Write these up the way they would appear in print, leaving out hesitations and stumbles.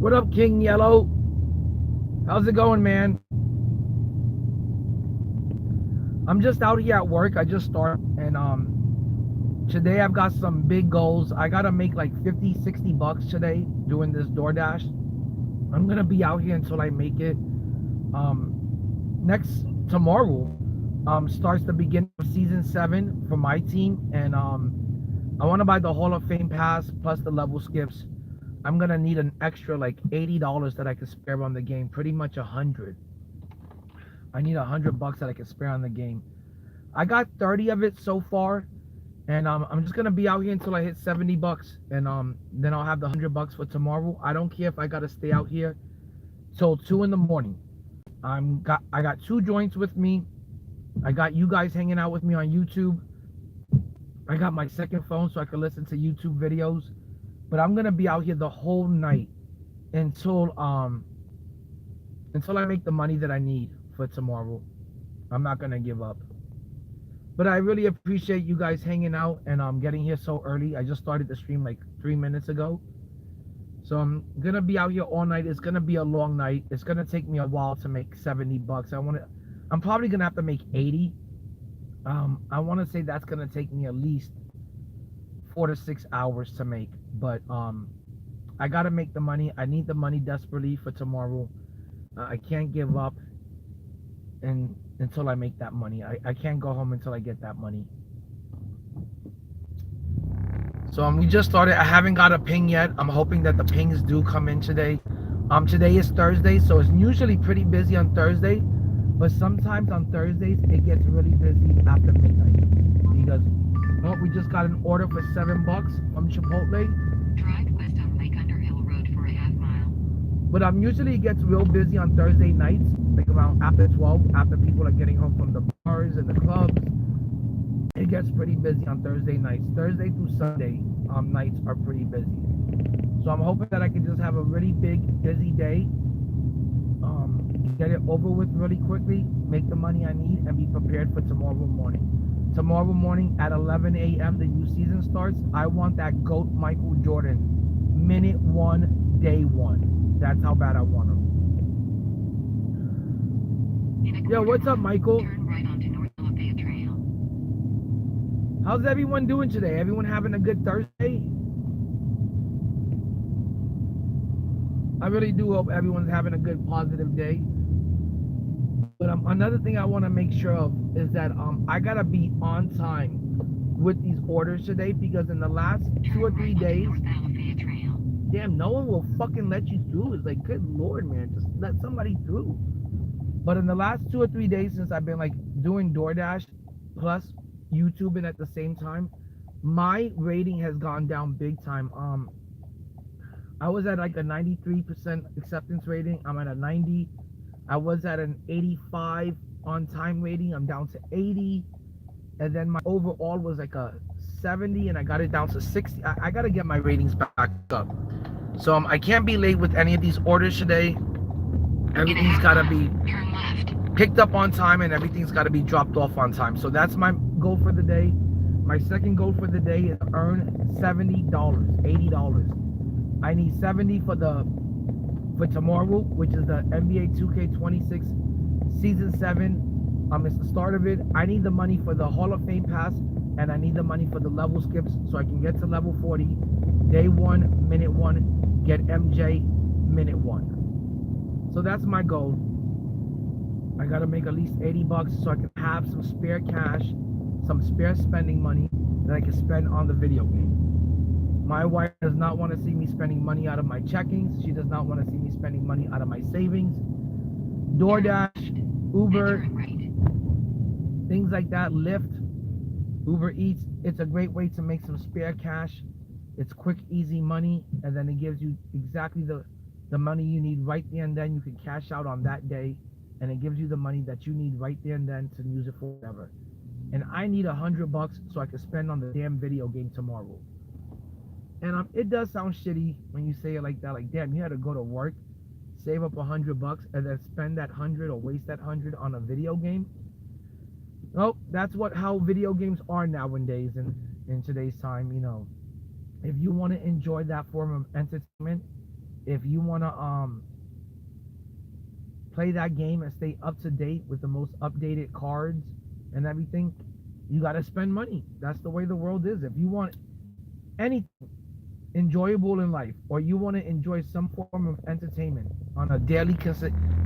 What up, King Yellow? How's it going, man? I'm just out here at work. I just started, and today I've got some big goals. I gotta make like 50, 60 bucks today doing this DoorDash. I'm gonna be out here until I make it. Next tomorrow starts the beginning of season 7 for my team, and I want to buy the Hall of Fame pass plus the level skips. I'm gonna need an extra like $80 that I can spare on the game. Pretty much 100. I need 100 bucks that I can spare on the game. I got 30 of it so far, and I'm just gonna be out here until I hit 70 bucks, and then I'll have the 100 bucks for tomorrow. I don't care if I gotta stay out here till 2 in the morning. I got 2 joints with me. I got you guys hanging out with me on YouTube. I got my second phone so I can listen to YouTube videos. But I'm gonna be out here the whole night until I make the money that I need for tomorrow. I'm not gonna give up. But I really appreciate you guys hanging out and getting here so early. I just started the stream like 3 minutes ago. So I'm gonna be out here all night. It's gonna be a long night. It's gonna take me a while to make 70 bucks. I'm probably gonna have to make 80. I wanna say that's gonna take me at least 4 to 6 hours to make. But I gotta make the money. I need the money desperately for tomorrow. I can't give up until I make that money. I can't go home until I get that money. So we just started. I haven't got a ping yet. I'm hoping that the pings do come in today. Today is Thursday, so it's usually pretty busy on Thursday, but sometimes on Thursdays it gets really busy after midnight because we just got an order for $7 from Chipotle. Drive west on Lake Underhill Road for a half-mile. But usually it gets real busy on Thursday nights, like around after 12, after people are getting home from the bars and the clubs. It gets pretty busy on Thursday nights. Thursday through Sunday nights are pretty busy. So I'm hoping that I can just have a really big, busy day, get it over with really quickly, make the money I need, and be prepared for tomorrow morning. Tomorrow morning at 11 a.m. the new season starts. I want that GOAT Michael Jordan, minute 1, day 1. That's how bad I want him. Yo, what's up, Michael? Turn right onto North Lafayette Trail. How's everyone doing today? Everyone having a good Thursday? I really do hope everyone's having a good, positive day. But another thing I want to make sure of is that I gotta be on time with these orders today because in the last 2 or 3 days, damn, no one will fucking let you through. It's like, good lord, man, just let somebody through. But in the last 2 or 3 days since I've been like doing DoorDash plus YouTubing at the same time, my rating has gone down big time. I was at like a 93% acceptance rating. I'm at a 90. I was at an 85 on time rating. I'm down to 80. And then my overall was like a 70 and I got it down to 60. I got to get my ratings back up. So I can't be late with any of these orders today. Everything's got to be picked up on time and everything's got to be dropped off on time. So that's my goal for the day. My second goal for the day is earn $70, $80. I need 70 for tomorrow, which is the NBA2K26 season 7. It's the start of it. I need the money for the Hall of Fame pass, and I need the money for the level skips so I can get to level 40, day 1, minute 1, get MJ, minute 1. So that's my goal. I gotta make at least 80 bucks so I can have some spare cash, some spare spending money that I can spend on the video game. My wife does not want to see me spending money out of my checkings. She does not want to see me spending money out of my savings. DoorDash, Uber, things like that, Lyft, Uber Eats. It's a great way to make some spare cash. It's quick, easy money, and then it gives you exactly the money you need right there and then. You can cash out on that day, and it gives you the money that you need right there and then to use it for whatever. And I need 100 bucks so I can spend on the damn video game tomorrow. And it does sound shitty when you say it like that. Like, damn, you had to go to work, save up 100 bucks, and then spend that 100 or waste that 100 on a video game. Well, that's how video games are nowadays in today's time. You know, if you want to enjoy that form of entertainment, if you want to play that game and stay up to date with the most updated cards and everything, you got to spend money. That's the way the world is. If you want anything enjoyable in life, or you want to enjoy some form of entertainment on a daily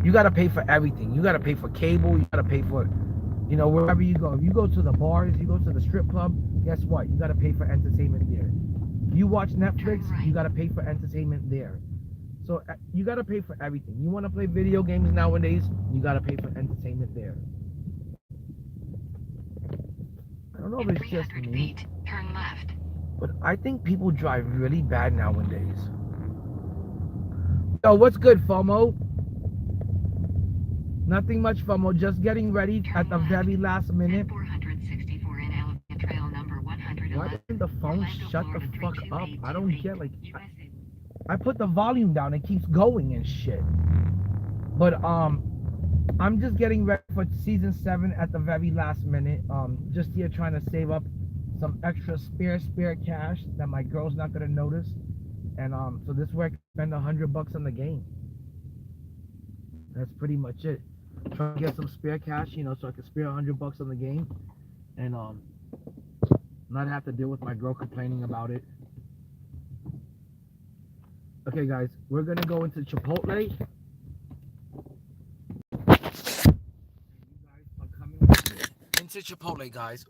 you got to pay for everything. You got to pay for cable. You got to pay for, wherever you go. If you go to the bars, you go to the strip club, guess what? You got to pay for entertainment there. If you watch Netflix, you got to pay for entertainment there. So you got to pay for everything. You want to play video games nowadays, you got to pay for entertainment there. I don't know if it's just me, turn left. but I think people drive really bad nowadays. Yo, what's good, FOMO? Nothing much, FOMO. Just getting ready at the very last minute. 464 in Elephant Trail number 111. Why doesn't the phone shut the fuck up? I don't get, I put the volume down, it keeps going and shit. But I'm just getting ready for season 7 at the very last minute. Just here trying to save up some extra spare cash that my girl's not gonna notice. And so this way I can spend $100 on the game. That's pretty much it. Trying to get some spare cash, so I can spare $100 on the game, and not have to deal with my girl complaining about it. Okay, guys, we're gonna go into Chipotle. You guys are coming with me into Chipotle, guys.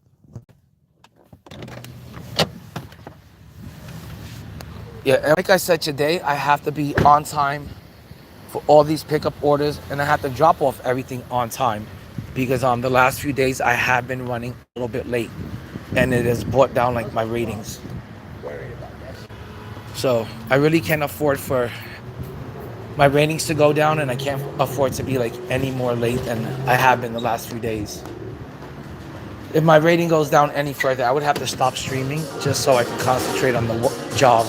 Yeah, and like I said today, I have to be on time for all these pickup orders, and I have to drop off everything on time because the last few days I have been running a little bit late, and it has brought down like my ratings. So I really can't afford for my ratings to go down, and I can't afford to be like any more late than I have been the last few days. If my rating goes down any further, I would have to stop streaming just so I can concentrate on the job.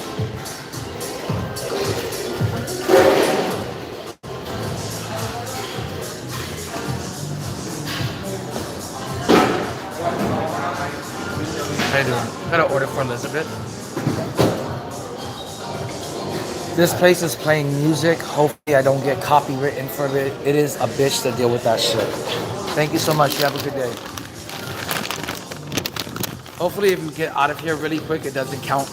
How you doing? Got an order for Elizabeth. This place is playing music. Hopefully I don't get copywritten for it. It is a bitch to deal with that shit. Thank you so much. You have a good day. Hopefully if you get out of here really quick, it doesn't count.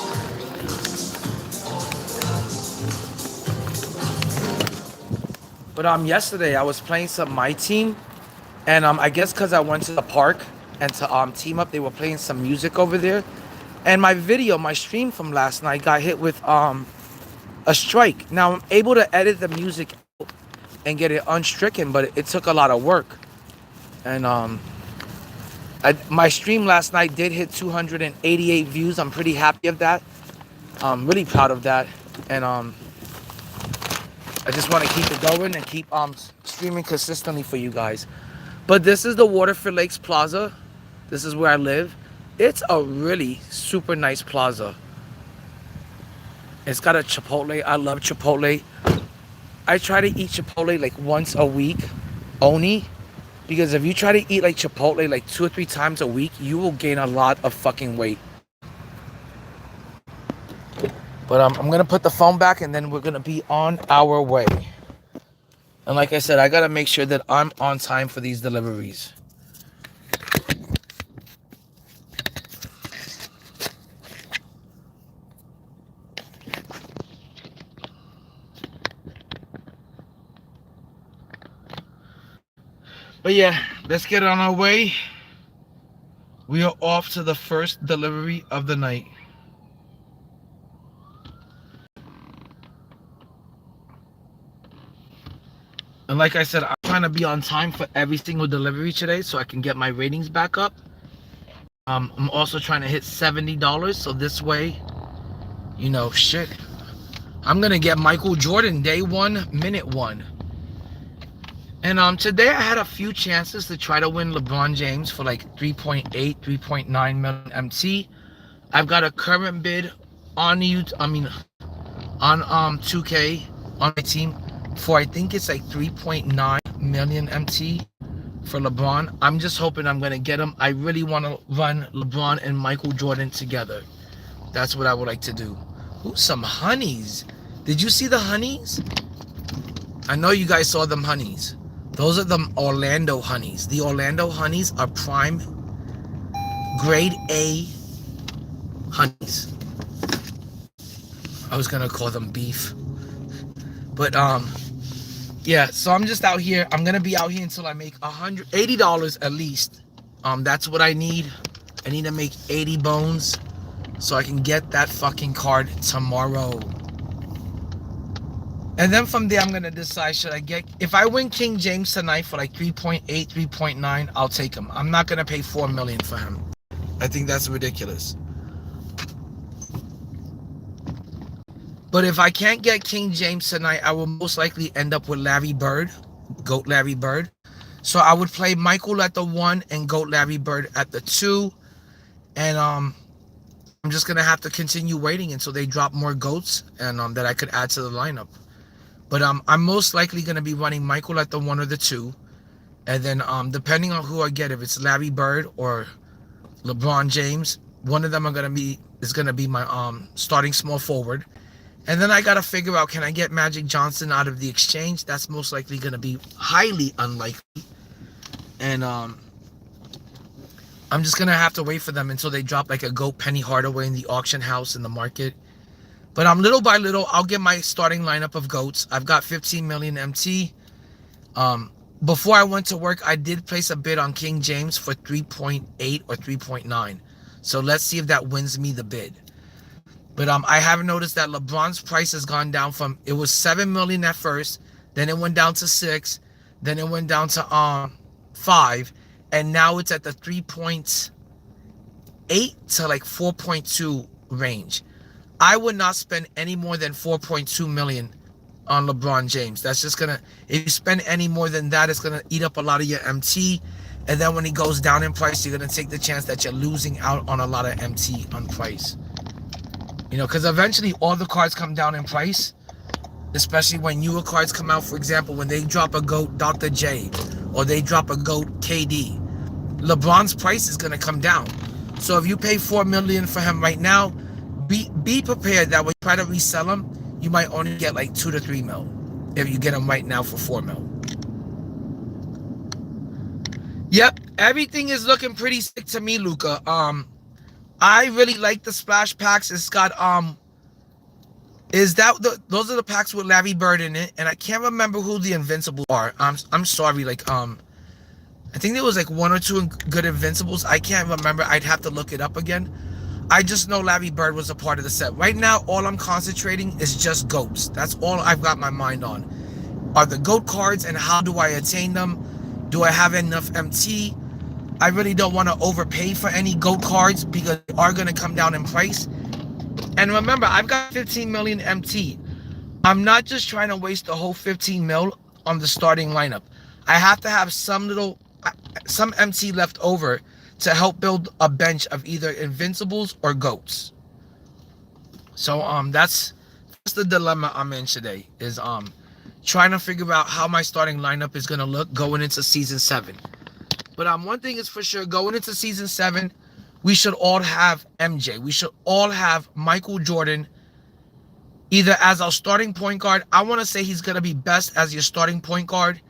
But yesterday I was playing some Myteam, and I guess because I went to the park and to team up, they were playing some music over there, and my stream from last night got hit with a strike. Now I'm able to edit the music out and get it unstricken, but it took a lot of work. And my stream last night did hit 288 views. I'm pretty happy of that. I'm really proud of that. And I just want to keep it going and keep streaming consistently for you guys. But this is the Waterford Lakes Plaza. This is where I live. It's a really super nice plaza. It's got a Chipotle. I love Chipotle. I try to eat Chipotle like once a week only, because if you try to eat like Chipotle like 2 or 3 times a week, you will gain a lot of fucking weight. But I'm gonna put the phone back, and then we're gonna be on our way. And like I said, I gotta make sure that I'm on time for these deliveries. But yeah, let's get on our way. We are off to the first delivery of the night. And like I said, I'm trying to be on time for every single delivery today so I can get my ratings back up. I'm also trying to hit $70, so this way, shit. I'm gonna get Michael Jordan day 1, minute 1. And today I had a few chances to try to win LeBron James for like 3.8, 3.9 million MT. I've got a current bid on on 2K on my team for, I think it's like 3.9 million MT for LeBron. I'm just hoping I'm gonna get him. I really want to run LeBron and Michael Jordan together. That's what I would like to do. Ooh, some honeys. Did you see the honeys? I know you guys saw them honeys. Those are the Orlando honeys. The Orlando honeys are prime grade A honeys. I was gonna call them beef. But yeah, so I'm just out here. I'm gonna be out here until I make $180 at least. That's what I need. I need to make 80 bones so I can get that fucking card tomorrow. And then from there, I'm gonna decide, should I get, if I win King James tonight for like 3.8, 3.9, I'll take him. I'm not gonna pay $4 million for him. I think that's ridiculous. But if I can't get King James tonight, I will most likely end up with Larry Bird, GOAT Larry Bird. So I would play Michael at the 1 and GOAT Larry Bird at the 2. And I'm just gonna have to continue waiting until they drop more GOATs and that I could add to the lineup. But I'm most likely gonna be running Michael at the 1 or the 2. And then depending on who I get, if it's Larry Bird or LeBron James, one of them is gonna be my starting small forward. And then I gotta figure out, can I get Magic Johnson out of the exchange? That's most likely gonna be highly unlikely. And I'm just gonna have to wait for them until they drop like a GOAT Penny Hardaway in the auction house in the market. But little by little, I'll get my starting lineup of GOATs. I've got 15 million MT. Before I went to work, I did place a bid on King James for 3.8 or 3.9. So let's see if that wins me the bid. But I have noticed that LeBron's price has gone down from, it was 7 million at first, then it went down to 6, then it went down to 5, and now it's at the 3.8 to like 4.2 range. I would not spend any more than 4.2 million on LeBron James. That's just gonna, if you spend any more than that, it's gonna eat up a lot of your MT. And then when he goes down in price, you're gonna take the chance that you're losing out on a lot of MT on price. You know, because eventually all the cards come down in price, especially when newer cards come out. For example, when they drop a GOAT Dr. J or they drop a GOAT KD, LeBron's price is going to come down. So if you pay $4 million for him right now, be prepared that when you try to resell him, you might only get like 2 to 3 mil if you get him right now for 4 mil. Yep, everything is looking pretty sick to me, Luca. I really like the splash packs. It's got those are the packs with Larry Bird in it, and I can't remember who the Invincibles are. I'm sorry, like I think there was like 1 or 2 good Invincibles. I can't remember. I'd have to look it up again. I just know Larry Bird was a part of the set. Right now, all I'm concentrating is just GOATs. That's all I've got my mind on. Are the GOAT cards, and how do I attain them? Do I have enough MT? I really don't want to overpay for any GOAT cards because they are going to come down in price. And remember, I've got 15 million MT. I'm not just trying to waste the whole 15 mil on the starting lineup. I have to have some MT left over to help build a bench of either Invincibles or GOATs. So that's the dilemma I'm in today, is trying to figure out how my starting lineup is going to look going into season 7. But one thing is for sure, going into season 7, we should all have MJ. We should all have Michael Jordan either as our starting point guard. I want to say he's going to be best as your starting point guard.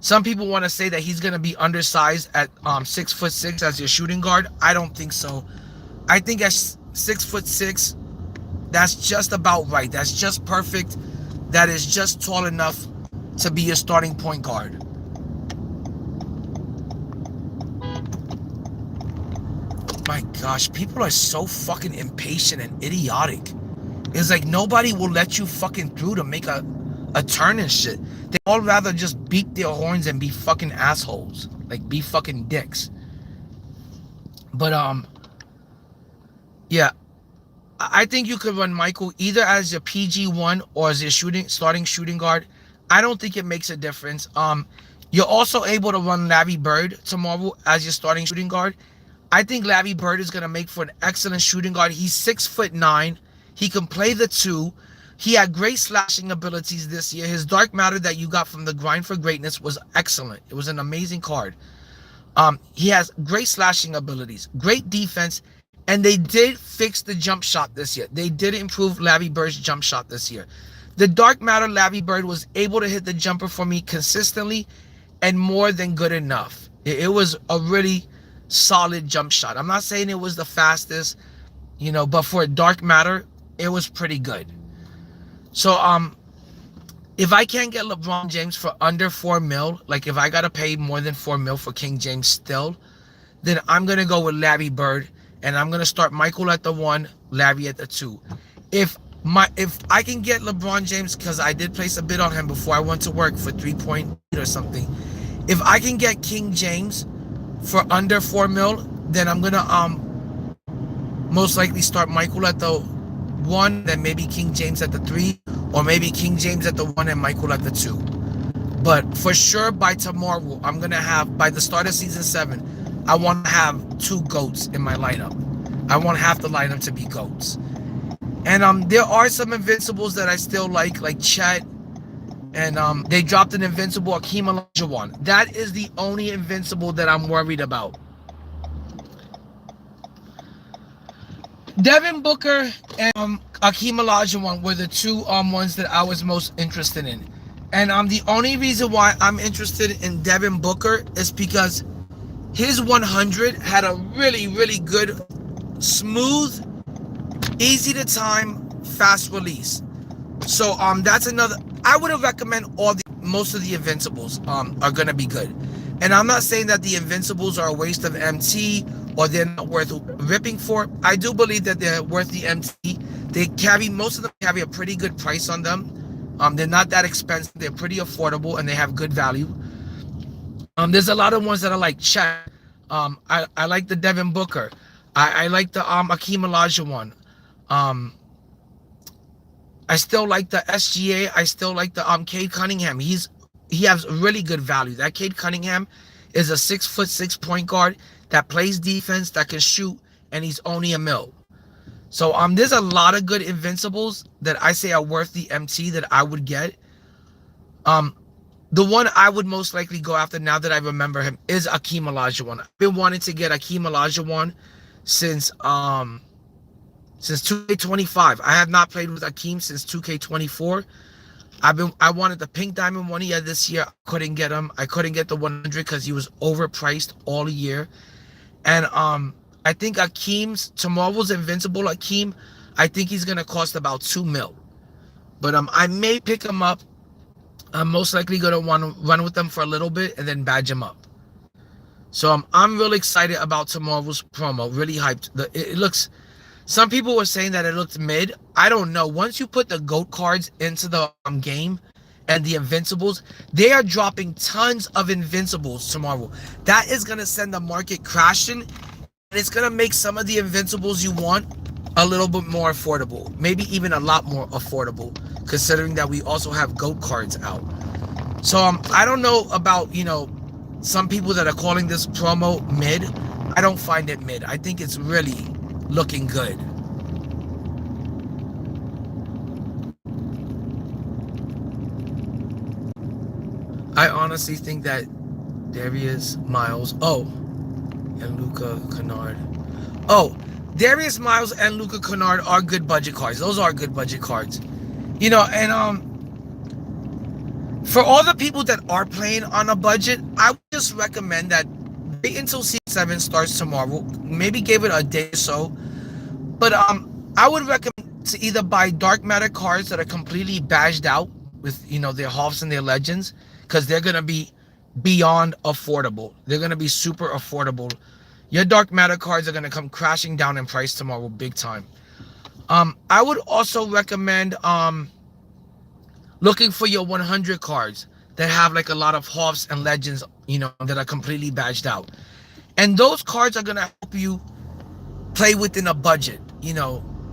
Some people want to say that he's going to be undersized at 6'6" as your shooting guard. I don't think so. I think at 6'6", that's just about right. That's just perfect. That is just tall enough to be your starting point guard. My gosh, people are so fucking impatient and idiotic. It's like nobody will let you fucking through to make a turn and shit. They all rather just beat their horns and be fucking assholes. Like, be fucking dicks. But, yeah. I think you could run Michael either as your PG1 or as your starting shooting guard. I don't think it makes a difference. You're also able to run Larry Bird tomorrow as your starting shooting guard. I think Larry Bird is going to make for an excellent shooting guard. He's 6'9". He can play the 2. He had great slashing abilities this year. His Dark Matter that you got from the Grind for Greatness was excellent. It was an amazing card. He has great slashing abilities, great defense, And they did fix the jump shot this year. They did improve Larry Bird's jump shot this year. The dark matter Larry Bird was able to hit the jumper for me consistently and more than good enough. It was a really solid jump shot. I'm not saying it was the fastest, but for a dark matter, it was pretty good. So if I can't get LeBron James for under 4 mil, like if I gotta pay more than 4 mil for King James still, then I'm gonna go with Larry Bird, and I'm gonna start Michael at the 1, Larry at the 2. If I can get LeBron James, because I did place a bid on him before I went to work for 3.8 or something. If I can get King James for under 4 mil, then I'm gonna most likely start Michael at the 1, then maybe King James at the 3, or maybe King James at the 1 and Michael at the 2. But for sure by tomorrow, I'm gonna have, by the start of season 7, I want to have 2 GOATs in my lineup. I want half the lineup to be GOATs. And there are some invincibles that I still like Chet. And they dropped an invincible, Akeem Olajuwon. That is the only invincible that I'm worried about. Devin Booker and Akeem Olajuwon were the 2 ones that I was most interested in. And the only reason why I'm interested in Devin Booker is because his 100 had a really, really good, smooth, easy to time, fast release. So that's another. I would recommend most of the invincibles are gonna be good. And I'm not saying that the invincibles are a waste of MT or they're not worth ripping for. I do believe that they're worth the MT. Most of them carry a pretty good price on them. They're not that expensive. They're pretty affordable and they have good value. There's a lot of ones that I like. Chet. I like the Devin Booker. I like the Akeem Olajuwon. I still like the SGA. I still like the Cade Cunningham. He has really good value. That Cade Cunningham is a 6'6" point guard that plays defense, that can shoot, and he's only a mil. So there's a lot of good invincibles that I say are worth the MT that I would get. The one I would most likely go after now that I remember him is Akeem Olajuwon. I've been wanting to get Akeem Olajuwon since 2K25. I have not played with Akeem since 2K24. I wanted the pink diamond one he had this year. I couldn't get him. I couldn't get the 100 because he was overpriced all year. And I think tomorrow's invincible Akeem, I think he's gonna cost about 2 mil. But I may pick him up. I'm most likely gonna want to run with them for a little bit and then badge him up. So I'm really excited about tomorrow's promo. Really hyped. It looks. Some people were saying that it looked mid. I don't know. Once you put the GOAT cards into the game and the invincibles, they are dropping tons of invincibles tomorrow. That is going to send the market crashing. And it's going to make some of the invincibles you want a little bit more affordable. Maybe even a lot more affordable, considering that we also have GOAT cards out. So I don't know about, some people that are calling this promo mid. I don't find it mid. I think it's really looking good. I honestly think that Darius Miles, and Luka Kennard. Darius Miles and Luka Kennard are good budget cards. Those are good budget cards. And for all the people that are playing on a budget, I would just recommend that wait until Season 7 starts tomorrow. Maybe give it a day or so. But I would recommend to either buy dark matter cards that are completely badged out with their halves and their legends, because they're gonna be beyond affordable. They're gonna be super affordable. Your dark matter cards are gonna come crashing down in price tomorrow, big time. I would also recommend looking for your 100 cards that have like a lot of halves and legends, that are completely badged out. And those cards are gonna help you play within a budget.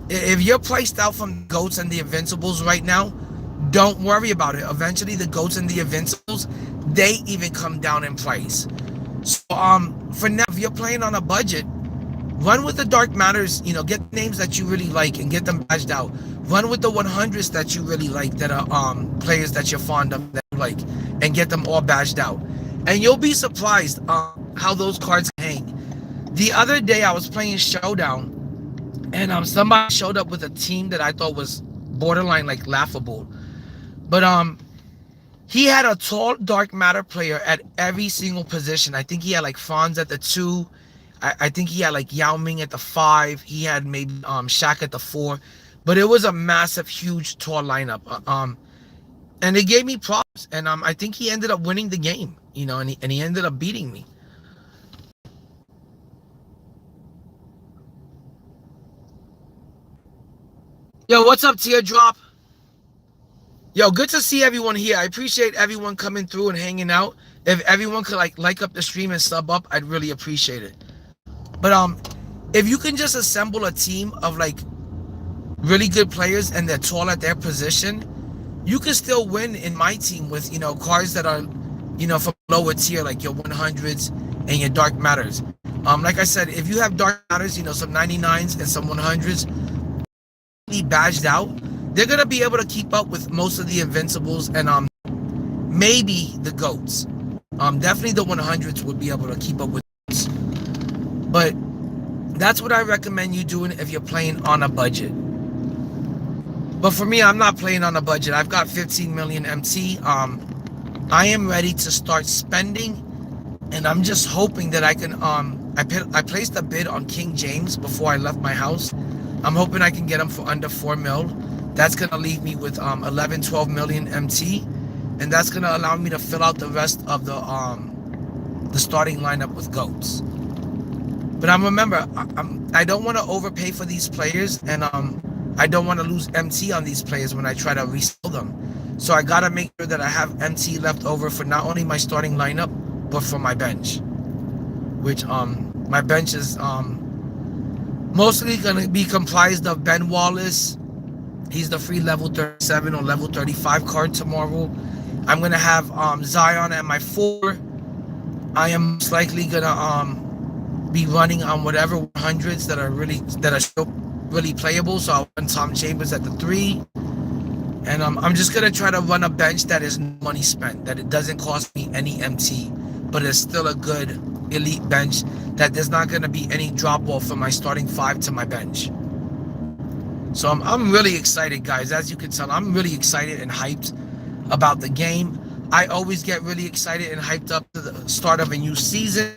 If you're priced out from GOATs and the invincibles right now, don't worry about it. Eventually the GOATs and the invincibles, they even come down in price. So for now, if you're playing on a budget, run with the dark matters. Get names that you really like and get them badged out. Run with the 100s that you really like, that are players that you're fond of, that you like, and get them all badged out. And you'll be surprised how those cards hang. The other day I was playing Showdown, And somebody showed up with a team that I thought was borderline like laughable. But he had a tall dark matter player at every single position. I think he had like Franz at the 2. I think he had like Yao Ming at the 5. He had maybe Shaq at the 4. But it was a massive, huge, tall lineup. And it gave me problems. And I think he ended up winning the game, and he ended up beating me. Yo, what's up, Teardrop? Yo, good to see everyone here. I appreciate everyone coming through and hanging out. If everyone could like up the stream and sub up, I'd really appreciate it. But if you can just assemble a team of like really good players and they're tall at their position, you can still win in my team with cards that are from lower tier, like your 100s and your dark matters. Like I said, if you have dark matters, some 99s and some 100s badged out, they're gonna be able to keep up with most of the invincibles and maybe the goats. Definitely the 100s would be able to keep up with those. But that's what I recommend you doing if you're playing on a budget. But for me, I'm not playing on a budget. I've got 15 million MT. I am ready to start spending, and I'm just hoping that I can I placed a bid on King James before I left my house. I'm hoping I can get him for under 4 mil. That's gonna leave me with 11, 12 million MT, and that's gonna allow me to fill out the rest of the starting lineup with goats. But remember, I don't want to overpay for these players, and I don't want to lose MT on these players when I try to resell them. So I gotta make sure that I have MT left over for not only my starting lineup, but for my bench. Which my bench is mostly gonna be comprised of Ben Wallace. He's the free level 37 or level 35 card tomorrow. I'm gonna have Zion at my 4. I am most likely gonna be running on whatever 100s that are still really playable. So I'll run Tom Chambers at the 3. And I'm just gonna try to run a bench that is no money spent, that it doesn't cost me any MT, but it's still a good elite bench, that there's not gonna be any drop off from my starting 5 to my bench. So I'm really excited, guys. As you can tell, I'm really excited and hyped about the game. I always get really excited and hyped up to the start of a new season.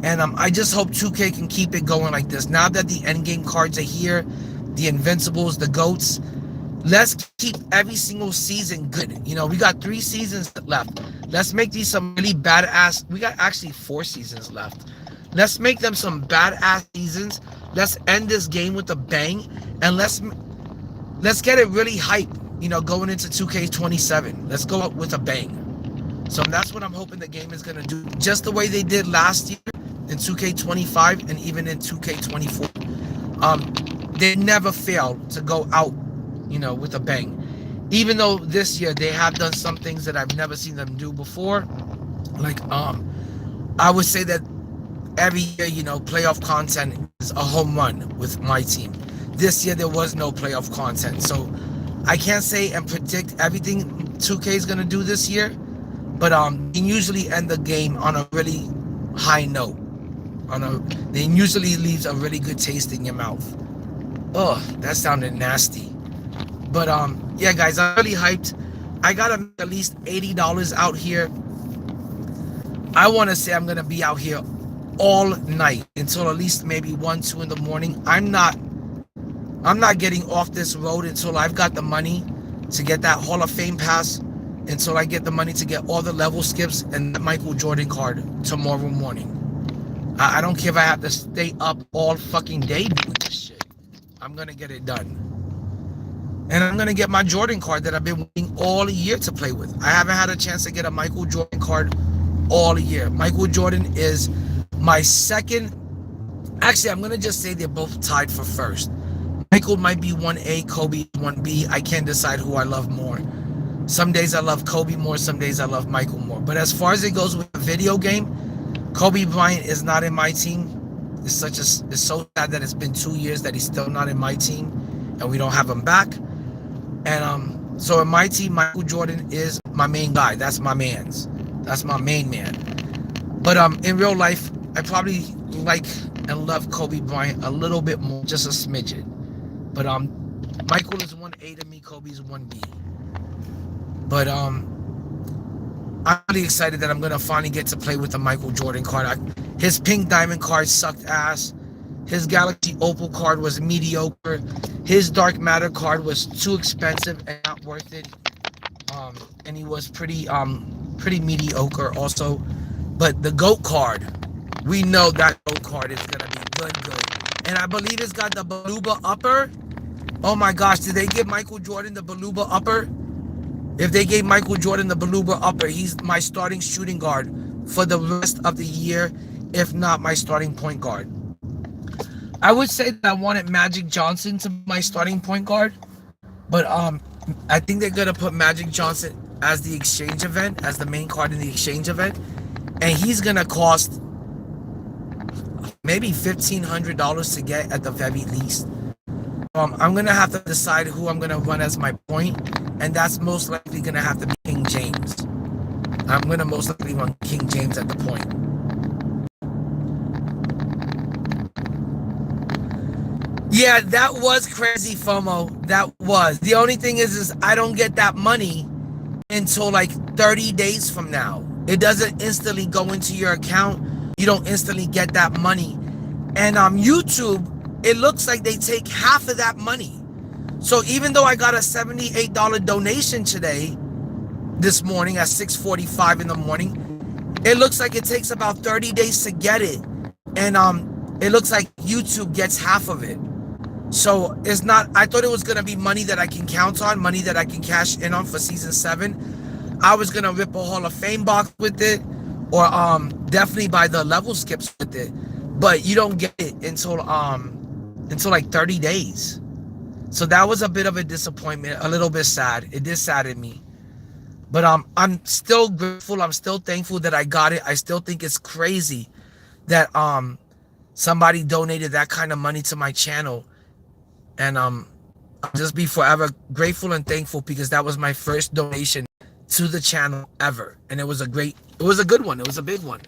And I just hope 2K can keep it going like this. Now that the endgame cards are here, the invincibles, the goats, let's keep every single season good. We got 3 seasons left. Let's make these some really badass. We got actually 4 seasons left. Let's make them some badass seasons. Let's end this game with a bang, and let's get it really hype. Going into 2K27. Let's go out with a bang. So that's what I'm hoping the game is gonna do, just the way they did last year in 2K25 and even in 2K24. They never fail to go out, with a bang. Even though this year they have done some things that I've never seen them do before. Like I would say that every year, playoff content is a home run with my team. This year there was no playoff content, so I can't say and predict everything 2K is gonna do this year. But they usually end the game on a really high note. They usually leaves a really good taste in your mouth. Oh, that sounded nasty. But yeah, guys, I'm really hyped. I gotta make at least $80 out here. I want to say I'm gonna be out here all night until at least maybe 1, 2 in the morning. I'm not getting off this road until I've got the money to get that Hall of Fame pass, until I get the money to get all the level skips and the Michael Jordan card tomorrow morning. I don't care if I have to stay up all fucking day doing this shit. I'm gonna get it done. And I'm gonna get my Jordan card that I've been waiting all year to play with. I haven't had a chance to get a Michael Jordan card all year. Michael Jordan is my second. Actually, I'm gonna just say they're both tied for first. Michael might be 1A, Kobe 1B. I can't decide who I love more. Some days I love Kobe more, some days I love Michael more. But as far as it goes with the video game, Kobe Bryant is not in my team. It's so sad that it's been 2 years that he's still not in my team and we don't have him back. And so in my team, Michael Jordan is my main guy. That's my man's. That's my main man. But in real life, I probably like and love Kobe Bryant a little bit more, just a smidgen. But Michael is 1A to me, Kobe's 1B. But I'm really excited that I'm gonna finally get to play with the Michael Jordan card. His pink diamond card sucked ass. His Galaxy Opal card was mediocre. His Dark Matter card was too expensive and not worth it. And he was pretty mediocre also. But the GOAT card, we know that GOAT card is gonna be good. And I believe it's got the Beluba upper. Oh my gosh, did they give Michael Jordan the Beluba upper? If they gave Michael Jordan the Beluba upper, he's my starting shooting guard for the rest of the year, if not my starting point guard. I would say that I wanted Magic Johnson to be my starting point guard, but I think they're gonna put Magic Johnson as the exchange event, as the main card in the exchange event, and he's gonna cost maybe $1,500 to get at the very least. I'm gonna have to decide who I'm gonna run as my point, and that's most likely gonna have to be King James. I'm gonna most likely run King James at the point. Yeah, that was crazy, FOMO. That was. The only thing is I don't get that money until like 30 days from now. It doesn't instantly go into your account. You don't instantly get that money. And YouTube, it looks like they take half of that money. So even though I got a $78 donation today, this morning at 6:45 in the morning, it looks like it takes about 30 days to get it. And it looks like YouTube gets half of it. So it's not, I thought it was going to be money that I can count on, money that I can cash in on for season 7. I was going to rip a Hall of Fame box with it, or definitely buy the level skips with it. But you don't get it until like 30 days. So that was a bit of a disappointment, a little bit sad. It did sadden me. But I'm still grateful. I'm still thankful that I got it. I still think it's crazy that somebody donated that kind of money to my channel. And I'll just be forever grateful and thankful, because that was my first donation to the channel ever. And it was a good one. It was a big one.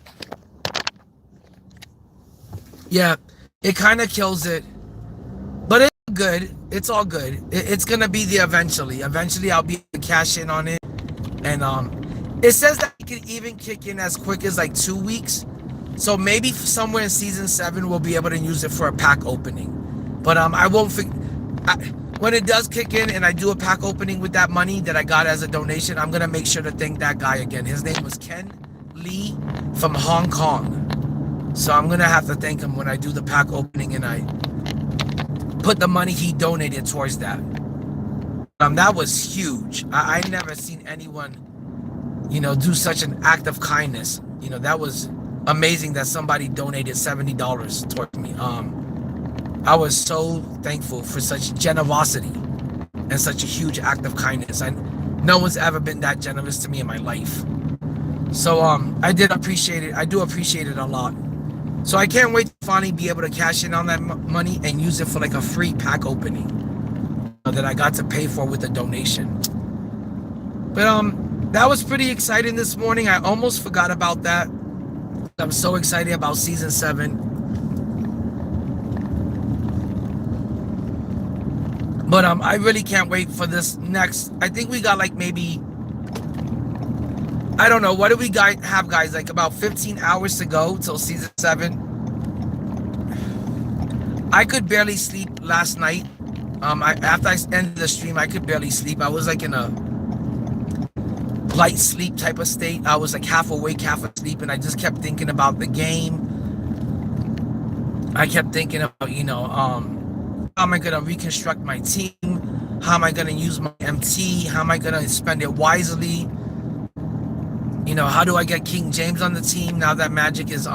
Yeah, it kind of kills it. But it's good. It's all good. It's going to be there eventually. Eventually, I'll be able to cash in on it. And it says that it can even kick in as quick as like 2 weeks. So maybe somewhere in season 7, we'll be able to use it for a pack opening. But I won't when it does kick in and I do a pack opening with that money that I got as a donation, I'm going to make sure to thank that guy again. His name was Ken Lee from Hong Kong. So I'm going to have to thank him when I do the pack opening and I put the money he donated towards that. That was huge. I never seen anyone, do such an act of kindness. That was amazing that somebody donated $70 towards me. I was so thankful for such generosity and such a huge act of kindness. No one's ever been that generous to me in my life. So I did appreciate it. I do appreciate it a lot. So I can't wait to finally be able to cash in on that money and use it for like a free pack opening that I got to pay for with a donation. But that was pretty exciting this morning. I almost forgot about that. I'm so excited about season 7. But I really can't wait for this next. I think we got like maybe, I don't know, what do we have, guys? Like about 15 hours to go till season 7. I could barely sleep last night. After I ended the stream, I could barely sleep. I was like in a light sleep type of state. I was like half awake, half asleep, and I just kept thinking about the game. I kept thinking about, how am I going to reconstruct my team? How am I going to use my MT? How am I going to spend it wisely? How do I get King James on the team now that Magic has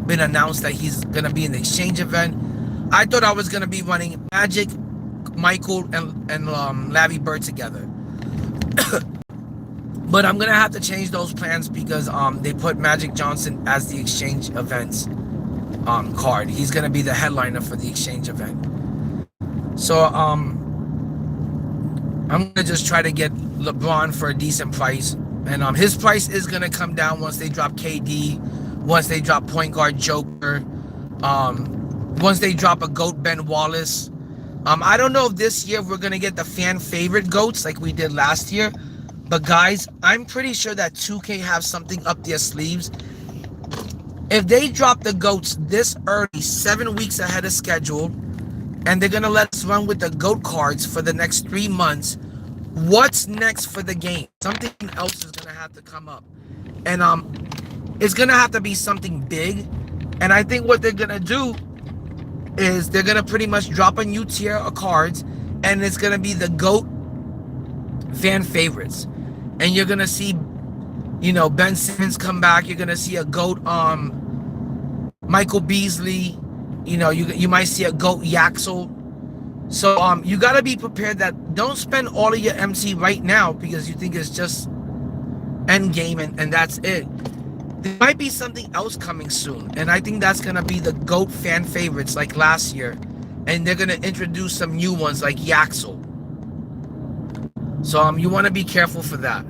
been announced that he's going to be in the exchange event? I thought I was going to be running Magic, Michael, and Larry Bird together. But I'm going to have to change those plans because they put Magic Johnson as the exchange events card. He's going to be the headliner for the exchange event. So I'm gonna just try to get LeBron for a decent price, and his price is gonna come down once they drop KD, once they drop point guard Joker, Once they drop a GOAT Ben Wallace. I don't know if this year we're gonna get the fan favorite GOATs like we did last year, but guys, I'm pretty sure that 2K have something up their sleeves. If they drop the GOATs this early, 7 weeks ahead of schedule, and they're gonna let us run with the GOAT cards for the next 3 months, what's next for the game? Something else is gonna have to come up, and it's gonna have to be something big. And I think what they're gonna do is they're gonna pretty much drop a new tier of cards, and it's gonna be the GOAT fan favorites, and you're gonna see, Ben Simmons come back. You're gonna see a GOAT Michael Beasley. You might see a GOAT Yaxel. So you gotta be prepared that don't spend all of your MC right now because you think it's just end game and that's it. There might be something else coming soon, and I think that's gonna be the GOAT fan favorites like last year, and they're gonna introduce some new ones like Yaxel. So you want to be careful for that.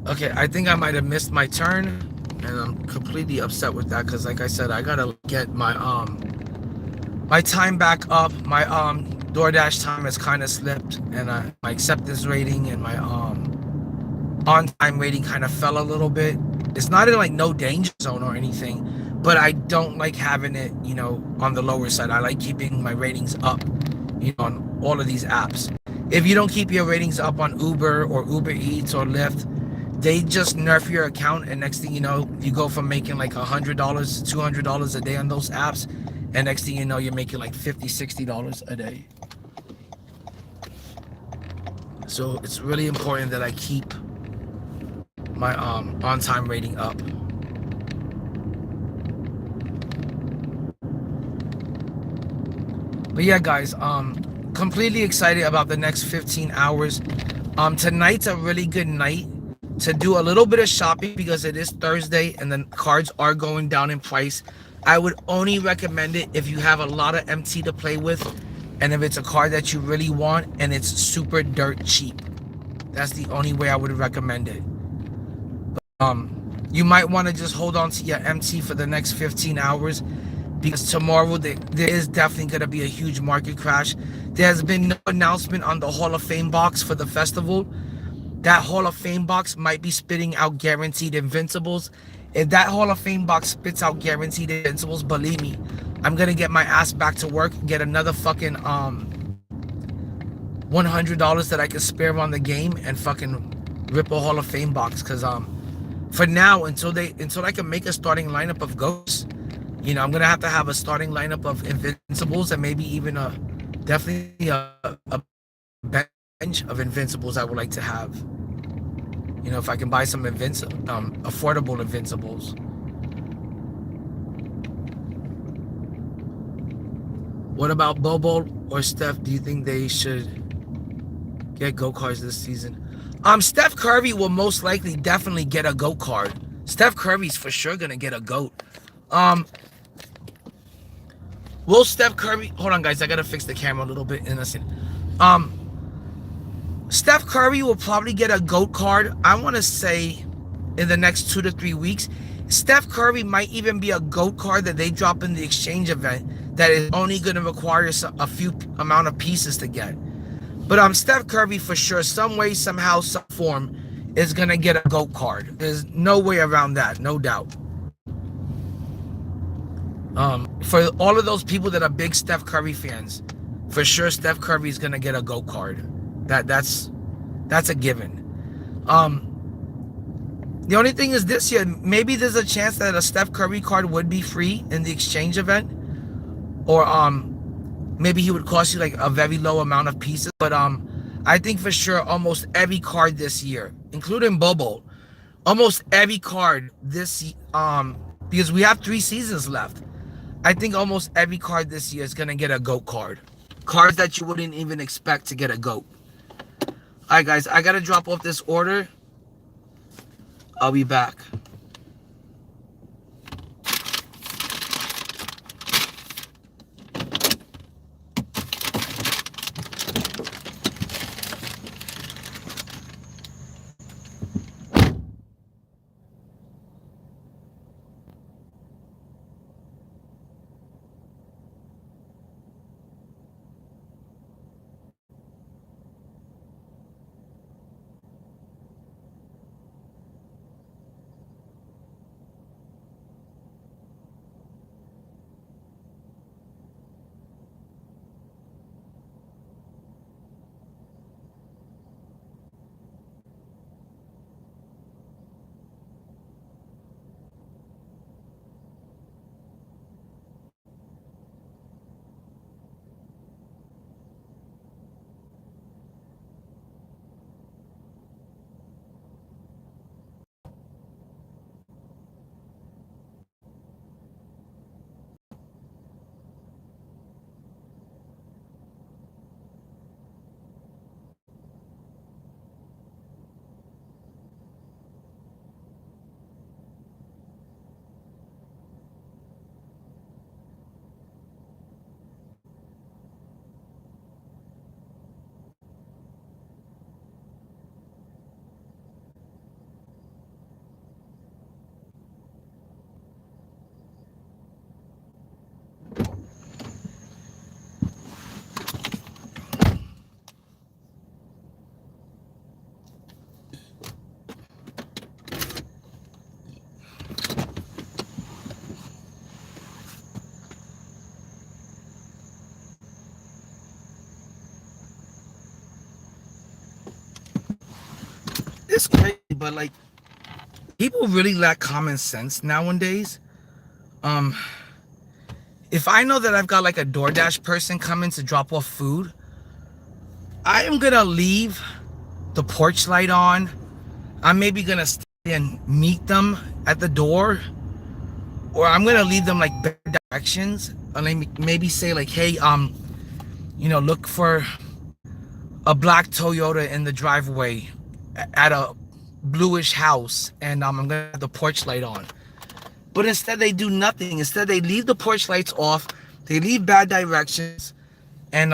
Okay, I think I might have missed my turn, and I'm completely upset with that because, like I said, I gotta get my time back up. My DoorDash time has kind of slipped, and my acceptance rating and my on time rating kind of fell a little bit. It's not in like no danger zone or anything, but I don't like having it, on the lower side. I like keeping my ratings up, on all of these apps. If you don't keep your ratings up on Uber or Uber Eats or Lyft, they just nerf your account, and next thing you know, you go from making like $100, $200 a day on those apps, and next thing you know, you're making like $50, $60 a day. So it's really important that I keep my on-time rating up. But yeah, guys, completely excited about the next 15 hours. Tonight's a really good night to do a little bit of shopping because it is Thursday and the cards are going down in price. I would only recommend it if you have a lot of MT to play with, and if it's a card that you really want and it's super dirt cheap. That's the only way I would recommend it. You might want to just hold on to your MT for the next 15 hours because tomorrow there is definitely going to be a huge market crash. There's been no announcement on the Hall of Fame box for the festival. That Hall of Fame box might be spitting out guaranteed invincibles. If that Hall of Fame box spits out guaranteed invincibles, believe me, I'm going to get my ass back to work, get another fucking $100 that I can spare on the game and fucking rip a Hall of Fame box. Because for now, until I can make a starting lineup of ghosts, I'm gonna have to have a starting lineup of invincibles and maybe even definitely a bench of invincibles I would like to have. If I can buy some affordable invincibles. What about Bobo or Steph? Do you think they should get GOAT cards this season? Steph Curry will most likely definitely get a GOAT card. Steph Curry's for sure gonna get a GOAT. Will Steph Curry... Hold on, guys. I gotta fix the camera a little bit. Innocent. Steph Curry will probably get a GOAT card, I want to say, in the next 2 to 3 weeks. Steph Curry might even be a GOAT card that they drop in the exchange event that is only going to require a few amount of pieces to get. But Steph Curry, for sure, some way, somehow, some form, is going to get a GOAT card. There's no way around that, no doubt. For all of those people that are big Steph Curry fans, for sure Steph Curry is going to get a GOAT card. That's a given. The only thing is this year, maybe there's a chance that a Steph Curry card would be free in the exchange event. Or maybe he would cost you like a very low amount of pieces. But I think for sure almost every card this year, including Bobo, almost every card this because we have 3 seasons left. I think almost every card this year is gonna get a GOAT card. Cards that you wouldn't even expect to get a GOAT. Alright guys, I gotta drop off this order. I'll be back. it's crazy, but like people really lack common sense nowadays. Um, if I know that I've got like a DoorDash person coming to drop off food, I am gonna leave the porch light on. I'm maybe gonna stay and meet them at the door, or I'm gonna leave them like better directions, and maybe say like, hey, look for a black Toyota in the driveway at a bluish house, and I'm gonna have the porch light on. But instead they do nothing. Instead they leave the porch lights off, they leave bad directions, and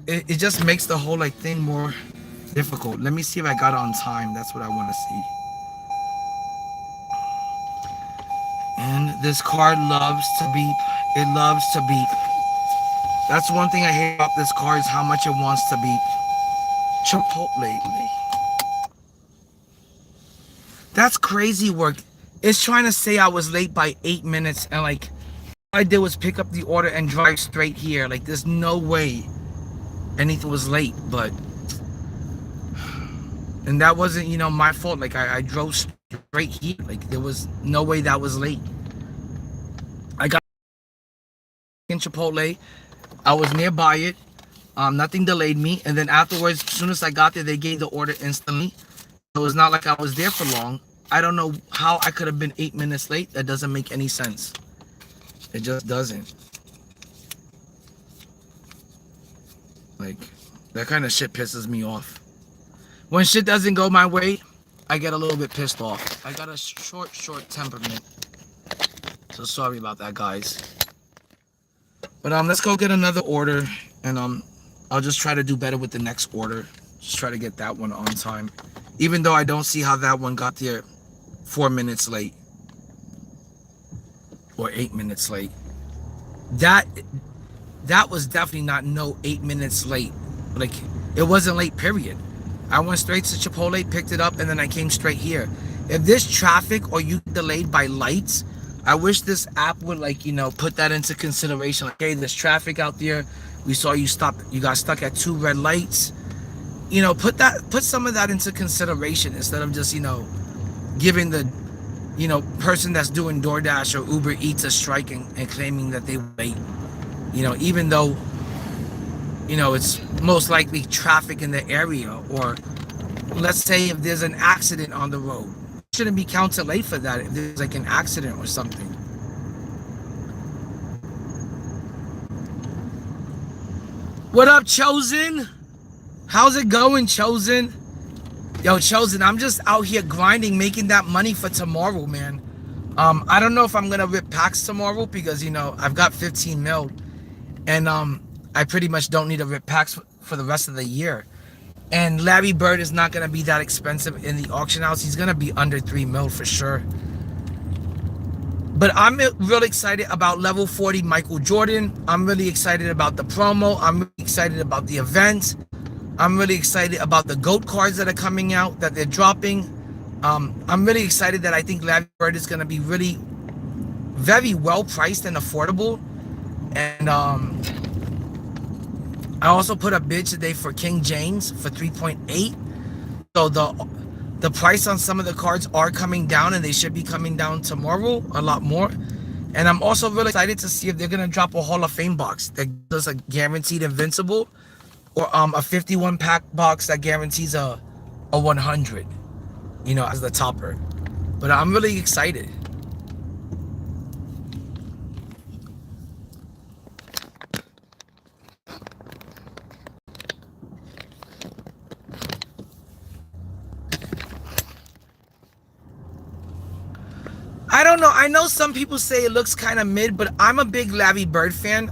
it just makes the whole like thing more difficult. Let me see if I got it on time. That's what I want to see. And this car loves to beep. It loves to beep. That's one thing I hate about this car is how much it wants to beep. Chipotle. That's crazy work. It's trying to say I was late by 8 minutes, and like all I did was pick up the order and drive straight here. Like there's no way anything was late, but and that wasn't my fault. Like I drove straight here. Like there was no way that was late. I got in Chipotle. I was nearby it. Nothing delayed me, and then afterwards, as soon as I got there, they gave the order instantly. So it's not like I was there for long. I don't know how I could have been 8 minutes late. That doesn't make any sense. It just doesn't. Like, that kind of shit pisses me off. When shit doesn't go my way, I get a little bit pissed off. I got a short temperament. So sorry about that, guys. But let's go get another order, and I'll just try to do better with the next order. Just try to get that one on time. Even though I don't see how that one got there 4 minutes late. Or 8 minutes late. That was definitely not no 8 minutes late. Like, it wasn't late, period. I went straight to Chipotle, picked it up, and then I came straight here. If there's traffic or you delayed by lights, I wish this app would put that into consideration. Like, hey, there's traffic out there. We saw you stop. You got stuck at 2 red lights. Put some of that into consideration instead of just giving the person that's doing DoorDash or Uber Eats a strike and claiming that they wait. Even though it's most likely traffic in the area, or let's say if there's an accident on the road, you shouldn't be counted late for that if there's like an accident or something. What up, Chosen? How's it going, Chosen? Yo, Chosen, I'm just out here grinding, making that money for tomorrow, man. I don't know if I'm gonna rip packs tomorrow because I've got 15 mil, and I pretty much don't need to rip packs for the rest of the year. And Larry Bird is not gonna be that expensive in the auction house. He's gonna be under 3 mil for sure. But I'm really excited about level 40 Michael Jordan. I'm really excited about the promo. I'm really excited about the event. I'm really excited about the GOAT cards that are coming out, that they're dropping. I'm really excited that I think Larry Bird is going to be really very well priced and affordable. And I also put a bid today for King James for 3.8. So the price on some of the cards are coming down, and they should be coming down tomorrow a lot more. And I'm also really excited to see if they're going to drop a Hall of Fame box that does a guaranteed invincible, or a 51 pack box that guarantees a 100, as the topper. But I'm really excited. I don't know. I know some people say it looks kind of mid, but I'm a big Larry Bird fan.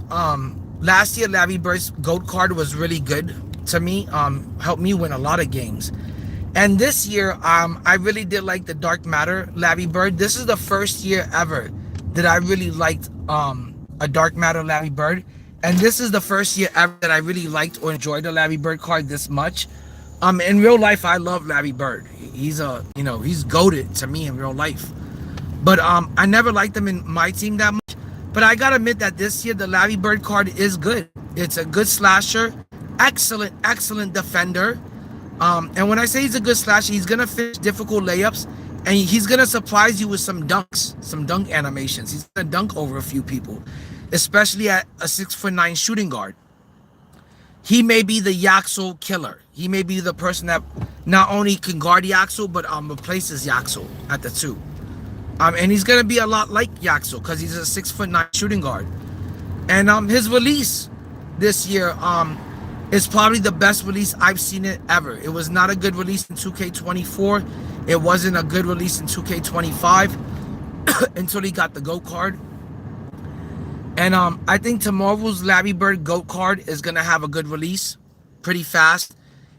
Last year, Larry Bird's GOAT card was really good to me. Helped me win a lot of games. And this year, I really did like the Dark Matter Larry Bird. This is the first year ever that I really liked a Dark Matter Larry Bird. And this is the first year ever that I really liked or enjoyed a Larry Bird card this much. In real life, I love Larry Bird. He's he's goated to me in real life. But I never liked him in my team that much. But I gotta admit that this year the Larry Bird card is good. It's a good slasher, excellent defender. And when I say he's a good slasher, he's gonna finish difficult layups, and he's gonna surprise you with some dunks, some dunk animations. He's gonna dunk over a few people, especially at a 6'9" shooting guard. He may be the Yaxel killer. He may be the person that not only can guard Yaxel, but replaces Yaxel at the two. And he's gonna be a lot like Yaxel because he's a 6'9" shooting guard. And his release this year is probably the best release I've seen it ever. It was not a good release in 2K24. It wasn't a good release in 2K25 until he got the GOAT card. And I think tomorrow's Larry Bird GOAT card is gonna have a good release, pretty fast.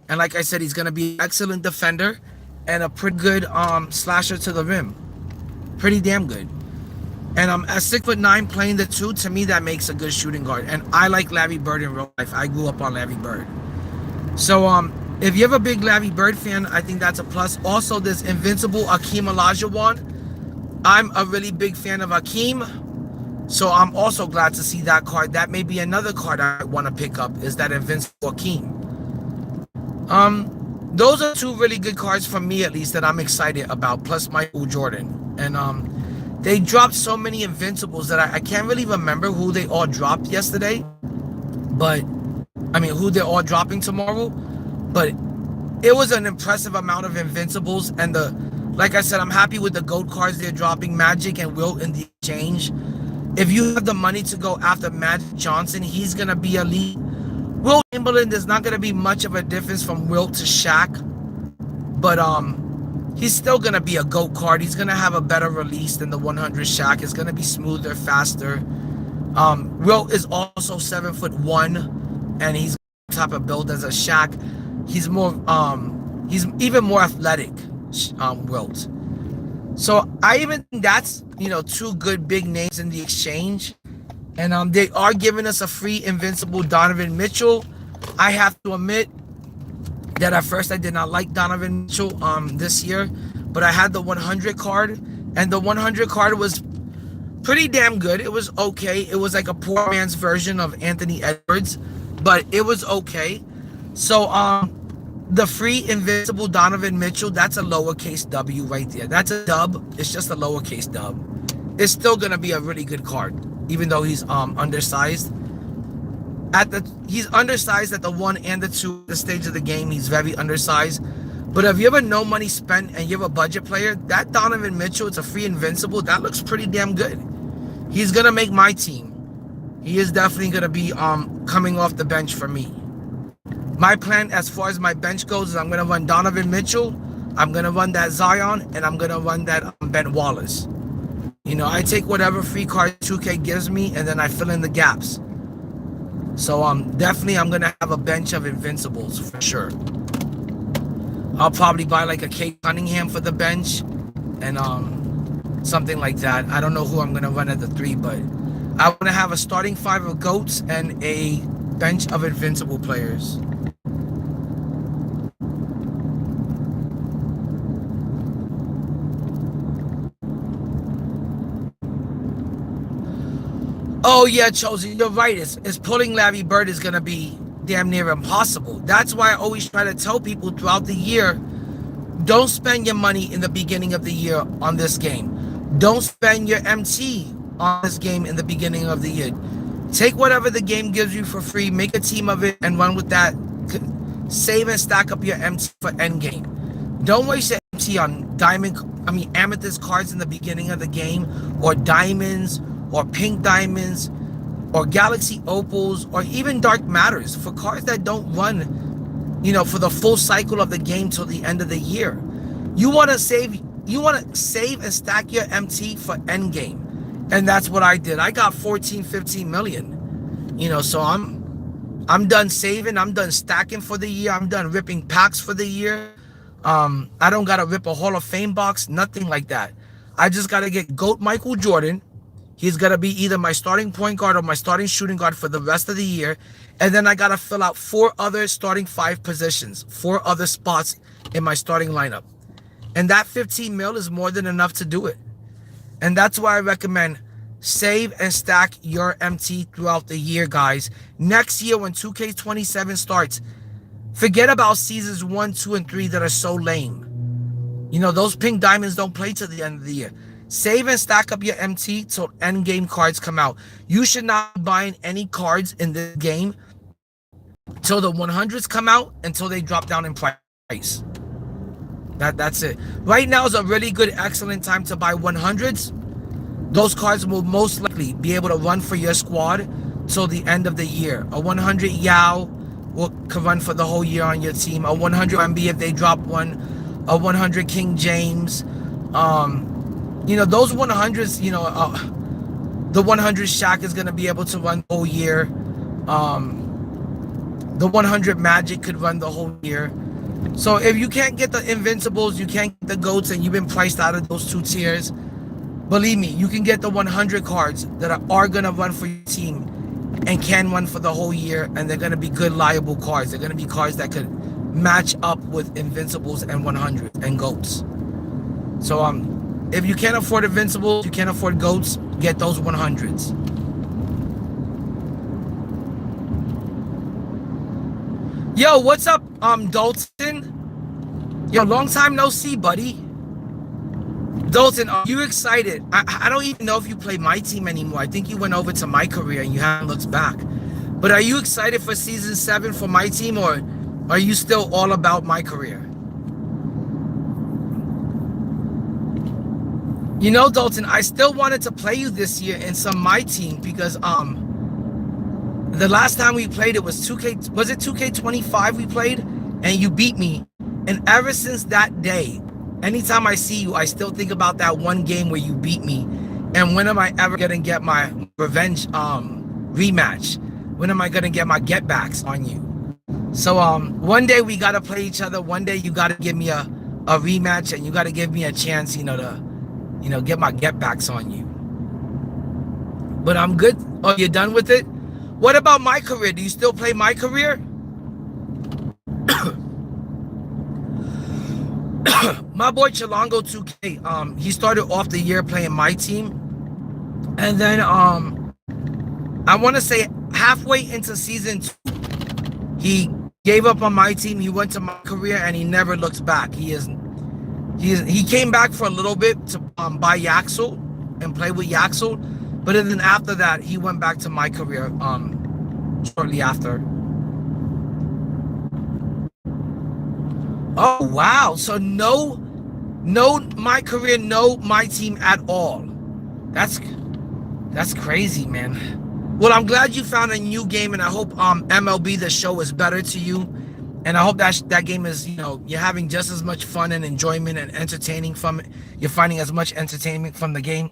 And like I said, he's gonna be an excellent defender and a pretty good slasher to the rim. Pretty damn good. And at 6'9", playing the two, to me that makes a good shooting guard. And I like Larry Bird in real life. I grew up on Larry Bird. So if you're a big Larry Bird fan, I think that's a plus. Also, there's Invincible Akeem Olajuwon. I'm a really big fan of Akeem, so I'm also glad to see that card. That may be another card I want to pick up, is that Invincible Akeem. Those are two really good cards for me, at least, that I'm excited about, plus Michael Jordan. And they dropped so many Invincibles that I can't really remember who they all dropped yesterday. But, I mean, who they're all dropping tomorrow. But it was an impressive amount of Invincibles. And like I said, I'm happy with the GOAT cards they're dropping. Magic and Wilt in the exchange. If you have the money to go after Magic Johnson, he's going to be elite. Wilt Chamberlain, there's not going to be much of a difference from Wilt to Shaq. But he's still going to be a GOAT card. He's going to have a better release than the 100 Shaq. It's going to be smoother, faster. Wilt is also 7'1", and he's the type of build as a Shaq. He's even more athletic, Wilt. So I even think that's, two good big names in the exchange. And they are giving us a free Invincible Donovan Mitchell. I have to admit that at first I did not like Donovan Mitchell this year, but I had the 100 card, and the 100 card was pretty damn good. It was okay. It was like a poor man's version of Anthony Edwards, but it was okay. So the free Invincible Donovan Mitchell, that's a lowercase W right there. That's a dub. It's just a lowercase dub. It's still gonna be a really good card, even though he's undersized. He's undersized at the 1 and the 2 the stage of the game. He's very undersized. But if you have no money spent and you're a budget player, that Donovan Mitchell, it's a free Invincible, that looks pretty damn good. He's gonna make my team. He is definitely gonna be coming off the bench for me. My plan as far as my bench goes is I'm gonna run Donovan Mitchell, I'm gonna run that Zion, and I'm gonna run that Ben Wallace. I take whatever free card 2K gives me, and then I fill in the gaps. So definitely I'm gonna have a bench of Invincibles for sure. I'll probably buy like a Kate Cunningham for the bench, and something like that. I don't know who I'm gonna run at the 3, but I want to have a starting 5 of GOATs and a bench of Invincible players. Oh yeah, Chosen, you're right. It's pulling Larry Bird is gonna be damn near impossible. That's why I always try to tell people throughout the year, don't spend your money in the beginning of the year on this game. Don't spend your MT on this game in the beginning of the year. Take whatever the game gives you for free, make a team of it, and run with that. Save and stack up your MT for endgame. Don't waste your MT on amethyst cards in the beginning of the game, or diamonds, or pink diamonds, or galaxy opals, or even dark matters, for cards that don't run, for the full cycle of the game till the end of the year. You want to save and stack your MT for endgame. And that's what I did. I got 14, 15 million. So I'm done saving, I'm done stacking for the year, I'm done ripping packs for the year. I don't gotta rip a Hall of Fame box, nothing like that. I just gotta get GOAT Michael Jordan. He's going to be either my starting point guard or my starting shooting guard for the rest of the year. And then I got to fill out 4 other starting 5 positions, 4 other spots in my starting lineup. And that 15 mil is more than enough to do it. And that's why I recommend save and stack your MT throughout the year, guys. Next year when 2K27 starts, Forget about seasons 1, 2, and 3 that are so lame. Those pink diamonds don't play to the end of the year. Save and stack up your MT till end game cards come out. You should not be buying any cards in this game till the 100s come out, until they drop down in price. That's it. Right now is a really good, excellent time to buy 100s. Those cards will most likely be able to run for your squad till the end of the year. A 100 Yao could run for the whole year on your team. A 100 MB if they drop one. A 100 King James. Those 100s, the 100 Shaq is going to be able to run the whole year. The 100 Magic could run the whole year. So if you can't get the Invincibles, you can't get the GOATs, and you've been priced out of those 2 tiers, believe me, you can get the 100 cards that are going to run for your team and can run for the whole year, and they're going to be good, liable cards. They're going to be cards that could match up with Invincibles and 100 and GOATs. So if you can't afford Invincibles, you can't afford GOATs, get those 100s. Yo, what's up, Dalton? Yo, long time no see, buddy. Dalton, are you excited? I don't even know if you play my team anymore. I think you went over to my career and you haven't looked back. But are you excited for season 7 for my team, or are you still all about my career? Dalton, I still wanted to play you this year in some my team because the last time we played, it was 2K. Was it 2K25 we played? And you beat me. And ever since that day, anytime I see you, I still think about that one game where you beat me. And when am I ever gonna get my revenge rematch? When am I gonna get my get backs on you? So one day we gotta play each other. One day you gotta give me a rematch, and you gotta give me a chance, to get my get backs on you. But I'm good. Oh, you're done with it? What about my career? Do you still play my career? My boy INDIE2K, he started off the year playing my team, and then I want to say halfway into season 2, he gave up on my team. He went to my career, and he never looked back. He came back for a little bit to buy Yaxel and play with Yaxel, but then after that, he went back to my career shortly after. Oh wow! So no my career, no my team at all. That's crazy, man. Well, I'm glad you found a new game, and I hope MLB The Show is better to you, and I hope that game is, you're having just as much fun and enjoyment and entertaining from it. You're finding as much entertainment from the game,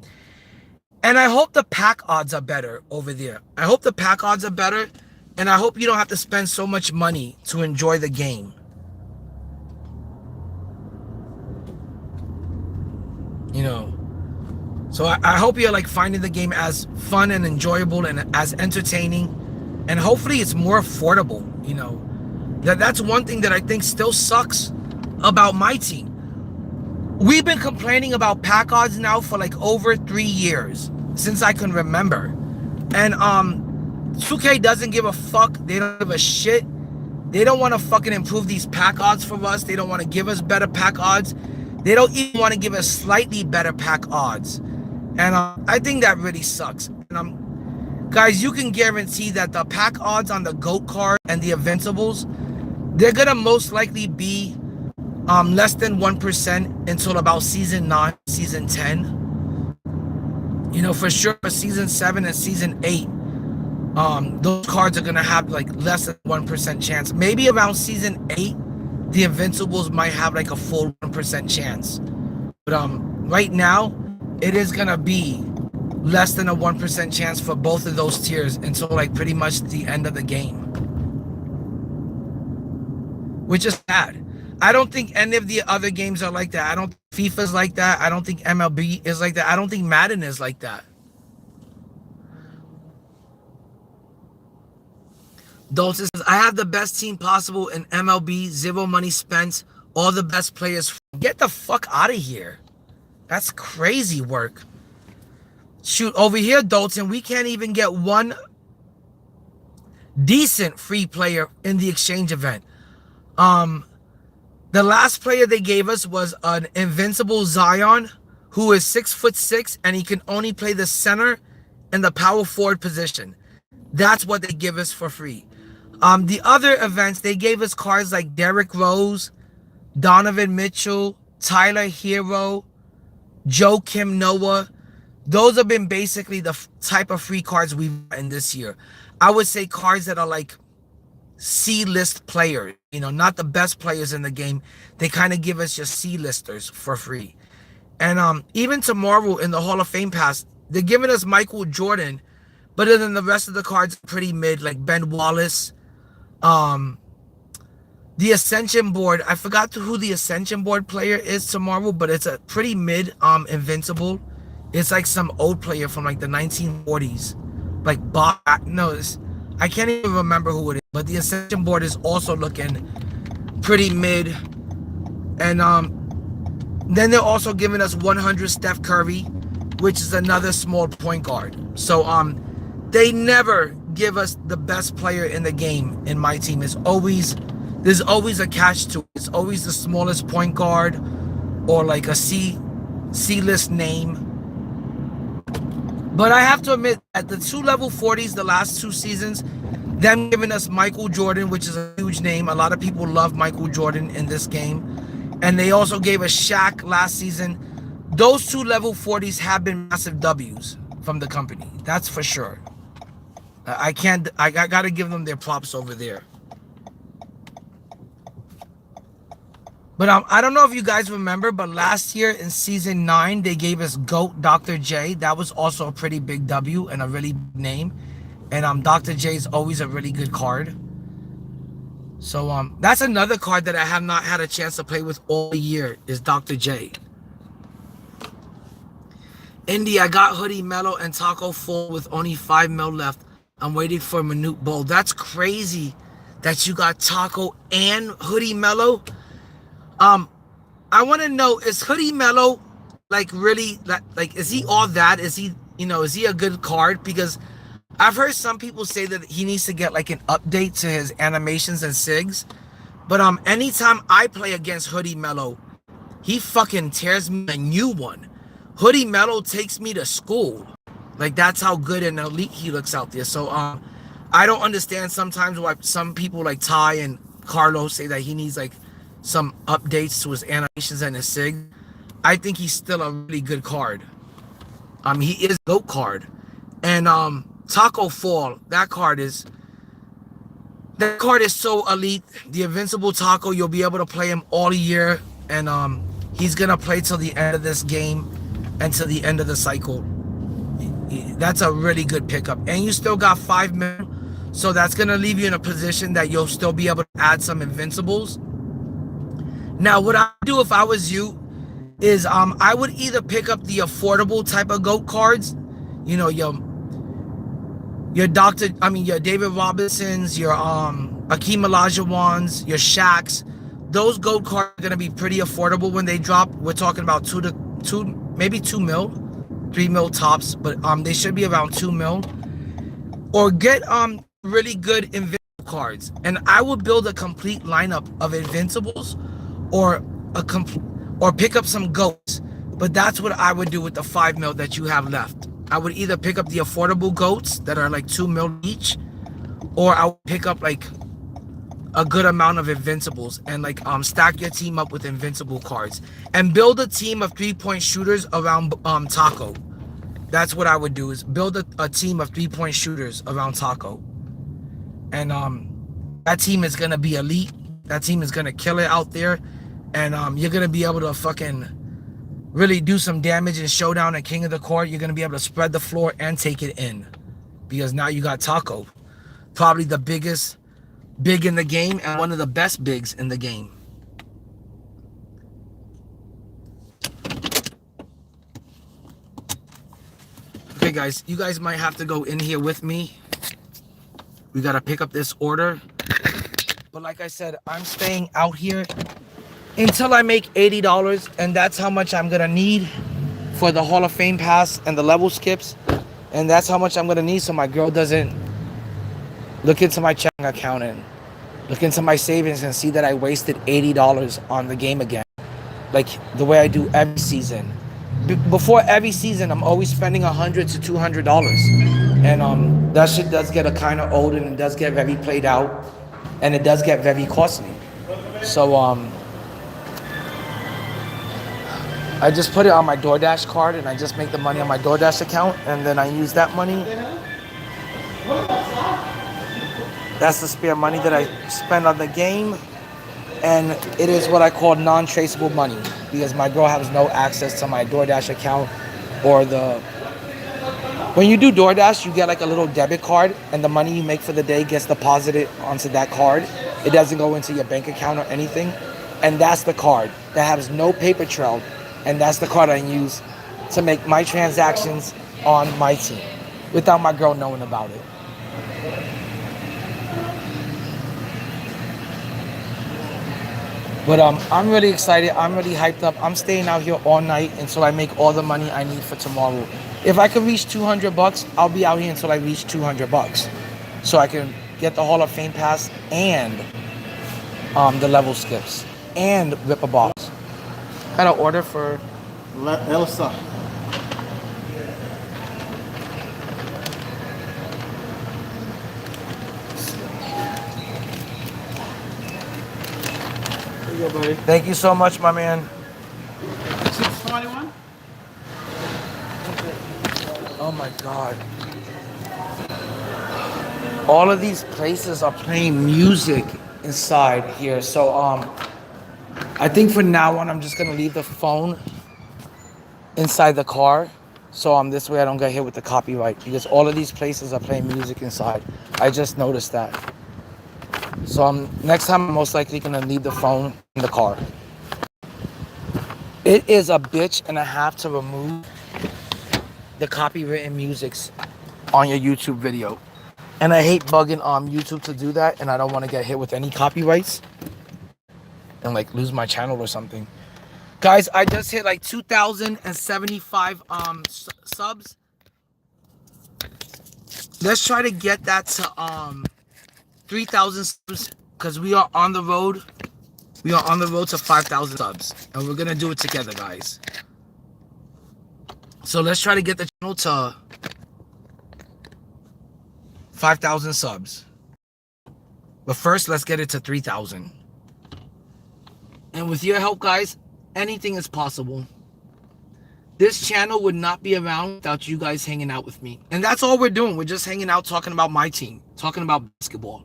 and I hope the pack odds are better over there. I hope the pack odds are better, and I hope you don't have to spend so much money to enjoy the game. So I hope you're finding the game as fun and enjoyable and as entertaining, and hopefully it's more affordable. That's one thing that I think still sucks about my team. We've been complaining about pack odds now for over 3 years, since I can remember, and 2K doesn't give a fuck. They don't give a shit. They don't want to fucking improve these pack odds for us. They don't want to give us better pack odds. They don't even want to give us slightly better pack odds. And I think that really sucks. And guys, you can guarantee that the pack odds on the GOAT card and the Invincibles, they're going to most likely be less than 1% until about season 9, season 10. For sure for season 7 and season 8, those cards are going to have less than 1% chance. Maybe around season 8, the Invincibles might have a full 1% chance. But right now, it is gonna be less than a 1% chance for both of those tiers until pretty much the end of the game, which is sad. I don't think any of the other games are like that. I don't think FIFA's like that. I don't think MLB is like that. I don't think Madden is like that. Dalton says, I have the best team possible in MLB, 0 money spent, all the best players. Get the fuck out of here. That's crazy work. Shoot, over here, Dalton, we can't even get one decent free player in the exchange event. Um, the last player they gave us was an invincible Zion, who is 6'6", and he can only play the center and the power forward position. That's what they give us for free. The other events they gave us cards like Derrick Rose, Donovan Mitchell, Tyler Hero, Joe Kim Noah. Those have been basically the type of free cards we've gotten this year. I would say cards that are like C-list players, not the best players in the game. They kind of give us just C-listers for free. And even tomorrow in the Hall of Fame pass, they're giving us Michael Jordan, but then the rest of the cards are pretty mid, like Ben Wallace. Um, the Ascension board, I forgot who the Ascension board player is tomorrow, but it's a pretty mid invincible. It's like some old player from like the 1940s. Like Bob, no, I can't even remember who it is, but the Ascension board is also looking pretty mid. And then they're also giving us 100 Steph Curry, which is another small point guard. So they never give us the best player in the game in my team. There's always a catch to it. It's always the smallest point guard or like a C-list name. But I have to admit, at the 2 level 40s, the last 2 seasons, them giving us Michael Jordan, which is a huge name. A lot of people love Michael Jordan in this game. And they also gave us Shaq last season. Those 2 level 40s have been massive W's from the company. That's for sure. I got to give them their props over there. But I don't know if you guys remember, but last year in season 9, they gave us GOAT Dr. J. That was also a pretty big W and a really big name. And Dr. J is always a really good card. So that's another card that I have not had a chance to play with all year is Dr. J. Indie, I got Hoodie Mellow and Taco Full with only 5 mil left. I'm waiting for Minute Bowl. That's crazy that you got Taco and Hoodie Mellow. I want to know, is Hoodie Mellow like really like is he all that? Is he a good card? Because I've heard some people say that he needs to get like an update to his animations and SIGs. But anytime I play against Hoodie Mellow, he fucking tears me a new one. Hoodie Mellow takes me to school. Like that's how good and elite he looks out there. So I don't understand sometimes why some people like Ty and Carlos say that he needs like some updates to his animations and his SIG. I think he's still a really good card. He is a GOAT card. And Taco Fall, that card is so elite. The Invincible Taco, you'll be able to play him all year. And he's gonna play till the end of this game and till the end of the cycle. That's a really good pickup. And you still got 5 mil. So that's gonna leave you in a position that you'll still be able to add some Invincibles. Now, what I would do if I was you is I would either pick up the affordable type of GOAT cards, your David Robinsons, your Akeem Olajuwons, your Shaqs. Those GOAT cards are gonna be pretty affordable when they drop. We're talking about 2 mil, 3 mil tops, but they should be around 2 mil. Or get really good Invincible cards, and I would build a complete lineup of Invincibles. Or pick up some GOATs. But that's what I would do with the 5 mil that you have left. I would either pick up the affordable GOATs that are like 2 mil each, or I would pick up like a good amount of Invincibles and like stack your team up with Invincible cards and build a team of 3-point shooters around Taco. That's what I would do, is build a team of 3-point shooters around Taco. And that team is gonna be elite. That team is gonna kill it out there. And you're going to be able to fucking really do some damage in Showdown and King of the Court. You're going to be able to spread the floor and take it in. Because now you got Taco. Probably the biggest big in the game and one of the best bigs in the game. Okay, guys. You guys might have to go in here with me. We got to pick up this order. But like I said, I'm staying out here until I make $80, and that's how much I'm gonna need for the Hall of Fame pass and the level skips, and that's how much I'm gonna need so my girl doesn't look into my checking account and look into my savings and see that I wasted $80 on the game again. Like the way I do every season. Before every season, I'm always spending $100 to $200, and that shit does get a kind of old, and it does get very played out, and it does get very costly. So I just put it on my DoorDash card, and I just make the money on my DoorDash account, and then I use that money. That's the spare money that I spend on the game. And it is what I call non-traceable money, because my girl has no access to my DoorDash account or the... When you do DoorDash, you get like a little debit card, and the money you make for the day gets deposited onto that card. It doesn't go into your bank account or anything. And that's the card that has no paper trail. And that's the card I use to make my transactions on Myteam without my girl knowing about it. But I'm really excited. I'm really hyped up. I'm staying out here all night until I make all the money I need for tomorrow. If I can reach $200, I'll be out here until I reach $200, so I can get the Hall of Fame pass and the level skips and rip a box. Got an order for Elsa. There you go, buddy. Thank you so much, my man. 621? Oh my God. All of these places are playing music inside here. So I think for now on, I'm just gonna leave the phone inside the car. So this way I don't get hit with the copyright, because all of these places are playing music inside. I just noticed that. So next time I'm most likely gonna leave the phone in the car. It is a bitch and a half to remove the copywritten musics on your YouTube video. And I hate bugging YouTube to do that, and I don't want to get hit with any copyrights and like lose my channel or something. Guys, I just hit like 2,075 subs. Let's try to get that to 3,000 subs, because we are on the road. We are on the road to 5,000 subs, and we're gonna do it together, guys. So let's try to get the channel to 5,000 subs. But first, let's get it to 3,000. And with your help, guys, anything is possible. This channel would not be around without you guys hanging out with me. And that's all we're doing. We're just hanging out, talking about my team, talking about basketball.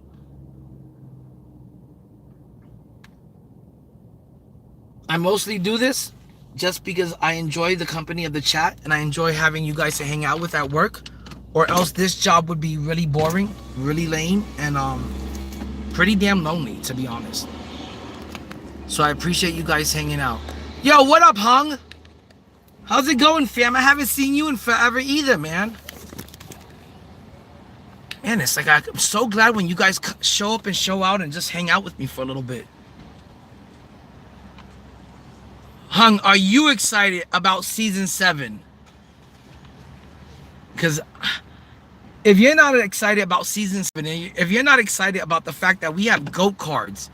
I mostly do this just because I enjoy the company of the chat, and I enjoy having you guys to hang out with at work, or else this job would be really boring, really lame, and pretty damn lonely, to be honest. So I appreciate you guys hanging out. Yo, what up, Hung? How's it going, fam? I haven't seen you in forever either, man. Man, it's like I'm so glad when you guys show up and show out and just hang out with me for a little bit. Hung, are you excited about season 7? Because if you're not excited about season 7, if you're not excited about the fact that we have GOAT cards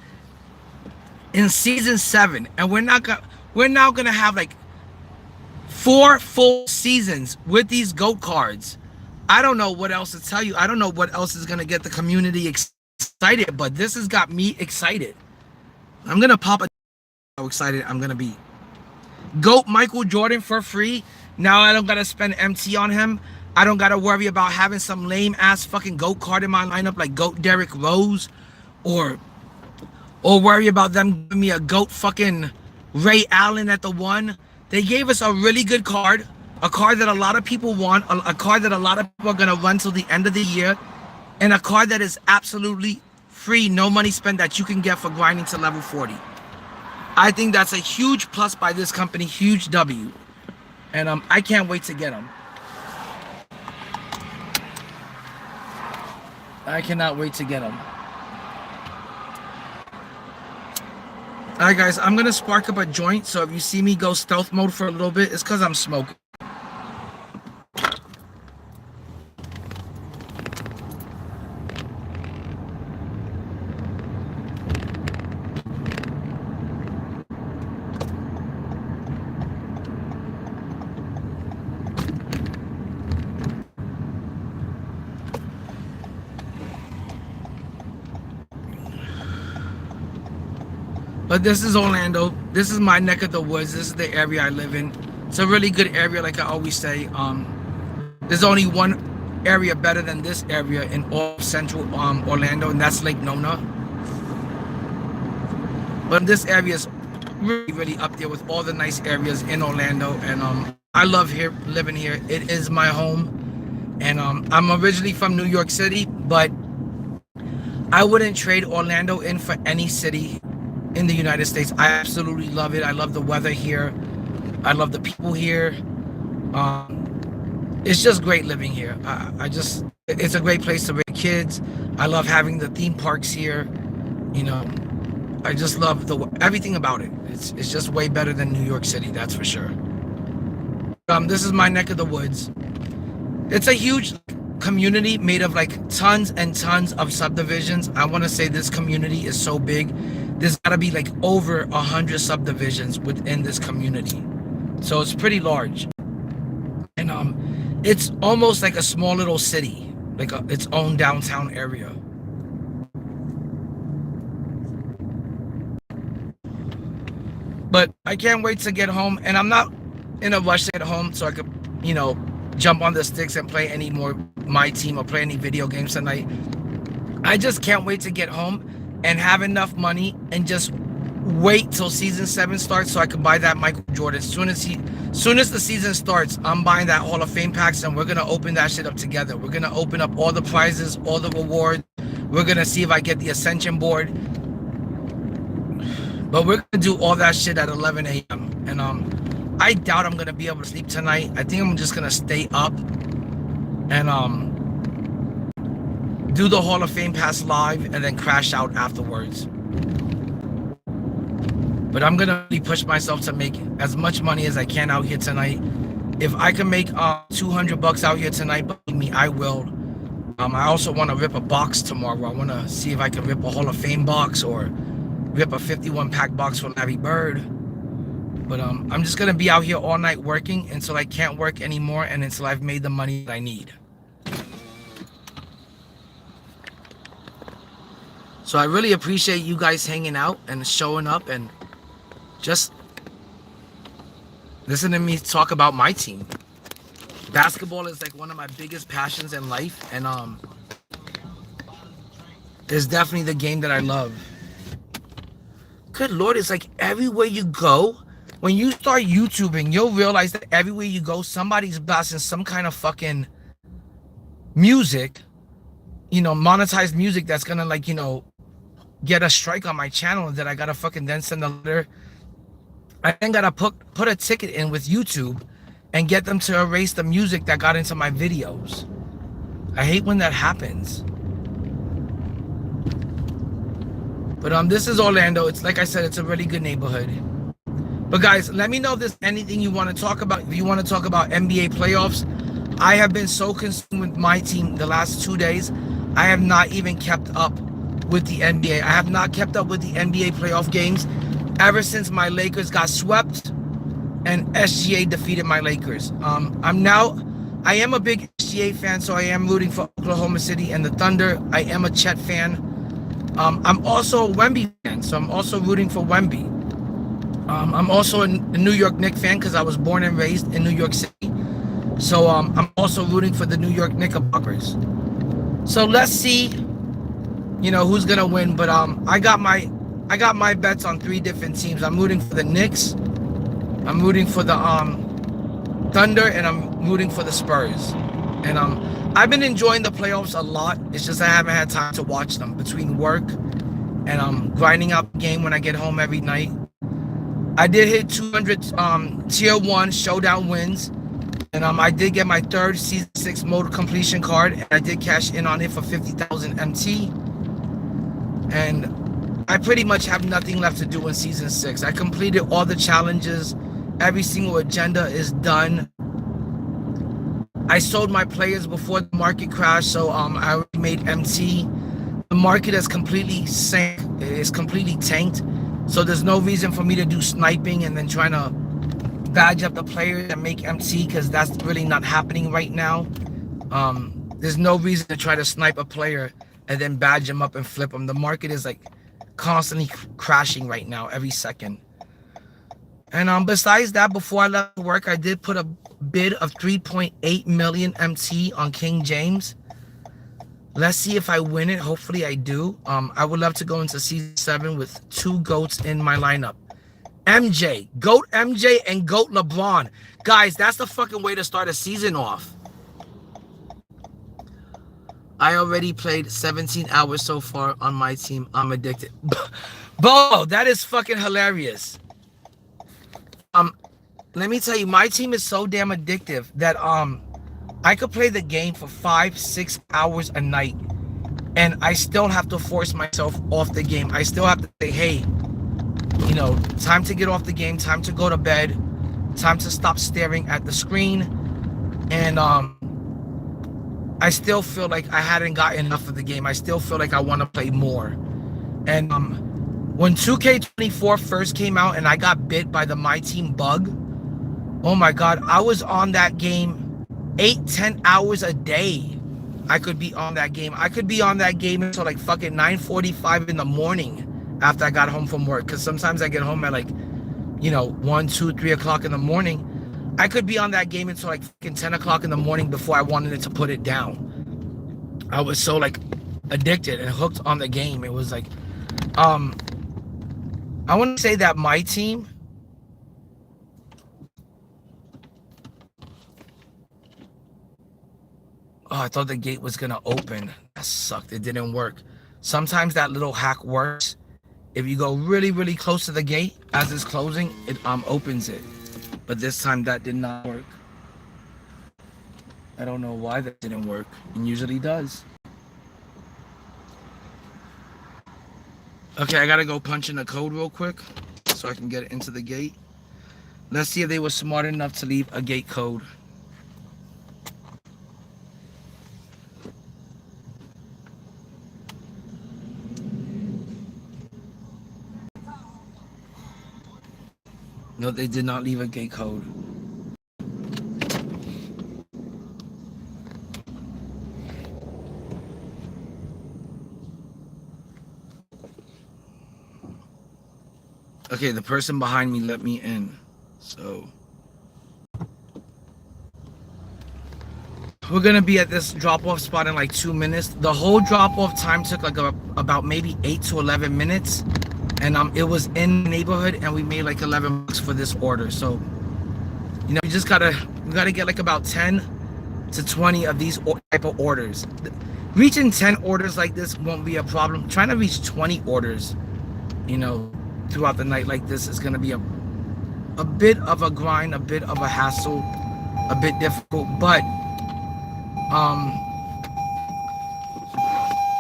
in season 7, and we're now gonna have like 4 full seasons with these GOAT cards, I don't know what else to tell you. I don't know what else is gonna get the community excited, but this has got me excited. I'm gonna pop how excited I'm gonna be. GOAT Michael Jordan for free. Now I don't gotta spend MT on him. I don't gotta worry about having some lame ass fucking GOAT card in my lineup like GOAT Derrick Rose, or worry about them giving me a GOAT fucking Ray Allen at the 1. They gave us a really good card, a card that a lot of people want, a card that a lot of people are gonna run till the end of the year, and a card that is absolutely free, no money spent, that you can get for grinding to level 40. I think that's a huge plus by this company, huge W. And I can't wait to get them. I cannot wait to get them. Alright guys, I'm gonna spark up a joint, so if you see me go stealth mode for a little bit, it's because I'm smoking. But this is Orlando. This is my neck of the woods. This is the area I live in. It's a really good area, like I always say. There's only one area better than this area in all central Orlando, and that's Lake Nona. But this area is really, really up there with all the nice areas in Orlando, and I love here living here. It is my home, and I'm originally from New York City, but I wouldn't trade Orlando in for any city in the United States. I absolutely love it. I love the weather here. I love the people here. It's just great living here. It's a great place to raise kids. I love having the theme parks here. You know, I just love everything about it. It's just way better than New York City, that's for sure. This is my neck of the woods. It's a huge community made of like tons and tons of subdivisions. I want to say this community is so big. There's got to be like over 100 subdivisions within this community. So it's pretty large. And it's almost like a small little city, like its own downtown area. But I can't wait to get home, and I'm not in a rush to get home so I could, you know, jump on the sticks and play any more Myteam or play any video games tonight. I just can't wait to get home and have enough money and just wait till season 7 starts so I can buy that Michael Jordan. Soon as the season starts, I'm buying that Hall of Fame packs, and we're gonna open that shit up together. We're gonna open up all the prizes, all the rewards. We're gonna see if I get the Ascension board. But we're gonna do all that shit at 11 a.m. And I doubt I'm gonna be able to sleep tonight. I think I'm just gonna stay up and do the Hall of Fame pass live and then crash out afterwards. But I'm gonna really push myself to make as much money as I can out here tonight. If I can make $200 out here tonight, believe me, I will. I also want to rip a box tomorrow. I want to see if I can rip a Hall of Fame box or rip a 51 pack box for Larry Bird. But I'm just gonna be out here all night working until I can't work anymore and until I've made the money that I need. So I really appreciate you guys hanging out and showing up and just listen to me talk about my team. Basketball is like one of my biggest passions in life, and it's definitely the game that I love. Good Lord, it's like everywhere you go, when you start YouTubing, you'll realize that everywhere you go, somebody's blasting some kind of fucking music, you know, monetized music that's gonna, like, you know, get a strike on my channel that I gotta fucking then send a letter. I then gotta put a ticket in with YouTube and get them to erase the music that got into my videos. I hate when that happens. But this is Orlando. It's like I said, it's a really good neighborhood. But guys, let me know if there's anything you want to talk about. If you want to talk about NBA playoffs, I have been so consumed with my team the last 2 days. I have not even kept up with the NBA. I have not kept up with the NBA playoff games ever since my Lakers got swept and SGA defeated my Lakers. I am a big SGA fan, so I am rooting for Oklahoma City and the Thunder. I am a Chet fan. I'm also a Wemby fan, so I'm also rooting for Wemby. I'm also a New York Knicks fan because I was born and raised in New York City. So I'm also rooting for the New York Knickerbockers. So let's see, you know, who's gonna win. But I got my bets on 3 different teams. I'm rooting for the Knicks, I'm rooting for the Thunder, and I'm rooting for the Spurs. And I've been enjoying the playoffs a lot. It's just I haven't had time to watch them between work and grinding out the game when I get home every night. I did hit 200 tier 1 showdown wins, and I did get my 3rd season 6 mode completion card, and I did cash in on it for 50,000 MT. And I pretty much have nothing left to do in season 6. I completed all the challenges. Every single agenda is done. I sold my players before the market crashed, so I already made MT. The market has completely sank. It's completely tanked. So there's no reason for me to do sniping and then trying to badge up the players and make MT, because that's really not happening right now. There's no reason to try to snipe a player and then badge him up and flip him. The market is like constantly crashing right now every second. And besides that, before I left work, I did put a bid of 3.8 million MT on King James. Let's see if I win it. Hopefully I do. I would love to go into season 7 with 2 GOATs in my lineup. GOAT MJ and GOAT LeBron. Guys, that's the fucking way to start a season off. I already played 17 hours so far on my team. I'm addicted. Bo, that is fucking hilarious. Let me tell you, my team is so damn addictive that I could play the game for 5-6 hours a night and I still have to force myself off the game. I still have to say, hey, you know, time to get off the game, time to go to bed, time to stop staring at the screen. And I still feel like I hadn't gotten enough of the game. I still feel like I want to play more. And when 2K24 first came out and I got bit by the Myteam bug, oh my God, I was on that game 8-10 hours a day. I could be on that game. I could be on that game until like fucking 9:45 in the morning after I got home from work. Because sometimes I get home at like, you know, 1, 2, 3 o'clock in the morning. I could be on that game until like fucking 10 o'clock in the morning before I wanted it to put it down. I was so like addicted and hooked on the game. It was like, I want to say that my team, oh, I thought the gate was gonna open. That sucked. It didn't work. Sometimes that little hack works. If you go really, really close to the gate as it's closing, it opens it. But this time that did not work. I don't know why that didn't work. It usually does. Okay, I gotta go punch in the code real quick so I can get into the gate. Let's see if they were smart enough to leave a gate code. No, they did not leave a gate code. Okay, the person behind me let me in. So we're gonna be at this drop-off spot in like 2 minutes. The whole drop-off time took like about maybe 8 to 11 minutes. And it was in the neighborhood and we made like 11 bucks for this order. So, you know, we gotta get like about 10 to 20 of these type of orders. Reaching 10 orders like this won't be a problem. Trying to reach 20 orders, you know, throughout the night like this is gonna be a bit of a grind, a bit of a hassle, a bit difficult, but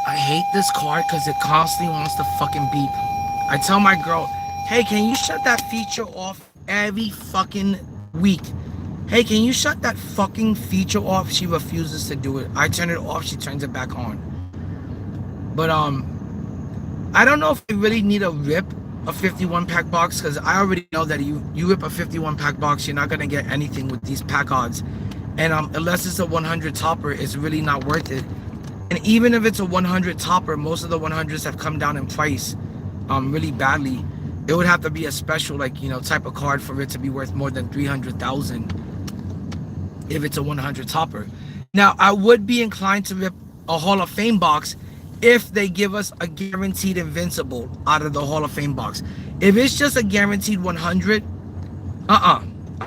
I hate this car because it constantly wants to fucking beep. I tell my girl, hey, can you shut that feature off every fucking week? Hey, can you shut that fucking feature off? She refuses to do it. I turn it off, she turns it back on. But I don't know if I really need to rip a 51 pack box because I already know that you rip a 51 pack box, you're not gonna get anything with these pack odds. And unless it's a 100 topper, it's really not worth it. And even if it's a 100 topper, most of the 100s have come down in price really badly. It would have to be a special, like, you know, type of card for it to be worth more than 300,000 if it's a 100 topper. Now, I would be inclined to rip a Hall of Fame box if they give us a guaranteed invincible out of the Hall of Fame box. If it's just a guaranteed 100, I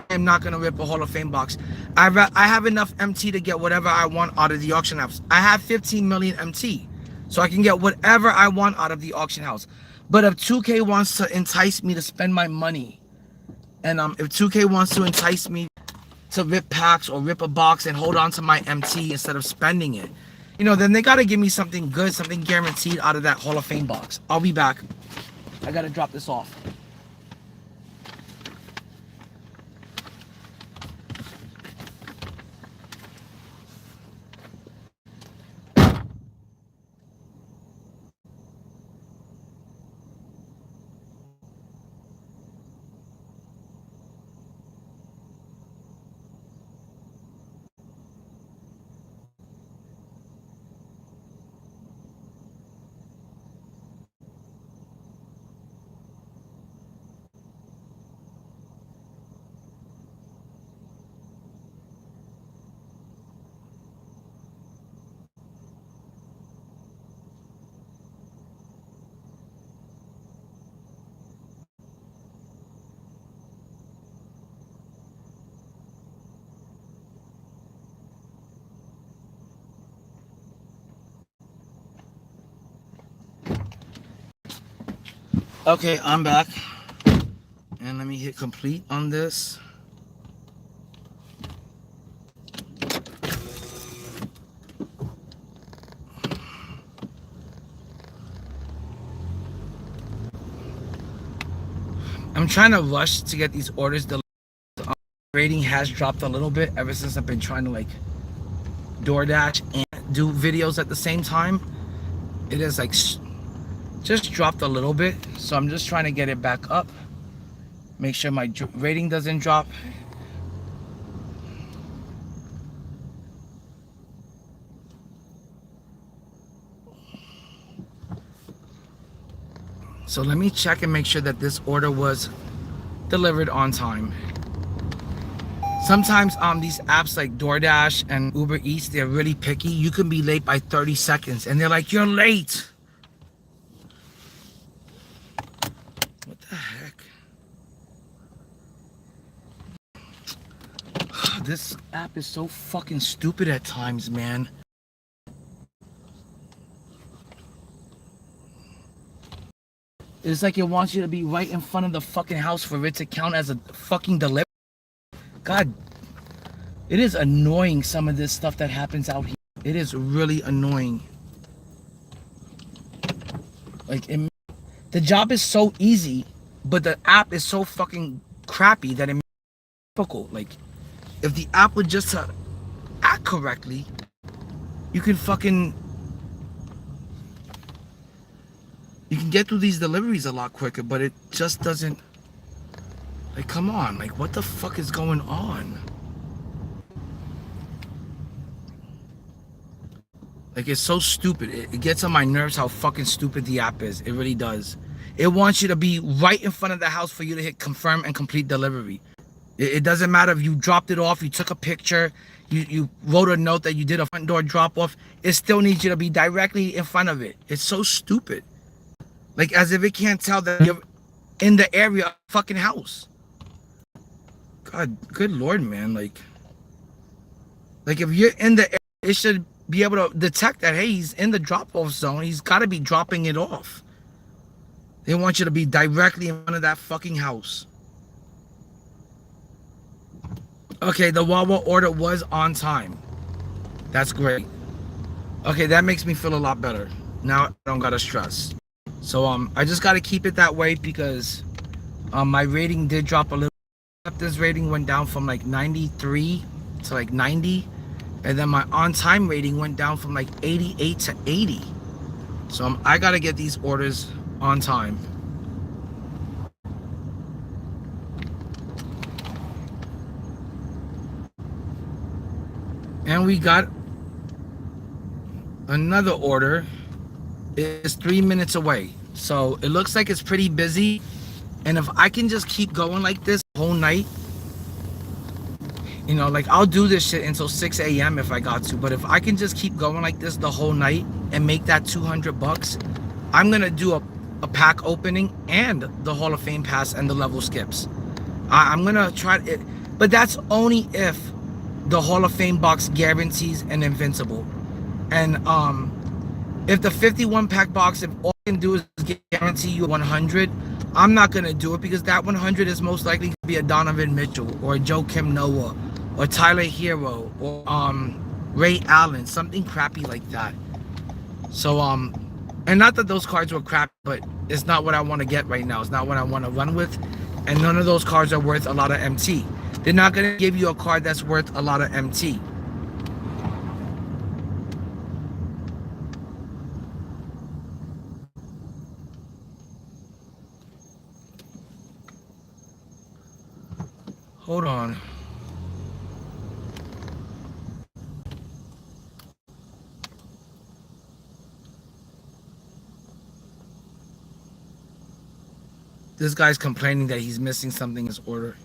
am not gonna rip a Hall of Fame box. I have enough MT to get whatever I want out of the auction house. I have 15 million MT, so I can get whatever I want out of the auction house. But if 2K wants to entice me to spend my money, and if 2K wants to entice me to rip packs or rip a box and hold on to my MT instead of spending it, you know, then they gotta give me something good, something guaranteed out of that Hall of Fame box. I'll be back. I gotta drop this off. Okay, I'm back. And let me hit complete on this. I'm trying to rush to get these orders. The rating has dropped a little bit ever since I've been trying to like DoorDash and do videos at the same time. It is like just dropped a little bit. So I'm just trying to get it back up. Make sure my rating doesn't drop. So let me check and make sure that this order was delivered on time. Sometimes these apps like DoorDash and Uber Eats, they're really picky. You can be late by 30 seconds and they're like, you're late. What the heck? This app is so fucking stupid at times, man. It's like it wants you to be right in front of the fucking house for it to count as a fucking delivery. God, it is annoying, some of this stuff that happens out here. It is really annoying. Like, the job is so easy, but the app is so fucking crappy that it makes it difficult. Like, if the app would just act correctly, you can fucking... You can get through these deliveries a lot quicker, but it just doesn't... Like, come on. Like, what the fuck is going on? Like, it's so stupid. It gets on my nerves how fucking stupid the app is. It really does. It wants you to be right in front of the house for you to hit confirm and complete delivery. It doesn't matter if you dropped it off, you took a picture, you wrote a note that you did a front door drop off. It still needs you to be directly in front of it. It's so stupid. Like, as if it can't tell that you're in the area of the fucking house. God, good Lord, man. Like if you're in the area, it should be able to detect that, hey, he's in the drop-off zone. He's got to be dropping it off. They want you to be directly in front of that fucking house. Okay, the Wawa order was on time. That's great. Okay, that makes me feel a lot better. Now I don't gotta stress. So I just gotta keep it that way because my rating did drop a little. This rating went down from like 93 to like 90, and then my on-time rating went down from like 88 to 80. So I gotta get these orders on time. And we got another order. It's 3 minutes away. So it looks like it's pretty busy. And if I can just keep going like this the whole night, you know, like I'll do this shit until 6 a.m. if I got to. But if I can just keep going like this the whole night and make that 200 bucks, I'm gonna do a pack opening and the Hall of Fame pass and the level skips. I'm gonna try it, but that's only if the Hall of Fame box guarantees an invincible. And if the 51 pack box, if all I can do is guarantee you 100, I'm not gonna do it because that 100 is most likely to be a Donovan Mitchell or a Joakim Noah or Tyler Hero or Ray Allen, something crappy like that. So and not that those cards were crap, but it's not what I want to get right now. It's not what I want to run with, and none of those cards are worth a lot of MT. They're not gonna give you a card that's worth a lot of MT. Hold on. This guy's complaining that he's missing something in his order.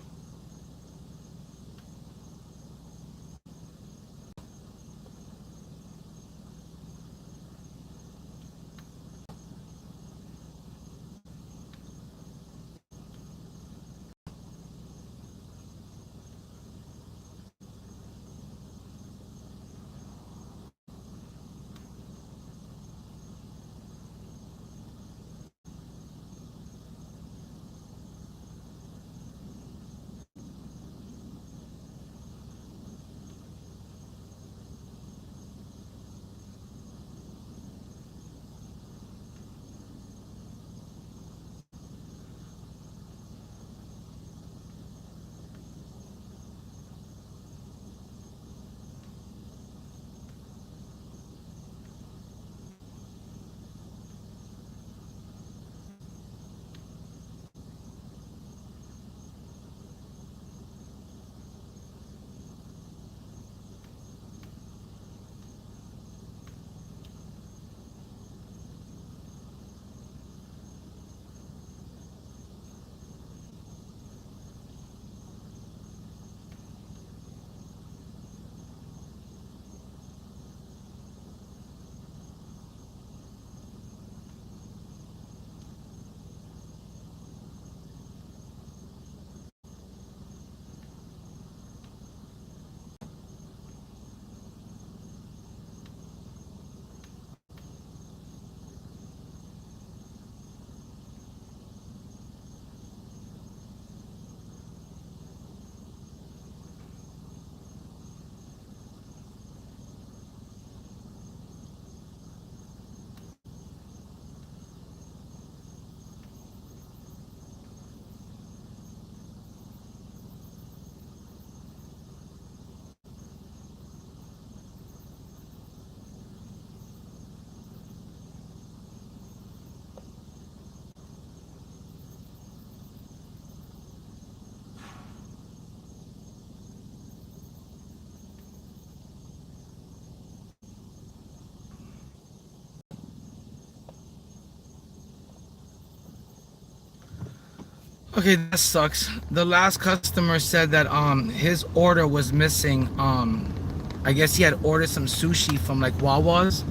Okay, that sucks. The last customer said that his order was missing. I guess he had ordered some sushi from like Wawa's,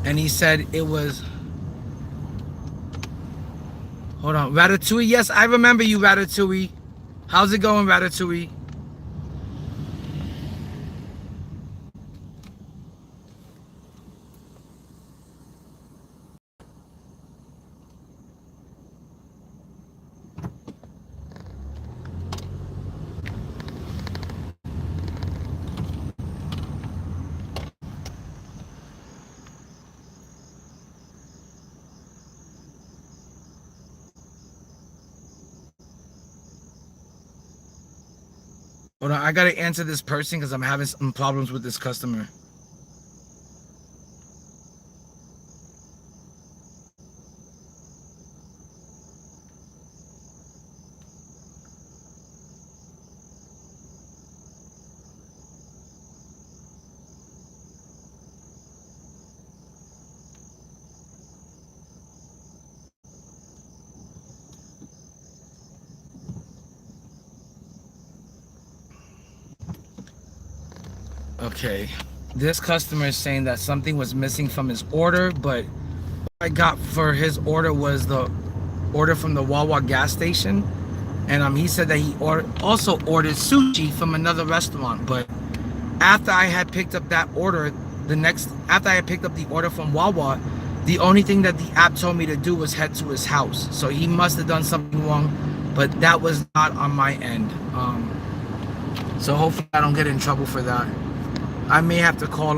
and he said it was. Hold on, Ratatouille. Yes, I remember you, Ratatouille. How's it going, Ratatouille? Hold on, I gotta answer this person because I'm having some problems with this customer. Okay, this customer is saying that something was missing from his order, but what I got for his order was the order from the Wawa gas station, and he said that he also ordered sushi from another restaurant. But after I had picked up that order, after I had picked up the order from Wawa, the only thing that the app told me to do was head to his house. So he must have done something wrong, but that was not on my end. So hopefully I don't get in trouble for that. I may have to call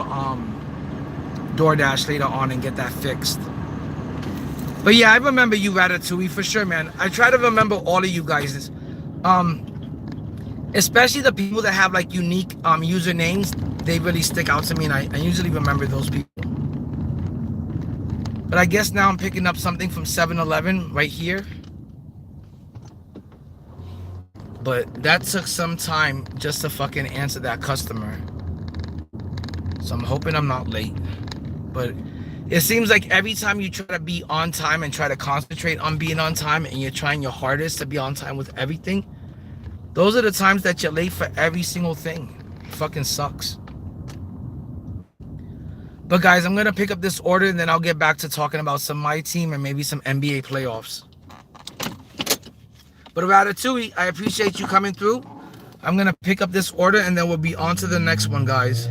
DoorDash later on and get that fixed. But yeah, I remember you, Ratatouille, for sure, man. I try to remember all of you guys. Especially the people that have like unique usernames. They really stick out to me, and I usually remember those people. But I guess now I'm picking up something from 7-Eleven right here. But that took some time just to fucking answer that customer. So I'm hoping I'm not late. But it seems like every time you try to be on time and try to concentrate on being on time, and you're trying your hardest to be on time with everything, those are the times that you're late for every single thing. It fucking sucks. But guys, I'm going to pick up this order, and then I'll get back to talking about some Myteam and maybe some NBA playoffs. But Ratatouille, I appreciate you coming through. I'm going to pick up this order, and then we'll be on to the next one, guys.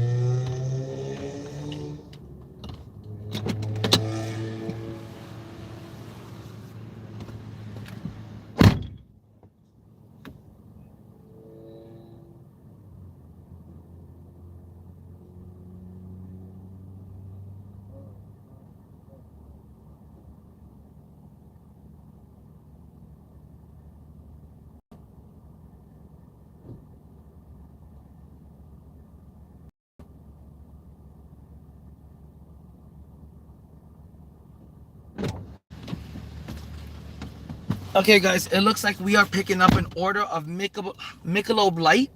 Okay, guys, it looks like we are picking up an order of Michelob Light,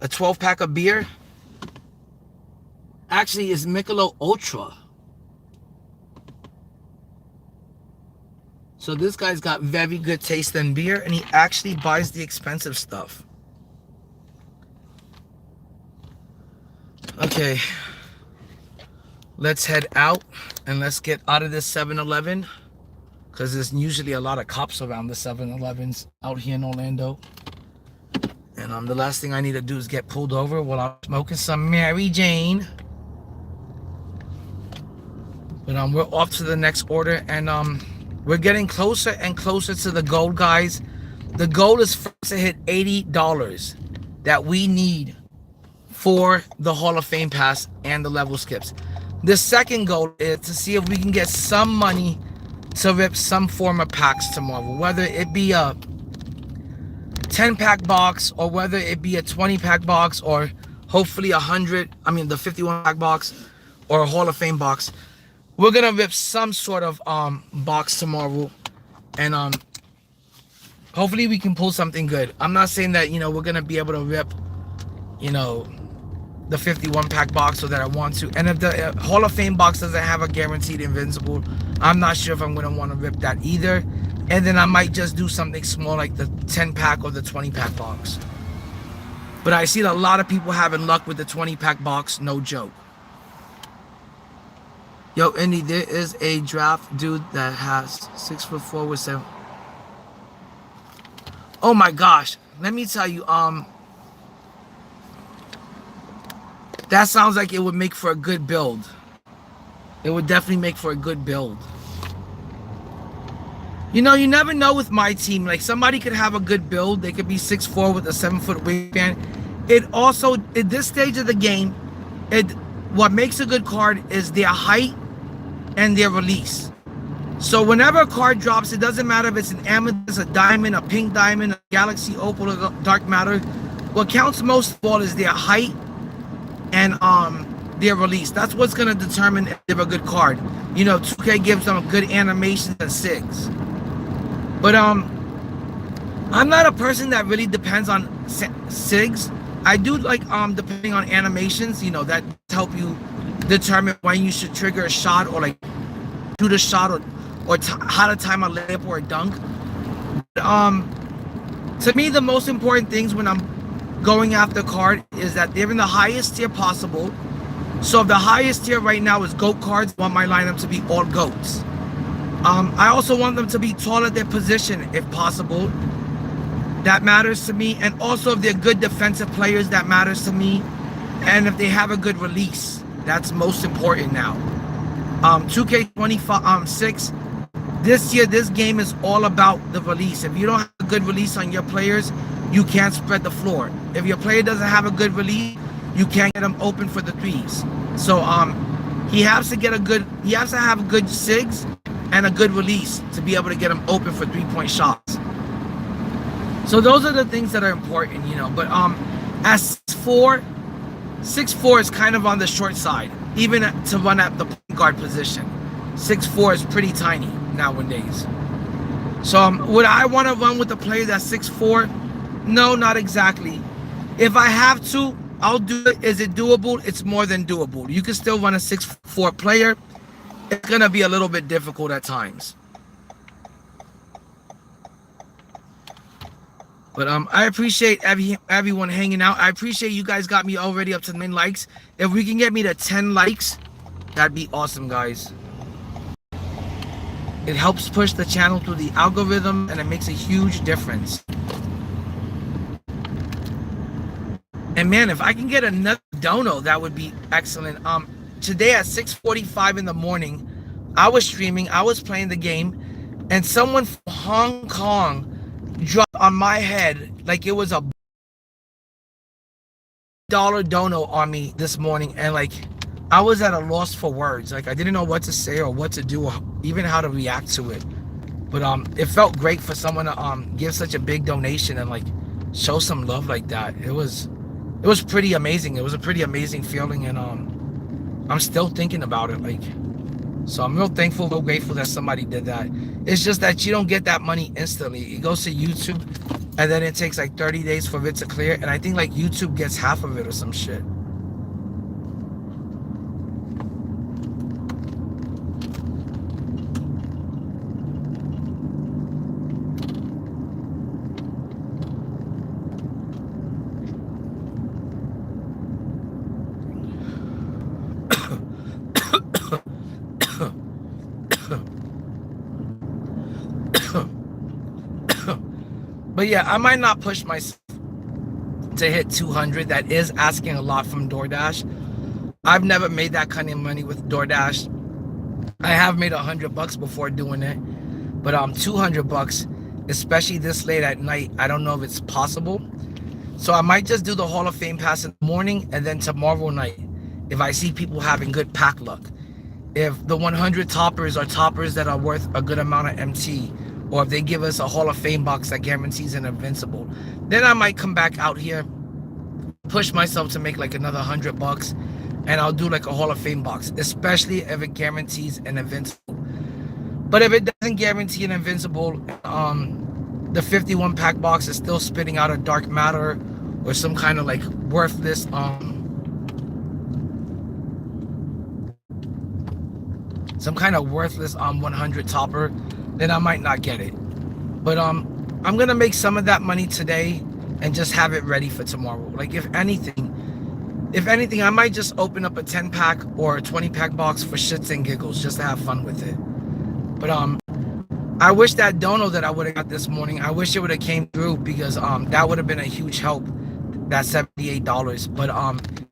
a 12-pack of beer. Actually, it's Michelob Ultra. So this guy's got very good taste in beer, and he actually buys the expensive stuff. Okay, let's head out, and let's get out of this 7-Eleven. Because there's usually a lot of cops around the 7-Elevens out here in Orlando. And the last thing I need to do is get pulled over while I'm smoking some Mary Jane. But we're off to the next order, and we're getting closer and closer to the goal, guys. The goal is for us to hit $80 that we need for the Hall of Fame pass and the level skips. The second goal is to see if we can get some money to rip some form of packs tomorrow, whether it be a 10-pack box, or whether it be a 20-pack box, or hopefully the 51-pack box, or a Hall of Fame box. We're gonna rip some sort of box tomorrow, and hopefully we can pull something good. I'm not saying that we're gonna be able to rip the 51-pack box, so that I want to. And if the Hall of Fame box doesn't have a guaranteed invincible, I'm not sure if I'm going to want to rip that either. And then I might just do something small like the 10 pack or the 20 pack box. But I see a lot of people having luck with the 20 pack box, no joke. Yo, Indy, there is a draft dude that has 6'4" with 7. Oh my gosh, let me tell you, that sounds like it would make for a good build. It would definitely make for a good build. You know, you never know with my team. Like, somebody could have a good build. They could be 6'4" with a 7-foot wingspan. It also, at this stage of the game, what makes a good card is their height and their release. So whenever a card drops, it doesn't matter if it's an amethyst, a diamond, a pink diamond, a galaxy opal, or dark matter. What counts most of all is their height and their release. That's what's gonna determine if they're a good card. You know, 2K gives them good animations and SIGs. But I'm not a person that really depends on SIGs. I do like depending on animations, you know, that help you determine when you should trigger a shot or like shoot a shot or how to time a layup or a dunk. To me, the most important things when I'm going after a card is that they're in the highest tier possible. So if the highest tier right now is GOAT cards, I want my lineup to be all GOATs. I also want them to be tall at their position if possible. That matters to me. And also if they're good defensive players, that matters to me. And if they have a good release, that's most important now. 2K26, this year, this game is all about the release. If you don't have a good release on your players, you can't spread the floor. If your player doesn't have a good release, you can't get him open for the threes. So he has to have good SIGs and a good release to be able to get him open for 3-point shots. So those are the things that are important, you know. But as 6'4" is kind of on the short side, even to run at the point guard position. 6'4" is pretty tiny nowadays. So would I want to run with a player that's 6'4"? No, not exactly. If I have to, I'll do it. Is it doable? It's more than doable. You can still run a 6'4" player. It's gonna be a little bit difficult at times. But I appreciate everyone hanging out. I appreciate you guys got me already up to 9 likes. If we can get me to 10 likes, that'd be awesome, guys. It helps push the channel through the algorithm, and it makes a huge difference. And man, if I can get another dono, that would be excellent. Today at 6:45 in the morning, I was streaming, I was playing the game, and someone from Hong Kong dropped on my head like it was a $1 dono on me this morning, and like I was at a loss for words. Like I didn't know what to say or what to do or even how to react to it. But it felt great for someone to give such a big donation and like show some love like that. It was pretty amazing. It was a pretty amazing feeling, and I'm still thinking about it. Like, so I'm real thankful, real grateful that somebody did that. It's just that you don't get that money instantly. It goes to YouTube, and then it takes like 30 days for it to clear. And I think like YouTube gets half of it or some shit. But yeah, I might not push myself to hit 200. That is asking a lot from DoorDash. I've never made that kind of money with DoorDash. I have made $100 before doing it, but 200 bucks, especially this late at night, I don't know if it's possible. So I might just do the Hall of Fame pass in the morning, and then tomorrow night, if I see people having good pack luck, if the 100 toppers are toppers that are worth a good amount of MT, or if they give us a Hall of Fame box that guarantees an invincible, then I might come back out here, push myself to make like another $100, and I'll do like a Hall of Fame box, especially if it guarantees an invincible. But if it doesn't guarantee an invincible, the 51 pack box is still spitting out a dark matter or some kind of like worthless some kind of worthless 100 topper, then I might not get it. But I'm gonna make some of that money today and just have it ready for tomorrow. Like if anything, I might just open up a 10 pack or a 20 pack box for shits and giggles just to have fun with it. But I wish that dono that I would have got this morning, I wish it would have came through because that would have been a huge help. That $78. But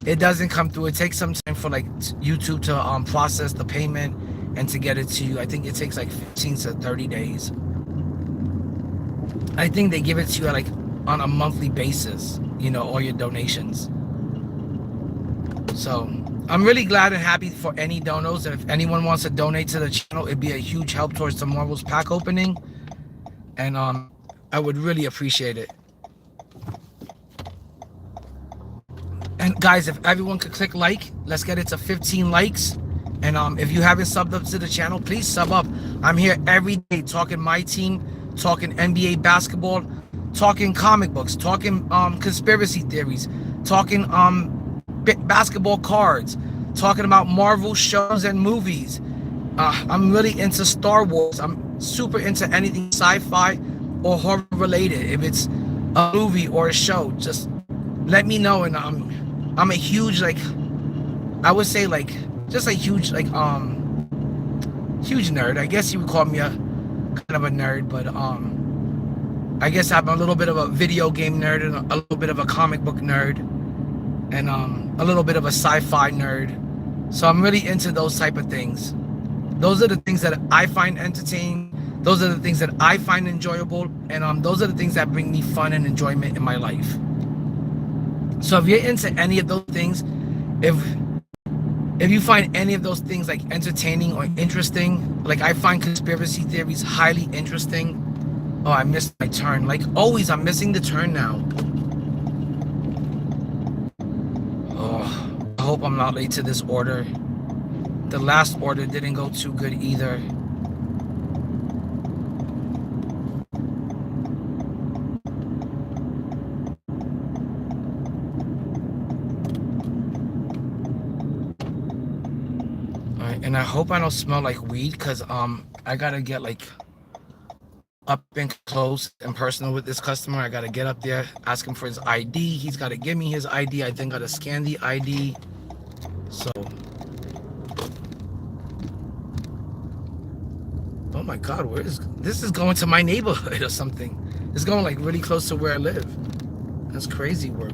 it doesn't come through. It takes some time for like YouTube to process the payment and to get it to you. I think it takes like 15 to 30 days. I think they give it to you like on a monthly basis, you know, all your donations. So I'm really glad and happy for any donos. And if anyone wants to donate to the channel, it'd be a huge help towards tomorrow's pack opening. And I would really appreciate it. And guys, if everyone could click like, let's get it to 15 likes. And if you haven't subbed up to the channel, please sub up. I'm here every day talking my team, talking NBA basketball, talking comic books, talking conspiracy theories, talking basketball cards, talking about Marvel shows and movies. I'm really into Star Wars. I'm super into anything sci-fi or horror related. If it's a movie or a show, just let me know. And I'm a huge, like, I would say like just a huge like huge nerd. I guess you would call me a kind of a nerd, but I guess I'm a little bit of a video game nerd and a little bit of a comic book nerd and a little bit of a sci-fi nerd. So I'm really into those type of things. Those are the things that I find entertaining. Those are the things that I find enjoyable, and those are the things that bring me fun and enjoyment in my life. So if you're into any of those things, if you find any of those things like entertaining or interesting, like I find conspiracy theories highly interesting. Oh, I missed my turn. Like always, I'm missing the turn now. Oh, I hope I'm not late to this order. The last order didn't go too good either. And I hope I don't smell like weed because I gotta get like up and close and personal with this customer. I gotta get up there, ask him for his ID. He's gotta give me his ID. I then gotta scan the ID. So, oh my God, where is this? Is going to my neighborhood or something? It's going like really close to where I live. That's crazy work.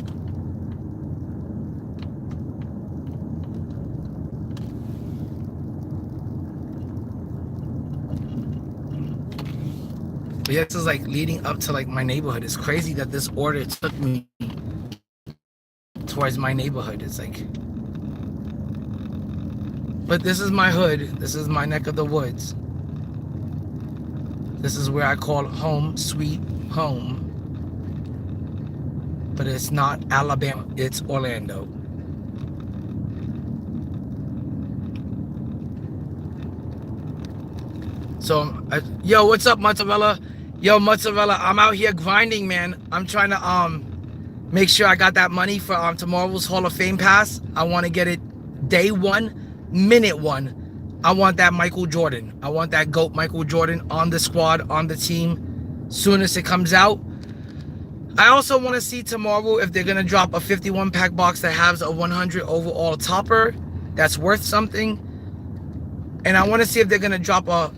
But yeah, this is like leading up to like my neighborhood. It's crazy that this order took me towards my neighborhood. It's like, but this is my hood. This is my neck of the woods. This is where I call home sweet home. But it's not Alabama, it's Orlando. So, yo, what's up, Mozzarella? Yo, Mozzarella, I'm out here grinding, man. I'm trying to make sure I got that money for tomorrow's Hall of Fame pass. I want to get it day 1, minute 1. I want that Michael Jordan. I want that GOAT Michael Jordan on the squad, on the team, soon as it comes out. I also want to see tomorrow if they're going to drop a 51 pack box that has a 100 overall topper that's worth something. And I want to see if they're going to drop a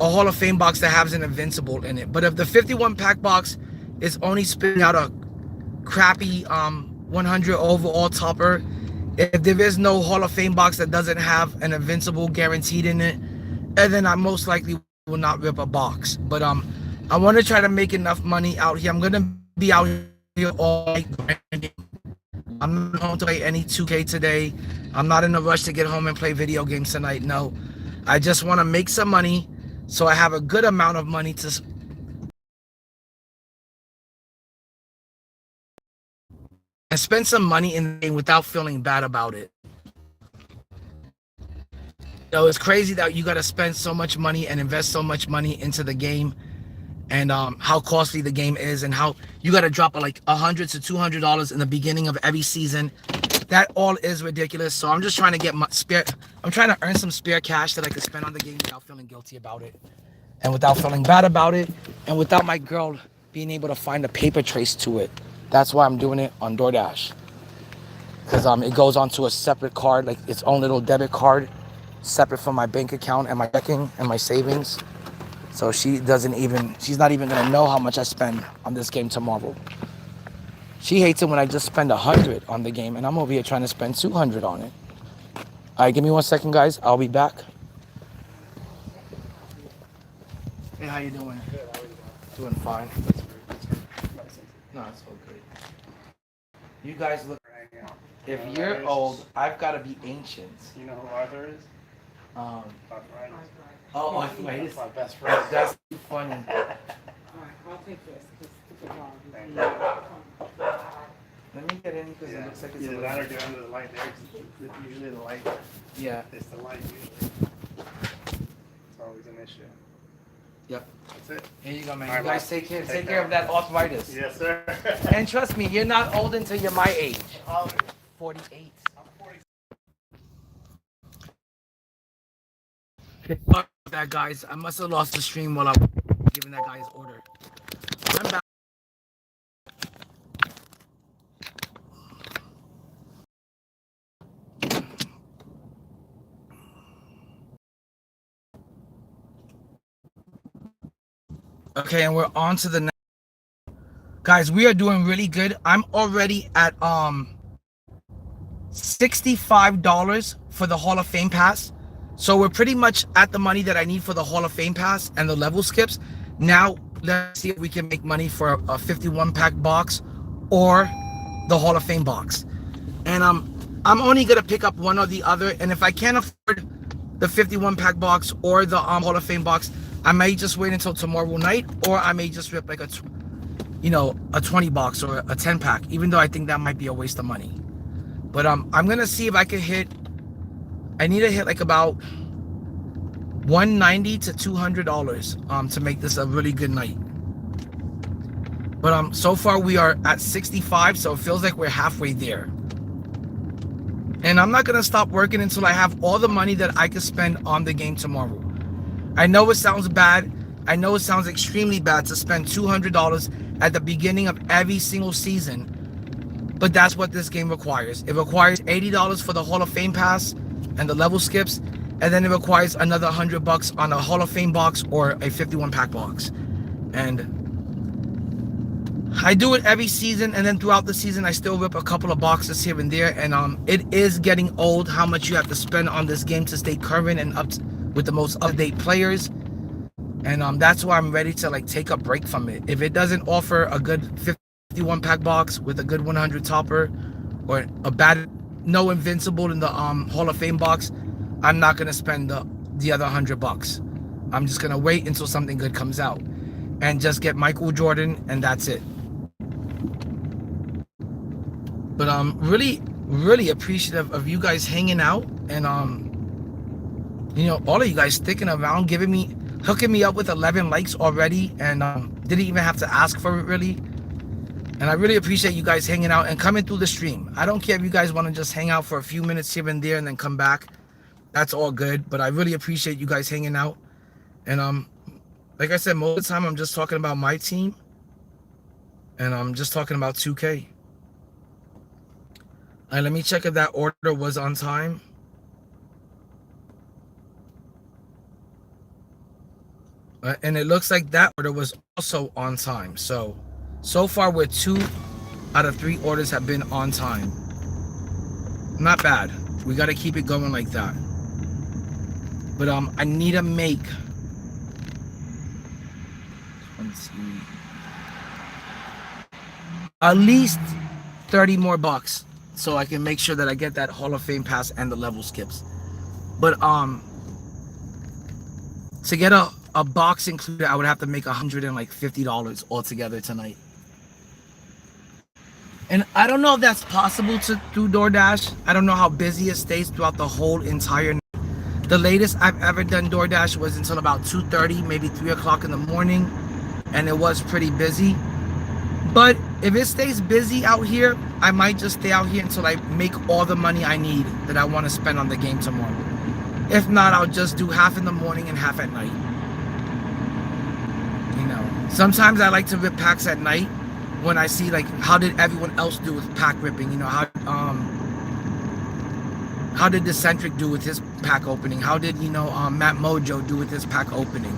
Hall of Fame box that has an Invincible in it. But if the 51 pack box is only spitting out a crappy 100 overall topper, if there is no Hall of Fame box that doesn't have an Invincible guaranteed in it, and then I most likely will not rip a box. But I want to try to make enough money out here. I'm gonna be out here all night grinding. I'm not going to play any 2K today. I'm not in a rush to get home and play video games tonight. No, I just want to make some money so I have a good amount of money to and spend some money in the game without feeling bad about it. You know, it's crazy that you got to spend so much money and invest so much money into the game, and how costly the game is, and how you got to drop like $100 to $200 in the beginning of every season. That all is ridiculous. So I'm just trying to get my spare. I'm trying to earn some spare cash that I could spend on the game without feeling guilty about it. and without feeling bad about it, and without my girl being able to find a paper trace to it. That's why I'm doing it on DoorDash. Because it goes onto a separate card, like its own little debit card, separate from my bank account and my checking and my savings. So she's not even gonna know how much I spend on this game tomorrow. She hates it when I just spend 100 on the game, and I'm over here trying to spend 200 on it. All right, give me 1 second, guys. I'll be back. Hey, how you doing? Good, how are you Doing fine. No, it's all good. You guys look. doing? If you're old, I've got to be ancient. You know who Arthur is? Arthritis. Oh, arthritis. That's my best friend. That's funny. Alright, I'll take this, because it's a dog. Thank you. Let me get in because it looks like it's a Either little... that or go under the light there. 'Cause it's usually the light. Yeah. It's the light usually. It's always an issue. Yep. That's it. Here you go, man. All right, You guys boss. take care. Take Take care. care of that arthritis. Yes, sir. And trust me, you're not old until you're my age. 48. Sorry about that, guys. I must have lost the stream while I was giving that guy his order. I'm back. Okay, and we're on to the next. Guys, we are doing really good. I'm already at $65 for the Hall of Fame pass. So we're pretty much at the money that I need for the Hall of Fame pass and the level skips. Now let's see if we can make money for a 51 pack box or the Hall of Fame box. And I'm only gonna pick up one or the other. And if I can't afford the 51 pack box or the Hall of Fame box, I may just wait until tomorrow night, or I may just rip like a 20 box or a 10 pack, even though I think that might be a waste of money. But I'm gonna see if I can hit. I need to hit like about $190 to $200 to make this a really good night. But so far we are at 65, so it feels like we're halfway there. And I'm not gonna stop working until I have all the money that I can spend on the game tomorrow. I know it sounds bad. I know it sounds extremely bad to spend $200 at the beginning of every single season, but that's what this game requires. It requires $80 for the Hall of Fame pass and the level skips, and then it requires another $100 on a Hall of Fame box or a 51 pack box. And I do it every season, and then throughout the season I still rip a couple of boxes here and there. And it is getting old how much you have to spend on this game to stay current and up with the most up-to-date players. And that's why I'm ready to like take a break from it. If it doesn't offer a good 51 pack box with a good 100 topper, or a bad no invincible in the Hall of Fame box, I'm not gonna spend the other $100. I'm just gonna wait until something good comes out and just get Michael Jordan, and that's it. But I'm really appreciative of you guys hanging out, and all of you guys sticking around, hooking me up with 11 likes already, and didn't even have to ask for it really. And I really appreciate you guys hanging out and coming through the stream. I don't care if you guys want to just hang out for a few minutes here and there and then come back. That's all good. But I really appreciate you guys hanging out. And like I said, most of the time I'm just talking about my team, and I'm just talking about 2K. All right, let me check if that order was on time. And it looks like that order was also on time. So far we're 2 out of 3 orders have been on time. Not bad. We got to keep it going like that. But I need to make, let's see, at least 30 more bucks so I can make sure that I get that Hall of Fame pass and the level skips. But to get a box included, I would have to make $150 altogether tonight. And I don't know if that's possible through DoorDash. I don't know how busy it stays throughout the whole entire night. The latest I've ever done DoorDash was until about 2:30, maybe 3 o'clock in the morning, and it was pretty busy. But if it stays busy out here, I might just stay out here until I make all the money I need that I want to spend on the game tomorrow. If not, I'll just do half in the morning and half at night. You know, sometimes I like to rip packs at night when I see like how did everyone else do with pack ripping. You know, how did Decentric do with his pack opening? How did Matt Mojo do with his pack opening?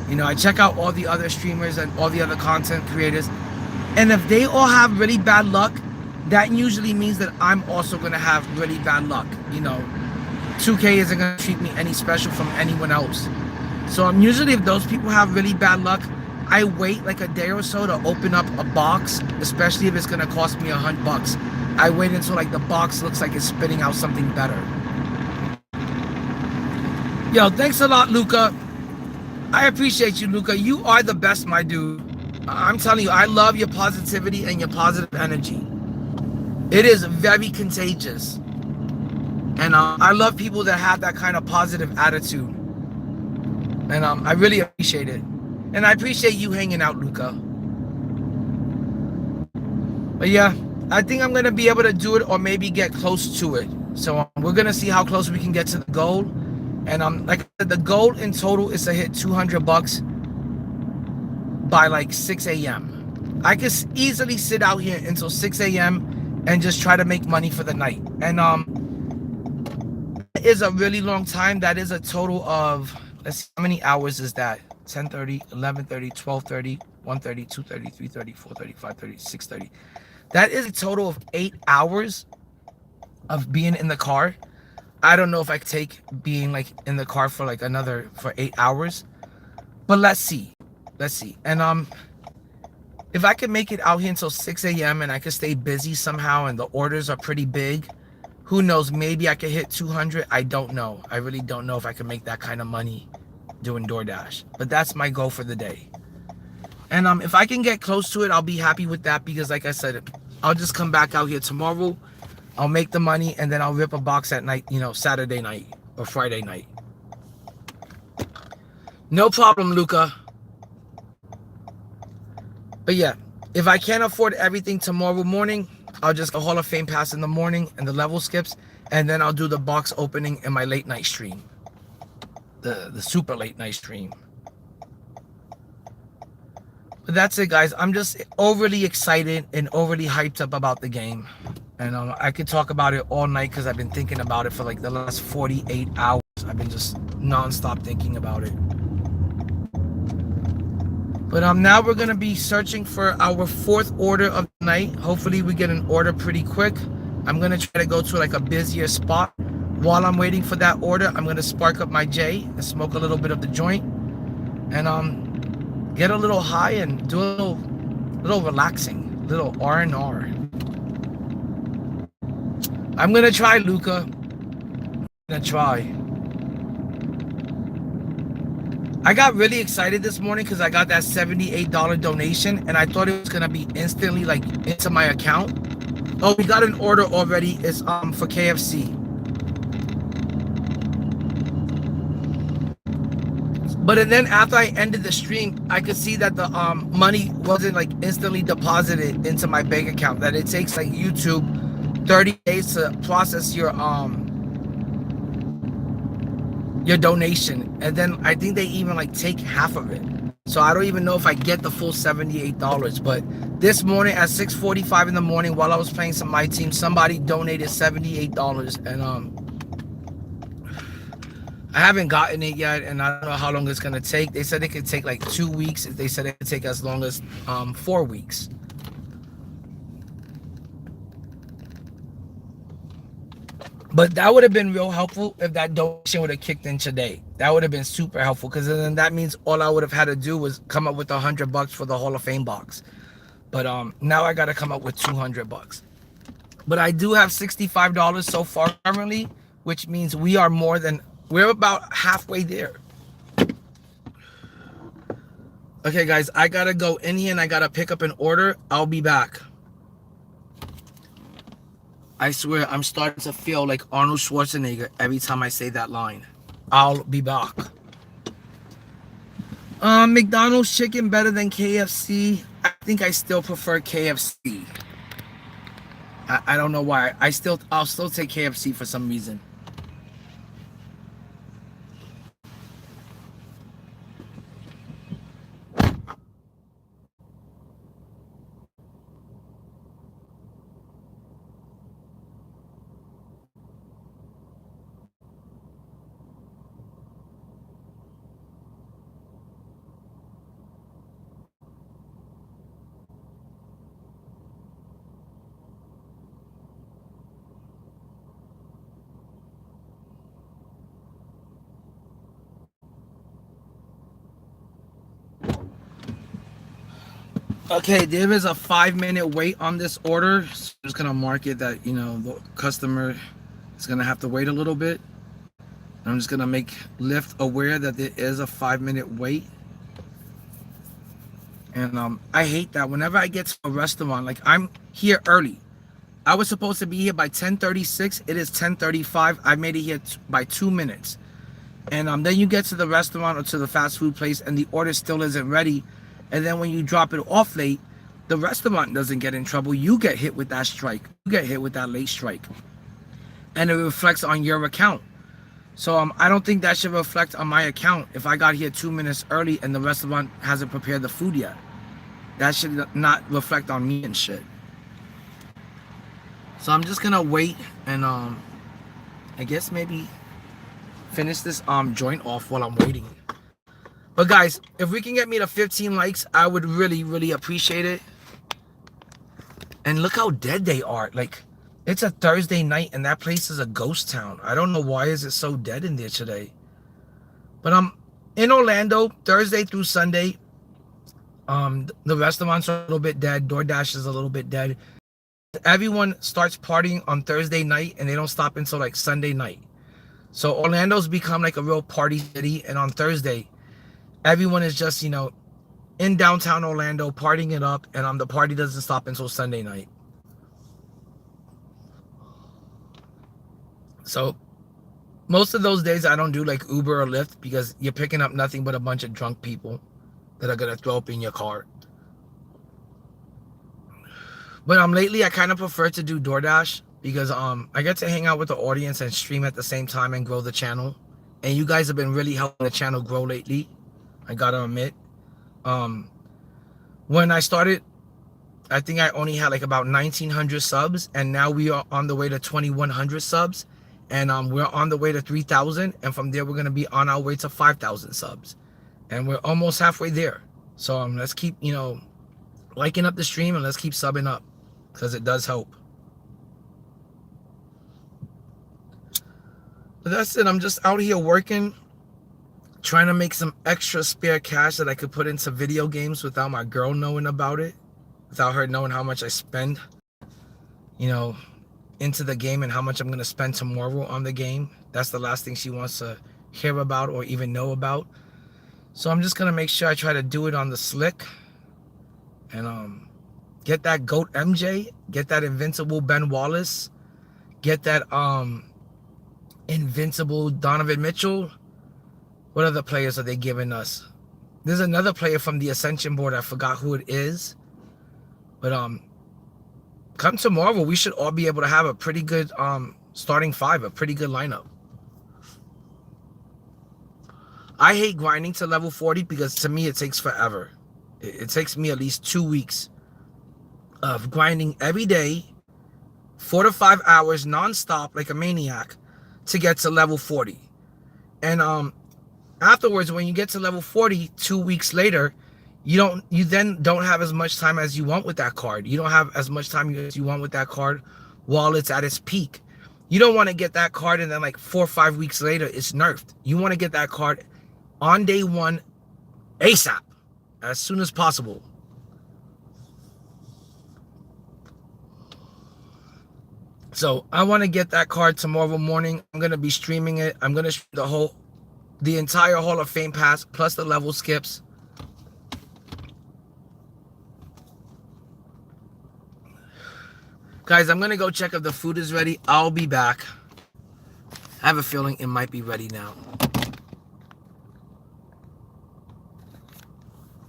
You know, I check out all the other streamers and all the other content creators, and if they all have really bad luck, that usually means that I'm also gonna have really bad luck. You know, 2K isn't gonna treat me any special from anyone else. So I'm usually, if those people have really bad luck, I wait like a day or so to open up a box, especially if it's gonna cost me $100. I wait until like the box looks like it's spitting out something better. Yo, thanks a lot, Luca. I appreciate you, Luca. You are the best, my dude. I'm telling you, I love your positivity and your positive energy. It is very contagious. And I love people that have that kind of positive attitude. And I really appreciate it. And I appreciate you hanging out, Luca. But yeah, I think I'm going to be able to do it or maybe get close to it. So we're going to see how close we can get to the goal. And like I said, the goal in total is to hit $200 by like 6 a.m. I could easily sit out here until 6 a.m. and just try to make money for the night. And is a really long time. That is a total of, let's see, how many hours is that? 10:30, 11:30, 12:30, 1:30, 2:30, 3:30, 4:30, 5:30, 6:30. That is a total of 8 hours of being in the car. I don't know if I could take being like in the car for 8 hours, but let's see. And if I could make it out here until 6 a.m. and I could stay busy somehow and the orders are pretty big, who knows, maybe I could hit 200. I don't know. I really don't know if I could make that kind of money doing DoorDash, but that's my goal for the day. And if I can get close to it, I'll be happy with that, because like I said, I'll just come back out here tomorrow, I'll make the money, and then I'll rip a box at night, Saturday night or Friday night. No problem, Luca. But yeah, if I can't afford everything tomorrow morning, I'll just go Hall of Fame pass in the morning and the level skips, and then I'll do the box opening in my late night stream. The super late night stream. But that's it, guys. I'm just overly excited and overly hyped up about the game. And I could talk about it all night because I've been thinking about it for like the last 48 hours. I've been just non-stop thinking about it. But now we're going to be searching for our fourth order of the night. Hopefully we get an order pretty quick. I'm going to try to go to like a busier spot. While I'm waiting for that order, I'm going to spark up my J and smoke a little bit of the joint. And get a little high and do a little relaxing, little R&R. I'm going to try, Luca. I'm going to try. I got really excited this morning because I got that $78 donation, and I thought it was gonna be instantly like into my account. Oh, we got an order already. It's for KFC. But then after I ended the stream, I could see that the money wasn't like instantly deposited into my bank account. That it takes like YouTube 30 days to process your donation, and then I think they even like take half of it. So I don't even know if I get the full $78. But this morning at 6:45 in the morning, while I was playing some Myteam, somebody donated $78, and I haven't gotten it yet, and I don't know how long it's gonna take. They said it could take like 2 weeks. They said it could take as long as 4 weeks. But that would have been real helpful if that donation would have kicked in today. That would have been super helpful, because then that means all I would have had to do was come up with $100 for the Hall of Fame box. But now I got to come up with $200. But I do have $65 so far currently, which means we're about halfway there. Okay, guys, I gotta go in here and I gotta pick up an order. I'll be back. I swear, I'm starting to feel like Arnold Schwarzenegger every time I say that line. I'll be back. McDonald's chicken better than KFC. I think I still prefer KFC. I don't know why. I'll still take KFC for some reason. Okay, there is a 5 minute wait on this order. So I'm just gonna mark it that the customer is gonna have to wait a little bit. I'm just gonna make Lyft aware that there is a 5 minute wait. And I hate that whenever I get to a restaurant, like I'm here early. I was supposed to be here by 10:36. It is 10:35. I made it here by 2 minutes. And then you get to the restaurant or to the fast food place and the order still isn't ready. And then when you drop it off late, the restaurant doesn't get in trouble. You get hit with that strike. You get hit with that late strike. And it reflects on your account. So I don't think that should reflect on my account if I got here 2 minutes early and the restaurant hasn't prepared the food yet. That should not reflect on me and shit. So I'm just gonna wait and I guess maybe finish this joint off while I'm waiting. But guys, if we can get me to 15 likes, I would really, really appreciate it. And look how dead they are. Like, it's a Thursday night and that place is a ghost town. I don't know why is it so dead in there today. But in Orlando, Thursday through Sunday, the restaurants are a little bit dead. DoorDash is a little bit dead. Everyone starts partying on Thursday night and they don't stop until like Sunday night. So Orlando's become like a real party city. And on Thursday, everyone is just, in downtown Orlando partying it up. And the party doesn't stop until Sunday night. So most of those days I don't do like Uber or Lyft because you're picking up nothing but a bunch of drunk people that are going to throw up in your car. But lately I kind of prefer to do DoorDash because I get to hang out with the audience and stream at the same time and grow the channel. And you guys have been really helping the channel grow lately. I gotta admit. When I started, I think I only had like about 1,900 subs, and now we are on the way to 2,100 subs, and we're on the way to 3,000, and from there we're gonna be on our way to 5,000 subs, and we're almost halfway there. So let's keep liking up the stream and let's keep subbing up because it does help. But that's it. I'm just out here working, trying to make some extra spare cash that I could put into video games without my girl knowing about it, without her knowing how much I spend, into the game and how much I'm going to spend tomorrow on the game. That's the last thing she wants to hear about or even know about. So I'm just going to make sure I try to do it on the slick and get that GOAT MJ, get that invincible Ben Wallace, get that invincible Donovan Mitchell. What other players are they giving us? There's another player from the Ascension board. I forgot who it is. But come tomorrow, we should all be able to have a pretty good starting five, a pretty good lineup. I hate grinding to level 40 because to me it takes forever. It takes me at least 2 weeks of grinding every day, 4 to 5 hours nonstop like a maniac to get to level 40. And afterwards, when you get to level 40, 2 weeks later, you then don't have as much time as you want with that card. You don't have as much time as you want with that card while it's at its peak. You don't want to get that card and then like 4 or 5 weeks later it's nerfed. You want to get that card on day one ASAP, as soon as possible. So I want to get that card tomorrow morning. I'm going to be streaming it. I'm going to stream the entire Hall of Fame pass plus the level skips. Guys, I'm going to go check if the food is ready. I'll be back. I have a feeling it might be ready now.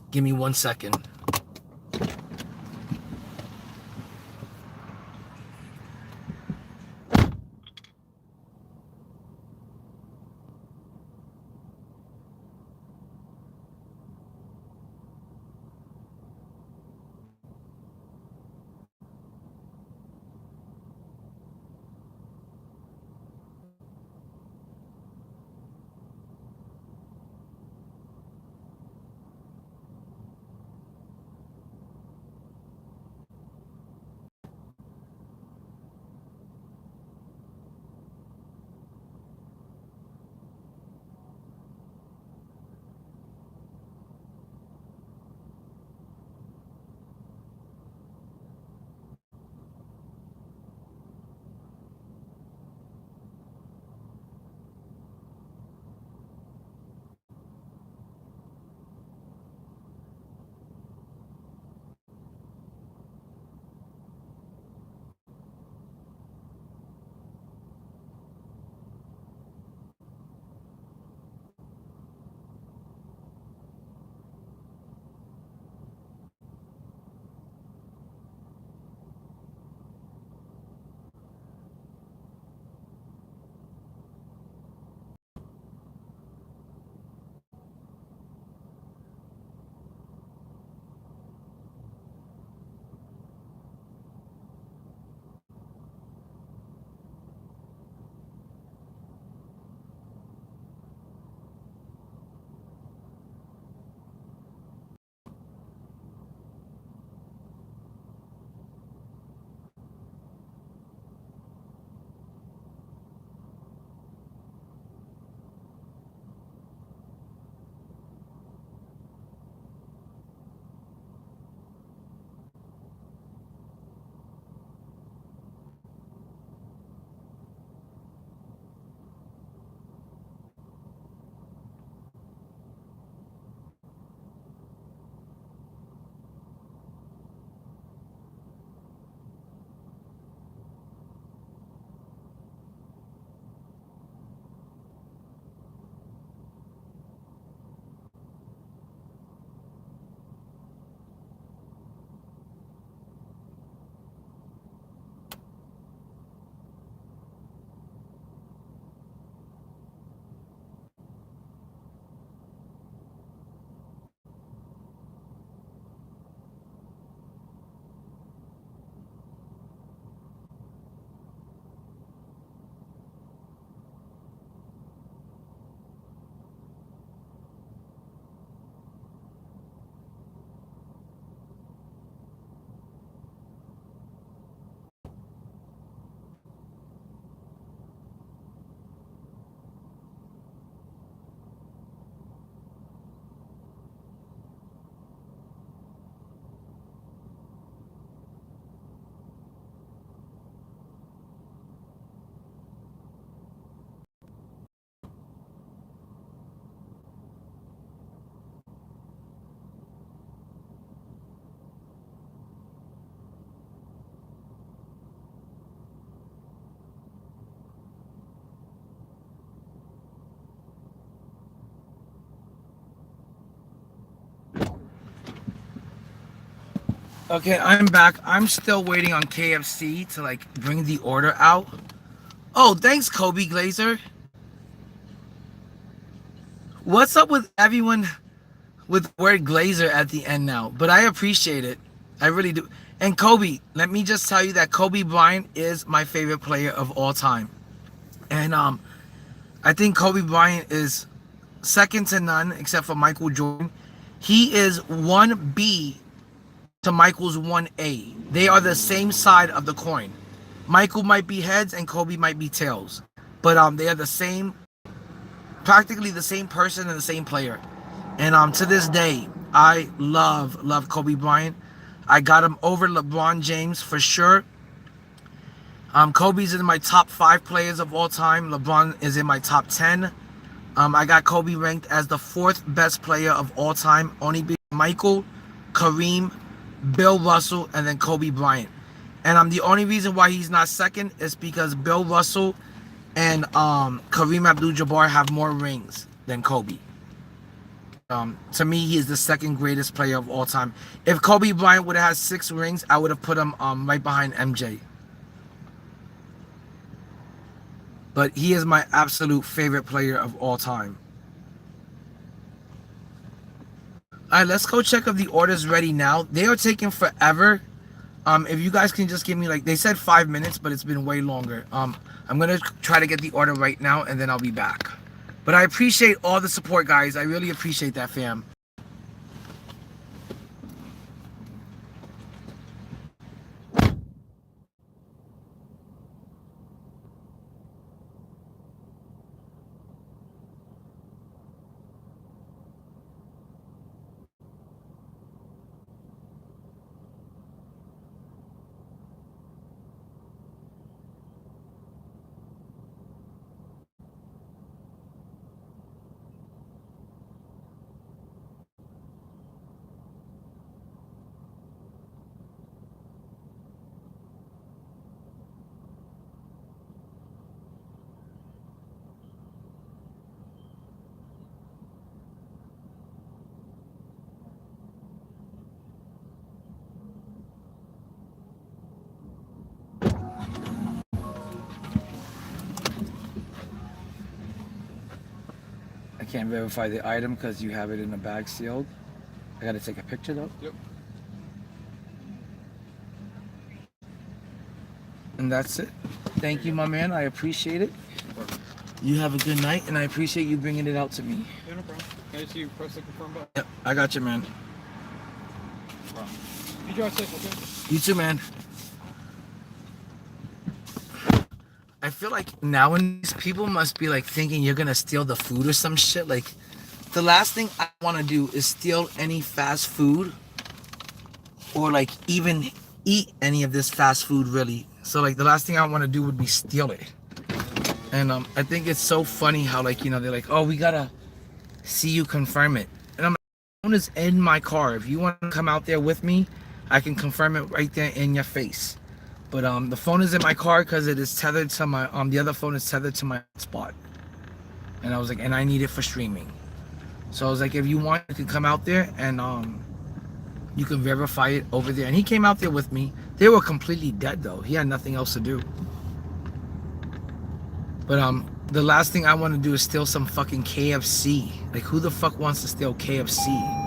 Give me 1 second. Okay, I'm back. I'm still waiting on KFC to like bring the order out. Oh, thanks, Kobe Glazer. What's up with everyone with the word Glazer at the end now? But I appreciate it. I really do. And Kobe, let me just tell you that Kobe Bryant is my favorite player of all time. And I think Kobe Bryant is second to none except for Michael Jordan. He is 1B to Michael's 1A. They are the same side of the coin. Michael might be heads and Kobe might be tails. But they are the same, practically the same person and the same player. And to this day, I love Kobe Bryant. I got him over LeBron James for sure. Kobe's in my top 5 players of all time. LeBron is in my top 10. I got Kobe ranked as the 4th best player of all time, only being Michael, Kareem, Bill Russell, and then Kobe Bryant. And the only reason why he's not second is because Bill Russell and Kareem Abdul-Jabbar have more rings than Kobe. To me, he is the second greatest player of all time. If Kobe Bryant would have had 6 rings, I would have put him right behind MJ. But he is my absolute favorite player of all time. All right, let's go check if the order's ready now. They are taking forever. If you guys can just give me, like, they said 5 minutes, but it's been way longer. I'm gonna try to get the order right now, and then I'll be back. But I appreciate all the support, guys. I really appreciate that, fam. I can't verify the item because you have it in a bag sealed. I gotta take a picture though. Yep. And that's it. Thank you, my man. I appreciate it. You have a good night, and I appreciate you bringing it out to me. Yeah, no problem. Can I see you press the confirm button? Yep, I got you, man. No problem. You drive safe, okay? You too, man. I feel like nowadays people must be like thinking you're gonna steal the food or some shit. Like, the last thing I want to do is steal any fast food or like even eat any of this fast food, really. So like the last thing I want to do would be steal it. And I think it's so funny how, like, you know, they're like, oh, we gotta see you confirm it. And I'm like, the phone is in my car. If you want to come out there with me, I can confirm it right there in your face. But the phone is in my car because it is tethered to my the other phone is tethered to my spot. And I was like, and I need it for streaming. So I was like, if you want, you can come out there and you can verify it over there. And he came out there with me. They were completely dead though. He had nothing else to do. But the last thing I want to do is steal some fucking KFC. Like, who the fuck wants to steal KFC?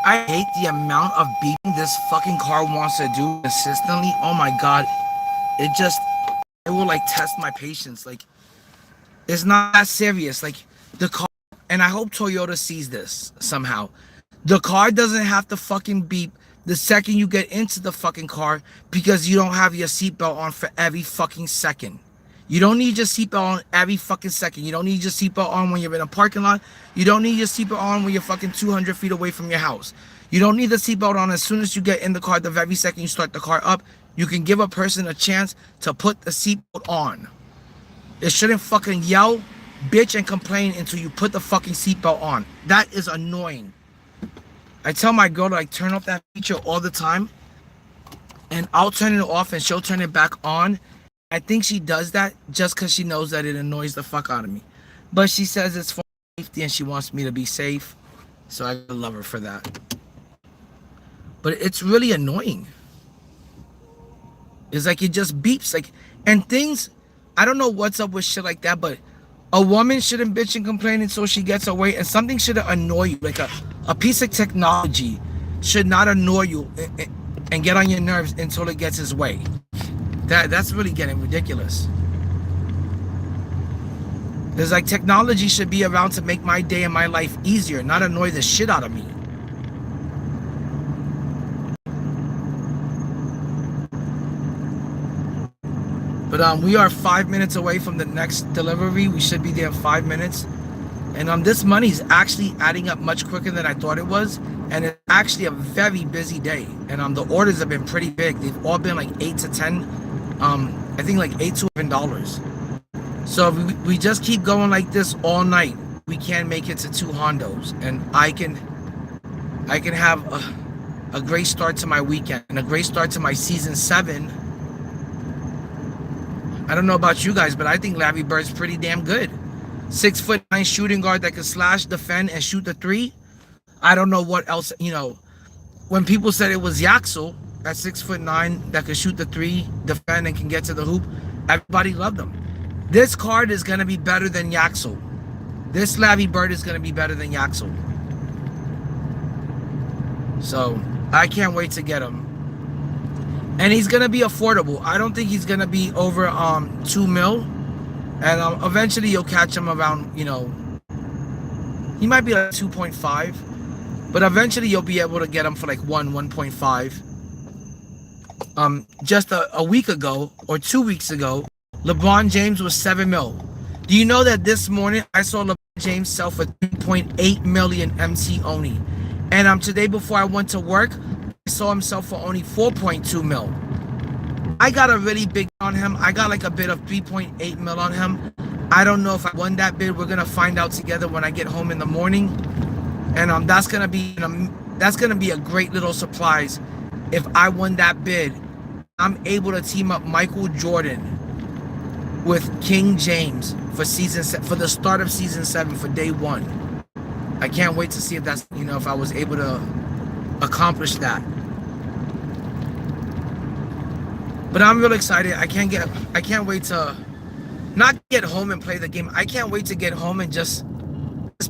I hate the amount of beeping this fucking car wants to do consistently. Oh my god. It will like test my patience. Like, It's not that serious. Like the car, and I hope Toyota sees this somehow. The car doesn't have to fucking beep the second you get into the fucking car because you don't have your seatbelt on for every fucking second. You don't need your seatbelt on every fucking second. You don't need your seatbelt on when you're in a parking lot. You don't need your seatbelt on when you're fucking 200 feet away from your house. You don't need the seatbelt on as soon as you get in the car. The very second you start the car up, you can give a person a chance to put the seatbelt on. It shouldn't fucking yell, bitch, and complain until you put the fucking seatbelt on. That is annoying. I tell my girl to like turn off that feature all the time, and I'll turn it off and she'll turn it back on. I think she does that just because she knows that it annoys the fuck out of me. But she says it's for safety and she wants me to be safe. So I love her for that. But it's really annoying. It's like it just beeps. Like, and things, I don't know what's up with shit like that, but a woman shouldn't bitch and complain until she gets her way, and something shouldn't annoy you. Like a piece of technology should not annoy you and get on your nerves until it gets its way. That's really getting ridiculous. There's like technology should be around to make my day and my life easier, not annoy the shit out of me. But we are 5 minutes away from the next delivery. We should be there in 5 minutes. And this money is actually adding up much quicker than I thought it was. And it's actually a very busy day. And the orders have been pretty big. They've all been like 8 to 10. I think like $8 to $11. So if we just keep going like this all night, we can make it to 2 Hondos. And I can have a great start to my weekend and a great start to my season 7. I don't know about you guys, but I think Larry Bird's pretty damn good. 6'9" shooting guard that can slash, defend, and shoot the 3. I don't know what else, when people said it was Yaxel at 6'9" that could shoot the 3, defend, and can get to the hoop, everybody loved him. This card is going to be better than Yaxel. This Larry Bird is going to be better than Yaxel. So I can't wait to get him. And he's going to be affordable. I don't think he's going to be over 2 mil. And eventually you'll catch him around, he might be like 2.5. But eventually you'll be able to get him for like 1.5. Just a week ago or 2 weeks ago, LeBron James was 7 mil. Do you know that this morning I saw LeBron James sell for 3.8 million MC only? And today before I went to work, I saw him sell for only 4.2 mil. I got a really big on him. I got like a bid of 3.8 mil on him. I don't know if I won that bid. We're gonna find out together when I get home in the morning. And that's gonna be a great little surprise. If I won that bid, I'm able to team up Michael Jordan with King James for the start of season 7 for day 1. I can't wait to see if that's if I was able to accomplish that. But I'm real excited. I can't wait to not get home and play the game. I can't wait to get home and just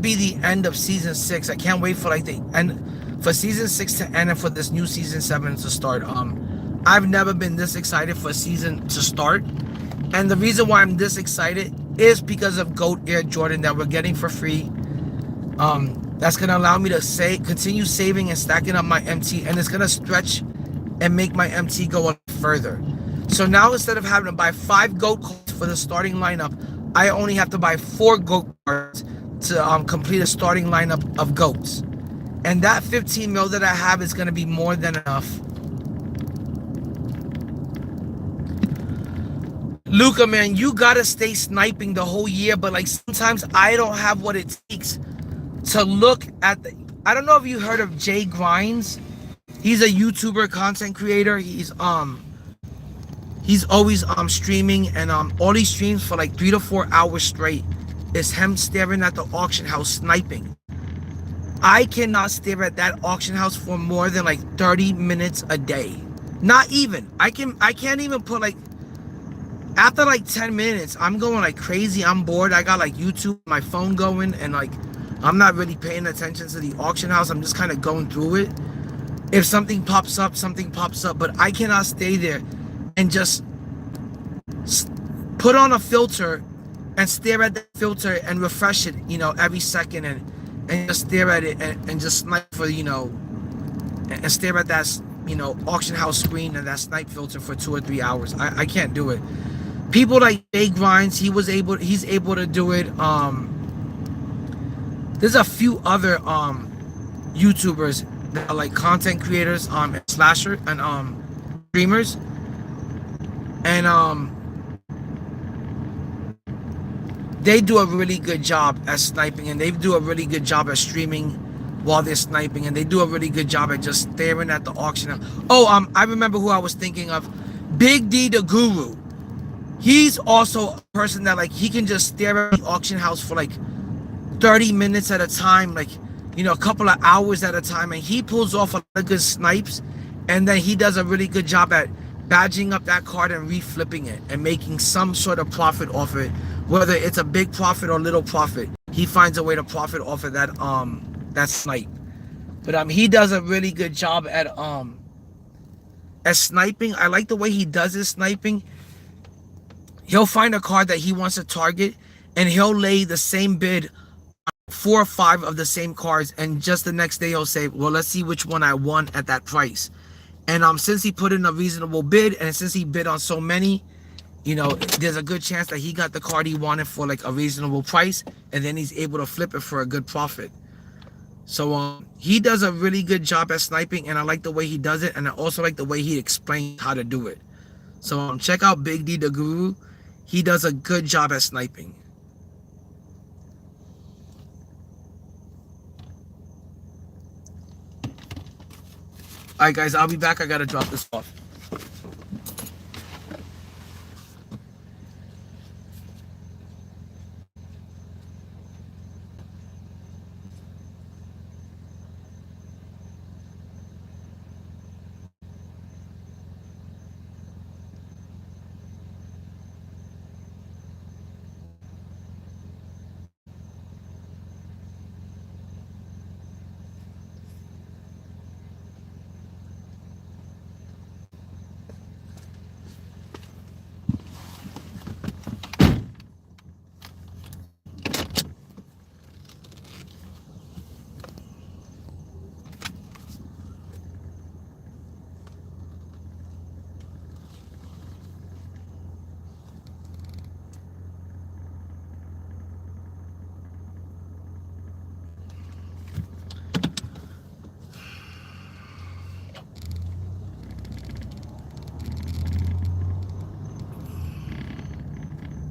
be the end of season 6. I can't wait for like the end for season 6 to end and for this new season 7 to start. I've never been this excited for a season to start. And the reason why I'm this excited is because of GOAT Air Jordan that we're getting for free. That's gonna allow me to continue saving and stacking up my MT, and it's gonna stretch and make my MT go a lot further. So now instead of having to buy 5 GOAT cards for the starting lineup, I only have to buy 4 GOAT cards to complete a starting lineup of GOATs. And that 15 mil that I have is gonna be more than enough. Luca, man, you gotta stay sniping the whole year, but like sometimes I don't have what it takes to look at I don't know if you heard of Jay Grinds. He's a YouTuber content creator. He's always streaming, and all he streams for like 3 to 4 hours straight is him staring at the auction house sniping. I cannot stare at that auction house for more than like 30 minutes a day. Not even. I can't even put like, after like 10 minutes, I'm going like crazy. I'm bored. I got like YouTube, my phone going, and like I'm not really paying attention to the auction house. I'm just kind of going through it. If something pops up, something pops up. But I cannot stay there and just put on a filter and stare at the filter and refresh it, every second, and just stare at it and just snipe for, and stare at that, auction house screen and that snipe filter for 2 or 3 hours. I can't do it. People like Jay Grinds, he's able to do it. There's a few other YouTubers that are like content creators, and slasher and streamers, and they do a really good job at sniping, and they do a really good job at streaming while they're sniping, and they do a really good job at just staring at the auction. Oh, I remember who I was thinking of. Big D the Guru. He's also a person that like he can just stare at the auction house for like 30 minutes at a time, like a couple of hours at a time, and he pulls off a lot of good snipes, and then he does a really good job at badging up that card and reflipping it and making some sort of profit off it, whether it's a big profit or little profit. He finds a way to profit off of that snipe. But he does a really good job at sniping. I like the way he does his sniping. He'll find a card that he wants to target, and he'll lay the same bid, 4 or 5 of the same cards, and just the next day he'll say, well, let's see which one I won at that price. And since he put in a reasonable bid, and since he bid on so many, there's a good chance that he got the card he wanted for like a reasonable price, and then he's able to flip it for a good profit. So he does a really good job at sniping, and I like the way he does it, and I also like the way he explains how to do it. So check out Big D the Guru. He does a good job at sniping. Alright guys, I'll be back. I gotta drop this off.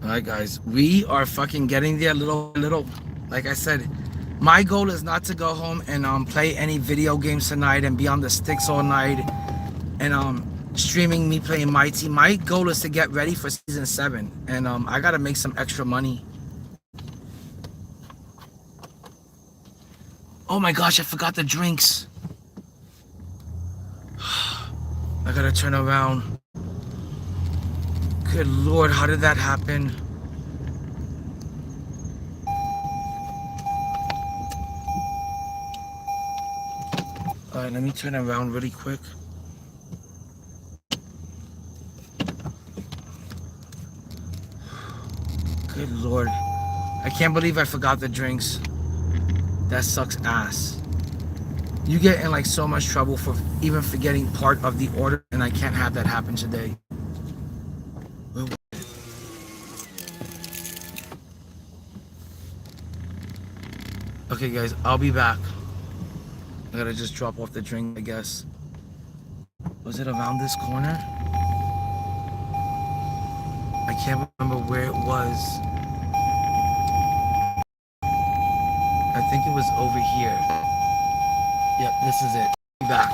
Alright guys, we are fucking getting there little by little. Like I said, my goal is not to go home and play any video games tonight and be on the sticks all night and streaming me playing Myteam. My goal is to get ready for season 7, and I gotta make some extra money. Oh my gosh, I forgot the drinks. I gotta turn around. Good Lord, how did that happen? Alright, let me turn around really quick. Good Lord. I can't believe I forgot the drinks. That sucks ass. You get in like so much trouble for even forgetting part of the order, and I can't have that happen today. Okay guys, I'll be back. I gotta just drop off the drink, I guess. Was it around this corner? I can't remember where it was. I think it was over here. Yep, this is it. Be back.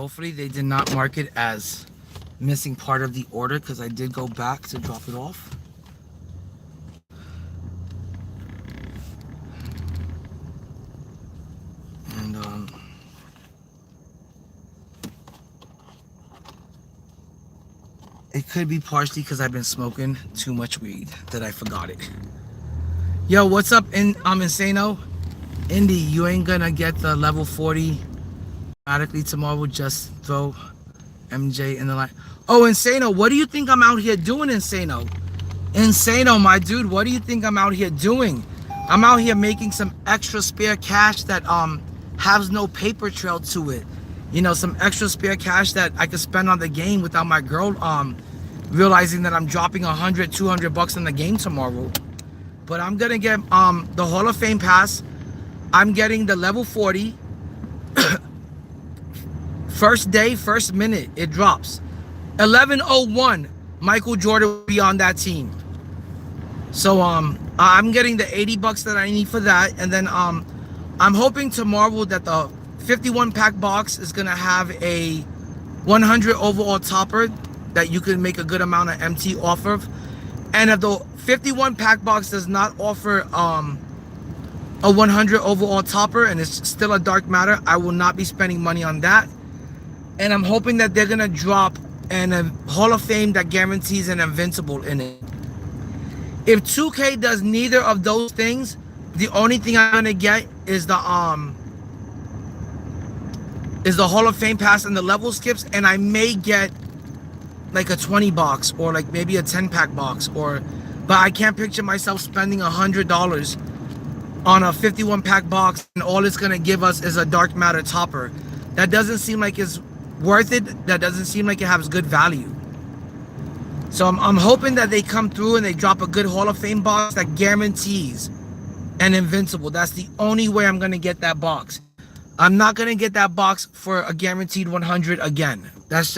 hopefully they did not mark it as missing part of the order, because I did go back to drop it off. And it could be partially because I've been smoking too much weed that I forgot it. Yo, what's up? I'm Insano. Indy, you ain't gonna get the level 40 automatically tomorrow. Just throw MJ in the line. Oh, Insano, what do you think I'm out here doing, Insano? Insano, my dude, what do you think I'm out here doing? I'm out here making some extra spare cash that has no paper trail to it. You know, some extra spare cash that I could spend on the game without my girl realizing that I'm dropping 100, 200 bucks in the game tomorrow. But I'm gonna get the Hall of Fame pass. I'm getting the level 40. First day, first minute, it drops. 11:01, Michael Jordan will be on that team. So I'm getting the 80 bucks that I need for that, and then I'm hoping tomorrow that the 51 pack box is gonna have a 100 overall topper that you can make a good amount of MT off of. And if the 51 pack box does not offer a 100 overall topper and it's still a dark matter, I will not be spending money on that. And I'm hoping that they're gonna drop a Hall of Fame that guarantees an invincible in it. If 2K does neither of those things, the only thing I'm gonna get is the Hall of Fame pass and the level skips, and I may get like a 20 box or like maybe a 10 pack box, but I can't picture myself spending $100 on a 51 pack box and all it's gonna give us is a dark matter topper. That doesn't seem like it's worth it. That doesn't seem like it has good value. So I'm hoping that they come through and they drop a good Hall of Fame box that guarantees an invincible. That's the only way I'm gonna get that box. I'm not gonna get that box for a guaranteed 100 again. That's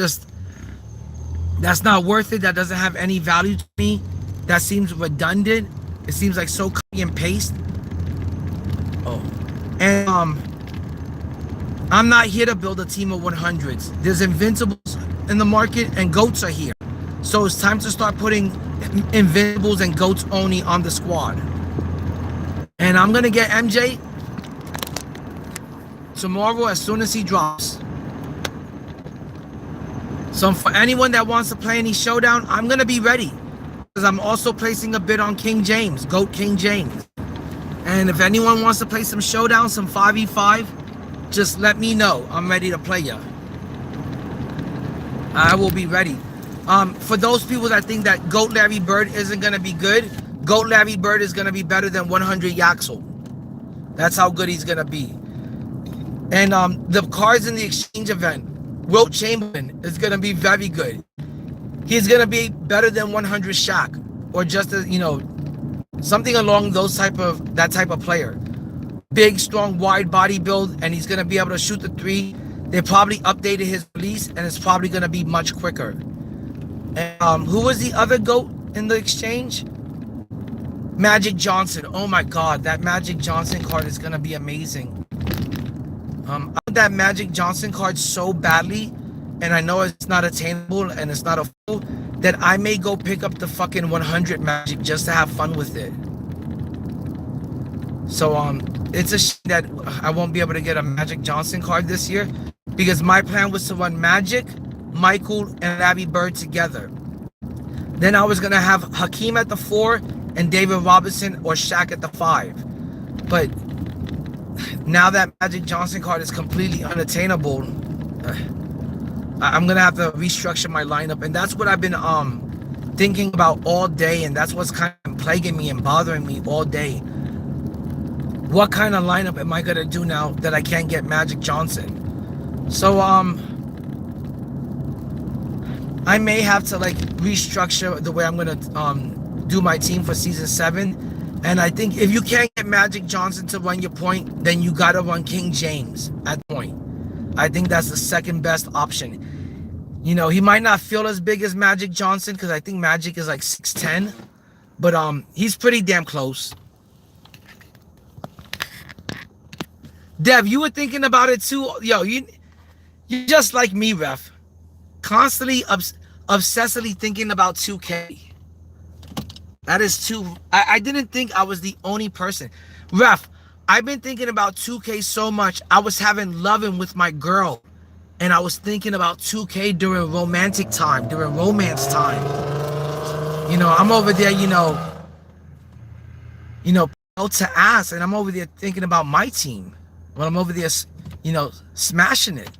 not worth it. That doesn't have any value to me. That seems redundant. It seems like so copy and paste. Oh, and I'm not here to build a team of 100s. There's invincibles in the market and goats are here. So it's time to start putting invincibles and goats only on the squad. And I'm gonna get MJ tomorrow as soon as he drops. So for anyone that wants to play any showdown, I'm gonna be ready. Because I'm also placing a bid on King James, GOAT King James. And if anyone wants to play some showdown, some 5v5, just let me know. I'm ready to play ya. I will be ready. For those people that think that GOAT Larry Bird isn't gonna be good, GOAT Larry Bird is gonna be better than 100 Yaxel. That's how good he's gonna be. And the cards in the exchange event, Wilt Chamberlain is gonna be very good. He's gonna be better than 100 Shaq, or just as, you know, something along that type of player. Big, strong, wide body build, and he's gonna be able to shoot the three. They probably updated his release, and it's probably gonna be much quicker. And who was the other GOAT in the exchange? Magic Johnson. Oh my God, that Magic Johnson card is gonna be amazing. I want that Magic Johnson card so badly, and I know it's not attainable and it's not a full, that I may go pick up the fucking 100 Magic just to have fun with it. So it's a shame that I won't be able to get a Magic Johnson card this year, because my plan was to run Magic, Michael, and Larry Bird together. Then I was gonna have Hakeem at the 4 and David Robinson or Shaq at the 5. But now that Magic Johnson card is completely unattainable, I'm gonna have to restructure my lineup, and that's what I've been thinking about all day, and that's what's kind of plaguing me and bothering me all day. What kind of lineup am I gonna do now that I can't get Magic Johnson? So I may have to like restructure the way I'm gonna do my team for season 7. And I think if you can't get Magic Johnson to run your point, then you gotta run King James at point. I think that's the second best option. You know, he might not feel as big as Magic Johnson, because I think Magic is like 6'10", but he's pretty damn close. Dev, you were thinking about it too. Yo, You're just like me, Ref. Constantly obsessively thinking about 2K. That is too. I didn't think I was the only person. Ref, I've been thinking about 2K so much. I was having loving with my girl. And I was thinking about 2K during romantic time, during romance time. You know, I'm over there, out to ass, and I'm over there thinking about my team. When I'm over there, smashing it.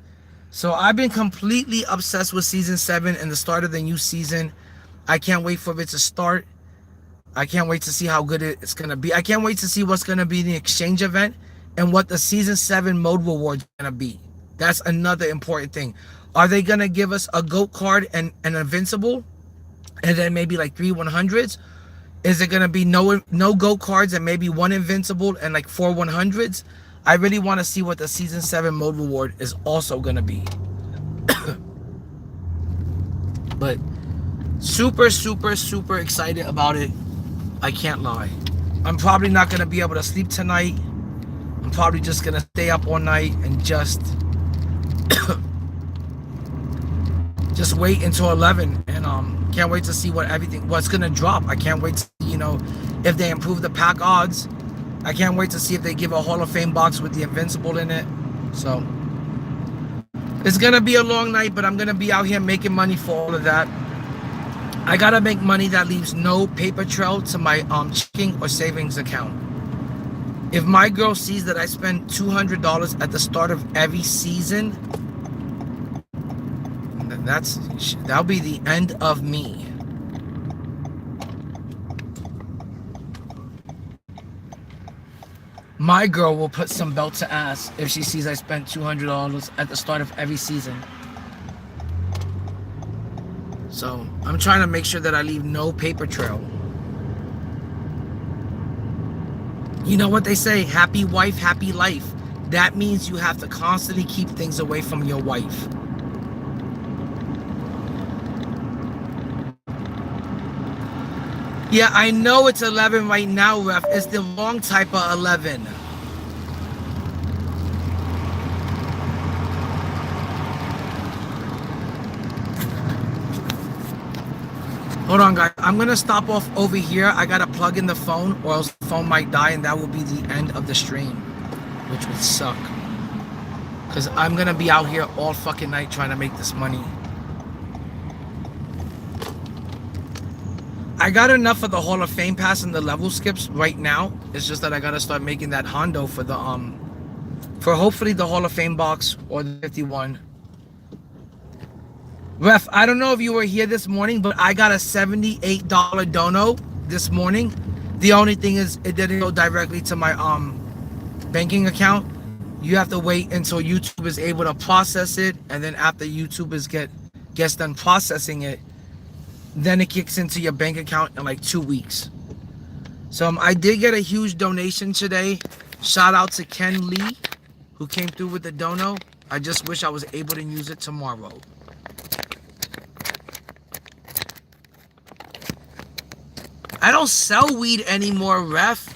So I've been completely obsessed with season 7 and the start of the new season. I can't wait for it to start. I can't wait to see how good it's going to be. I can't wait to see what's going to be in the exchange event and what the season 7 mode reward is going to be. That's another important thing. Are they going to give us a GOAT card and an invincible? And then maybe like 3 100s? Is it going to be no GOAT cards and maybe 1 invincible and like 4 100s? I really want to see what the season 7 mode reward is also going to be. But super, super, super excited about it. I can't lie. I'm probably not going to be able to sleep tonight. I'm probably just going to stay up all night and just wait until 11. And can't wait to see what's going to drop. I can't wait to see, if they improve the pack odds. I can't wait to see if they give a Hall of Fame box with the Invincible in it. So it's going to be a long night, but I'm going to be out here making money for all of that. I gotta make money that leaves no paper trail to my checking or savings account. If my girl sees that I spend $200 at the start of every season, then that'll be the end of me. My girl will put some belt to ass if she sees I spent $200 at the start of every season. So I'm trying to make sure that I leave no paper trail. You know what they say, happy wife, happy life. That means you have to constantly keep things away from your wife. Yeah, I know it's 11 right now, Ref. It's the wrong type of 11. Hold on, guys. I'm going to stop off over here. I got to plug in the phone or else the phone might die and that will be the end of the stream, which would suck. Because I'm going to be out here all fucking night trying to make this money. I got enough of the Hall of Fame pass and the level skips right now. It's just that I got to start making that Hondo for the, for hopefully the Hall of Fame box or the 51. Ref, I don't know if you were here this morning, but I got a $78 dono this morning. The only thing is it didn't go directly to my banking account. You have to wait until YouTube is able to process it, and then after YouTube gets done processing it, then it kicks into your bank account in like 2 weeks. So I did get a huge donation today. Shout out to Ken Lee, who came through with the dono. I just wish I was able to use it tomorrow. I don't sell weed anymore, Ref.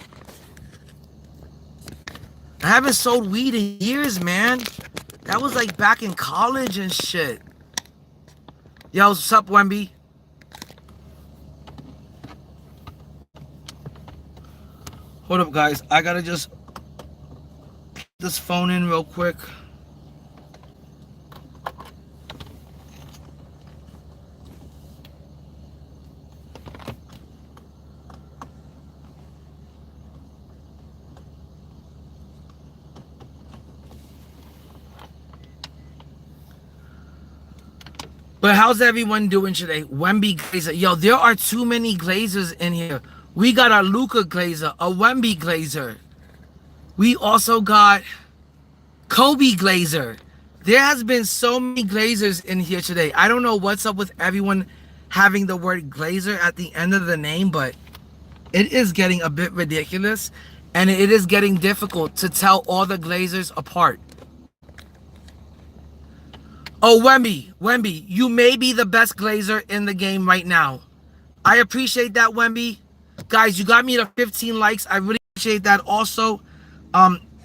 I haven't sold weed in years, man. That was like back in college and shit. Yo, what's up, Wemby? Hold up, guys. I gotta just put this phone in real quick. But how's everyone doing today? Wemby Glazer. Yo, there are too many Glazers in here. We got a Luca Glazer, a Wemby Glazer. We also got Kobe Glazer. There has been so many Glazers in here today. I don't know what's up with everyone having the word Glazer at the end of the name, but it is getting a bit ridiculous, and it is getting difficult to tell all the Glazers apart. Oh, Wemby, you may be the best Glazer in the game right now. I appreciate that, Wemby. Guys, you got me to 15 likes. I really appreciate that. Also,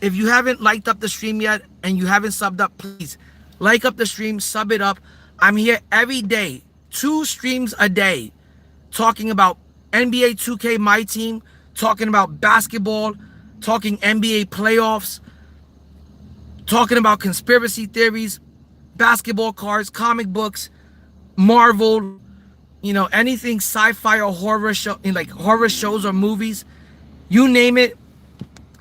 if you haven't liked up the stream yet and you haven't subbed up, please Like up the stream, sub it up. I'm here every day, 2 streams a day, talking about NBA 2K, my team, talking about basketball, talking NBA playoffs, talking about conspiracy theories, basketball cards, comic books, Marvel, anything sci-fi or horror show, like horror shows or movies, you name it.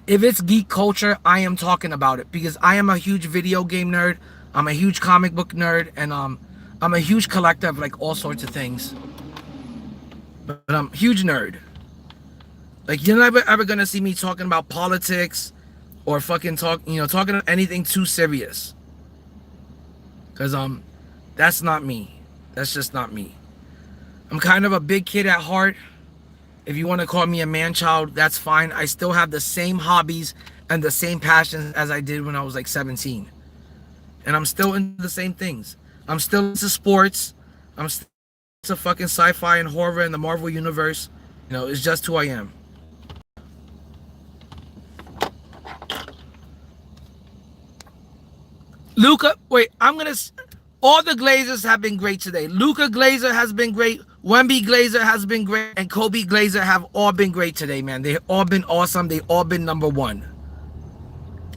If it's geek culture, I am talking about it because I am a huge video game nerd. I'm a huge comic book nerd, and I'm a huge collector of like all sorts of things. But I'm a huge nerd. Like you're never ever gonna see me talking about politics or fucking talking about anything too serious. Cause that's not me. That's just not me. I'm kind of a big kid at heart. If you want to call me a man child, that's fine. I still have the same hobbies and the same passions as I did when I was like 17. And I'm still into the same things. I'm still into sports. I'm still into fucking sci-fi and horror and the Marvel universe. It's just who I am. Luca, wait, all the Glazers have been great today. Luca Glazer has been great. Wemby Glazer has been great. And Kobe Glazer have all been great today, man. They've all been awesome. They've all been #1.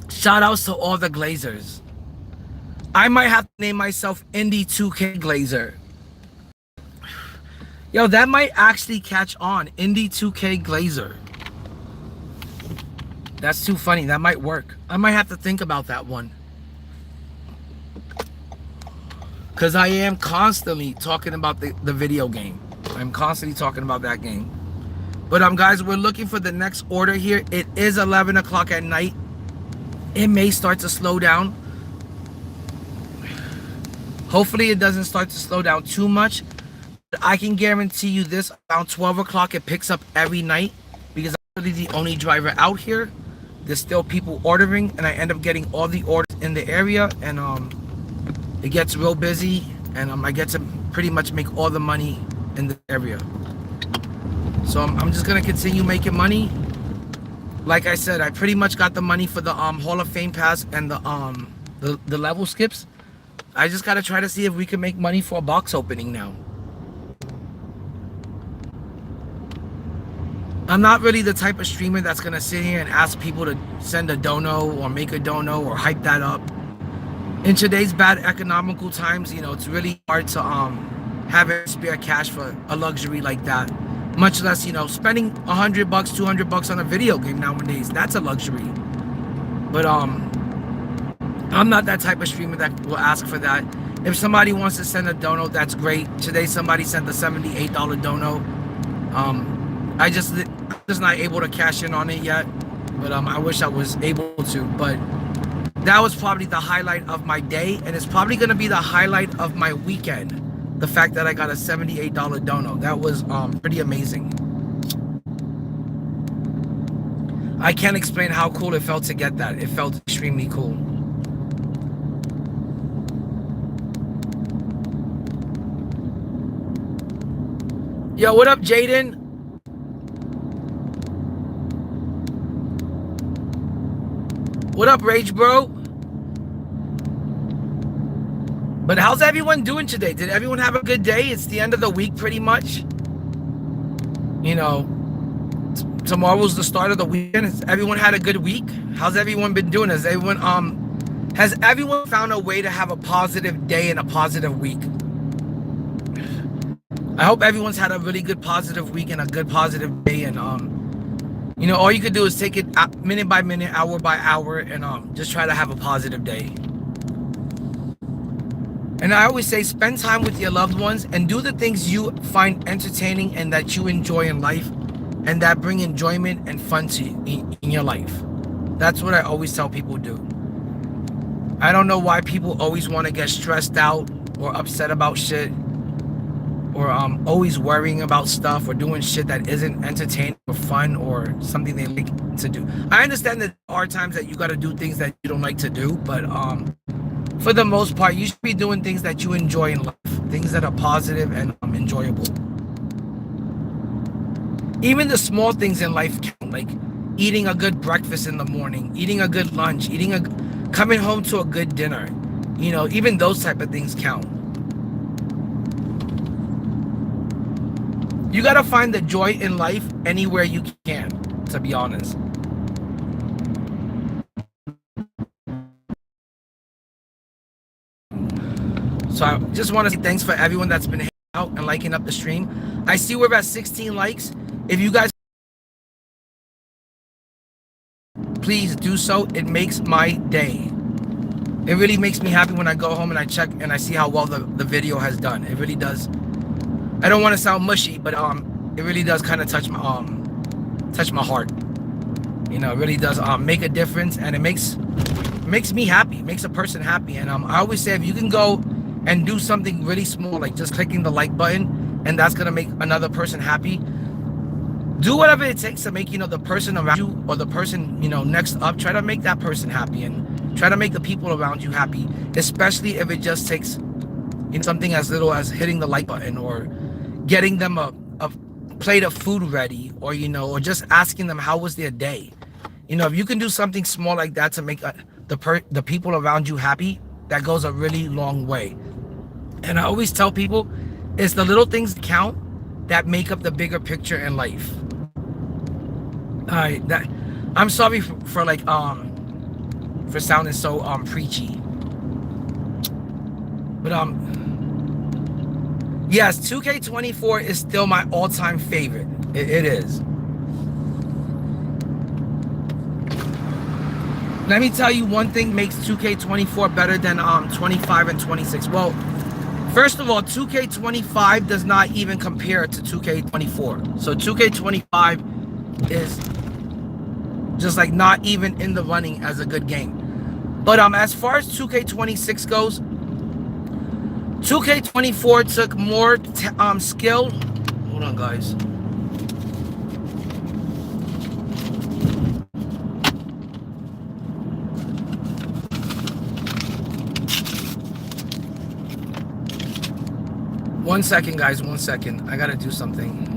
Shout outs to all the Glazers. I might have to name myself INDIE2K Glazer. Yo, that might actually catch on. INDIE2K Glazer. That's too funny. That might work. I might have to think about that one. Because I am constantly talking about the video game. I'm constantly talking about that game. But guys, we're looking for the next order here. It is 11 o'clock at night. It may start to slow down. Hopefully it doesn't start to slow down too much. But I can guarantee you this, around 12 o'clock it picks up every night. Because I'm really the only driver out here. There's still people ordering. And I end up getting all the orders in the area. And it gets real busy, and I get to pretty much make all the money in the area. So I'm just gonna continue making money. Like I said, I pretty much got the money for the Hall of Fame pass and the level skips. I just gotta try to see if we can make money for a box opening now. I'm not really the type of streamer that's gonna sit here and ask people to send a dono or make a dono or hype that up. In today's bad economical times, it's really hard to have spare cash for a luxury like that. Much less, spending $100, $200 on a video game nowadays. That's a luxury. But I'm not that type of streamer that will ask for that. If somebody wants to send a dono, that's great. Today somebody sent a $78 dono. I'm just not able to cash in on it yet. But I wish I was able to. But that was probably the highlight of my day, and it's probably going to be the highlight of my weekend. The fact that I got a $78 dono. That was pretty amazing. I can't explain how cool it felt to get that. It felt extremely cool. Yo, what up, Jaden? What up, Rage Bro? But how's everyone doing today? Did everyone have a good day? It's the end of the week pretty much. Tomorrow's the start of the weekend. Has everyone had a good week? How's everyone been doing? Has everyone found a way to have a positive day and a positive week? I hope everyone's had a really good positive week and a good positive day, and all you could do is take it minute by minute, hour by hour, and just try to have a positive day. And I always say, spend time with your loved ones and do the things you find entertaining and that you enjoy in life and that bring enjoyment and fun to in your life. That's what I always tell people to do. I don't know why people always want to get stressed out or upset about shit, or always worrying about stuff or doing shit that isn't entertaining or fun or something they like to do. I understand that there are times that you got to do things that you don't like to do, but for the most part, you should be doing things that you enjoy in life, things that are positive and enjoyable. Even the small things in life count, like eating a good breakfast in the morning, eating a good lunch, coming home to a good dinner, You know, even those type of things count. You gotta find the joy in life anywhere you can, to be honest. So I just want to say thanks for everyone that's been hanging out and liking up the stream. I see we're at 16 likes. If you guys please do so, it makes my day. It really makes me happy when I go home and I check and I see how well the video has done. It really does. I don't want to sound mushy, but it really does kind of touch my heart. You know, it really does make a difference, and it makes me happy. It makes a person happy. And I always say, if you can go and do something really small, like just clicking the like button, and that's gonna make another person happy, do whatever it takes to make, you know, the person around you or the person, you know, next up, try to make that person happy and try to make the people around you happy, especially if it just takes, you know, something as little as hitting the like button or getting them a plate of food ready, or, you know, or just asking them how was their day. You know, if you can do something small like that to make the people around you happy, that goes a really long way. And I always tell people, it's the little things that count that make up the bigger picture in life. That I'm sorry for like for sounding so preachy, but yes, 2K24 is still my all-time favorite. It is. Let me tell you one thing makes 2K24 better than 25 and 26. Well, first of all, 2K25 does not even compare to 2K24. So 2K25 is just like not even in the running as a good game. But as far as 2K26 goes, 2K24 took more skill. Hold on, guys. One second, guys. 1 second. I gotta do something.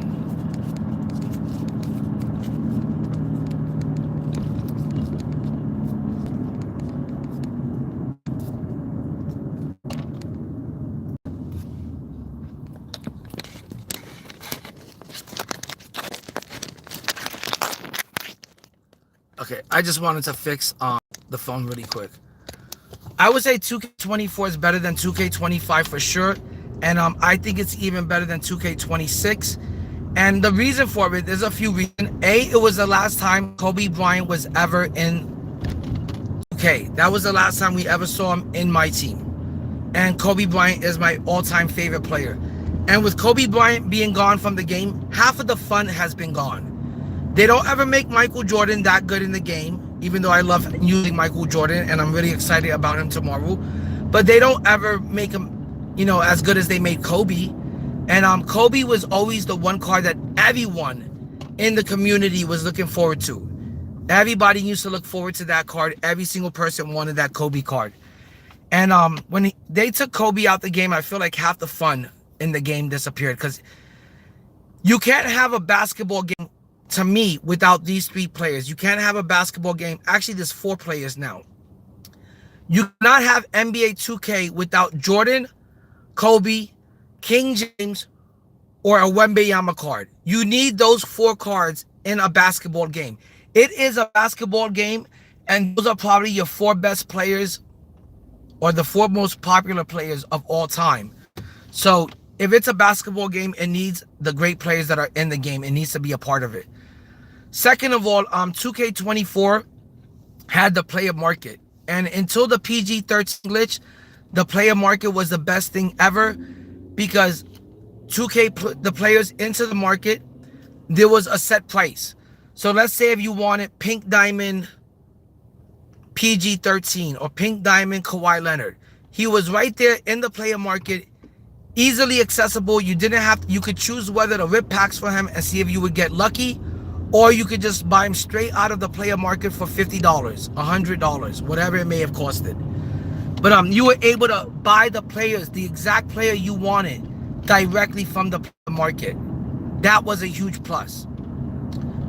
Okay, I just wanted to fix the phone really quick. I would say 2K24 is better than 2K25 for sure. And I think it's even better than 2K26. And the reason for it, there's a few reasons. A, it was the last time Kobe Bryant was ever in 2K. That was the last time we ever saw him in Myteam. And Kobe Bryant is my all-time favorite player. And with Kobe Bryant being gone from the game, half of the fun has been gone. They don't ever make Michael Jordan that good in the game, even though I love using Michael Jordan and I'm really excited about him tomorrow. But they don't ever make him, you know, as good as they made Kobe. And Kobe was always the one card that everyone in the community was looking forward to. Everybody used to look forward to that card. Every single person wanted that Kobe card. And when they took Kobe out the game, I feel like half the fun in the game disappeared, because you can't have a basketball game, to me, without these three players. You can't have a basketball game. Actually, there's 4 players now. You cannot have NBA2K without Jordan, Kobe, King James, or a Wembanyama card. You need those 4 cards in a basketball game. It is a basketball game, and those are probably your 4 best players or the 4 most popular players of all time. So if it's a basketball game, it needs the great players that are in the game. It needs to be a part of it. Second of all, 2K24 had the player market. And until the PG-13 glitch, the player market was the best thing ever, because 2K put the players into the market. There was a set price. So let's say if you wanted Pink Diamond PG-13 or Pink Diamond Kawhi Leonard, he was right there in the player market, easily accessible. You didn't have to, you could choose whether to rip packs for him and see if you would get lucky, or you could just buy him straight out of the player market for $50, $100, whatever it may have costed. But you were able to buy the players, the exact player you wanted, directly from the market. That was a huge plus.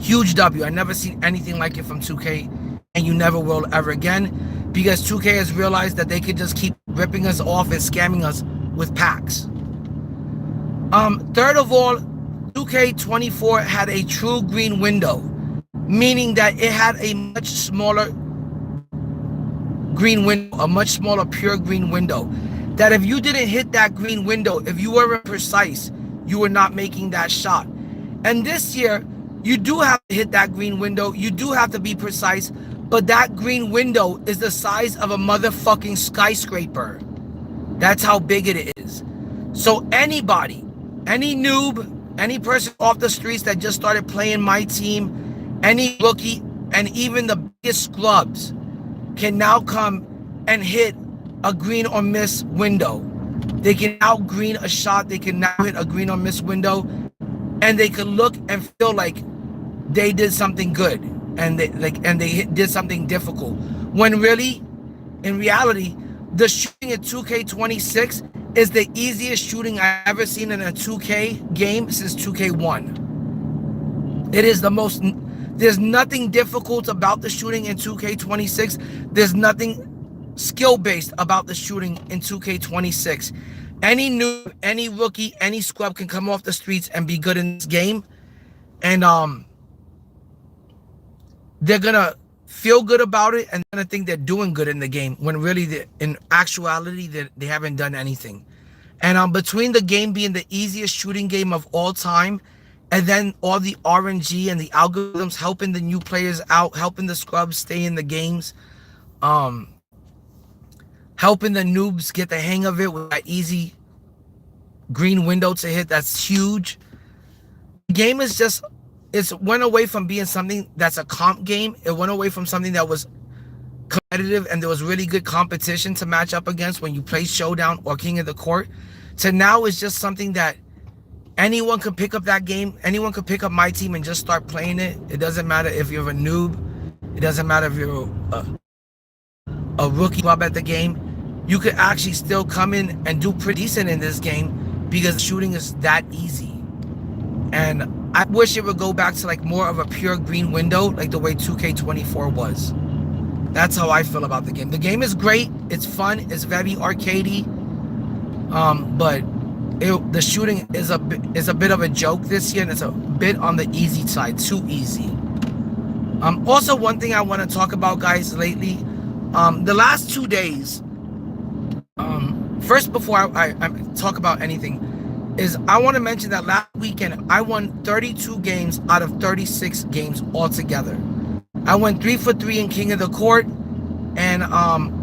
Huge W. I never seen anything like it from 2K, and you never will ever again. because 2K has realized that they could just keep ripping us off and scamming us with packs. Third of all, 2K24 had a true green window, meaning that it had a much smaller green window, a much smaller pure green window. That if you didn't hit that green window, if you weren't precise, you were not making that shot. And this year, you do have to hit that green window. You do have to be precise, but that green window is the size of a motherfucking skyscraper. That's how big it is. So anybody, any noob, any person off the streets that just started playing my team, any rookie, and even the biggest scrubs can now come and hit a green or miss window. They can now green a shot. They can now hit a green or miss window, and they can look and feel like they did something good, and they did something difficult. When really, in reality, the shooting in 2K26 is the easiest shooting I've ever seen in a 2K game since 2K1. It is the most. There's nothing difficult about the shooting in 2K26. There's nothing skill-based about the shooting in 2K26. Any noob, any rookie, any scrub can come off the streets and be good in this game, and they're gonna feel good about it and gonna think they're doing good in the game when really in actuality they haven't done anything. And between the game being the easiest shooting game of all time, and then all the RNG and the algorithms helping the new players out, helping the scrubs stay in the games, helping the noobs get the hang of it with that easy green window to hit, that's huge. The game is just, it went away from being something that's a comp game. It went away from something that was competitive and there was really good competition to match up against when you play Showdown or King of the Court, to now it's just something that anyone can pick up that game. Anyone can pick up my team and just start playing it. It doesn't matter if you're a noob. It doesn't matter if you're a rookie club at the game. You could actually still come in and do pretty decent in this game because shooting is that easy. And I wish it would go back to like more of a pure green window, like the way 2K24 was. That's how I feel about the game. The game is great. It's fun. It's very arcadey. But the shooting is a bit of a joke this year, and it's a bit on the easy side, too easy. Also, one thing I want to talk about, guys, lately, the last 2 days. First, before I talk about anything, is I want to mention that last weekend I won 32 games out of 36 games altogether. I went 3 for 3 in King of the Court, and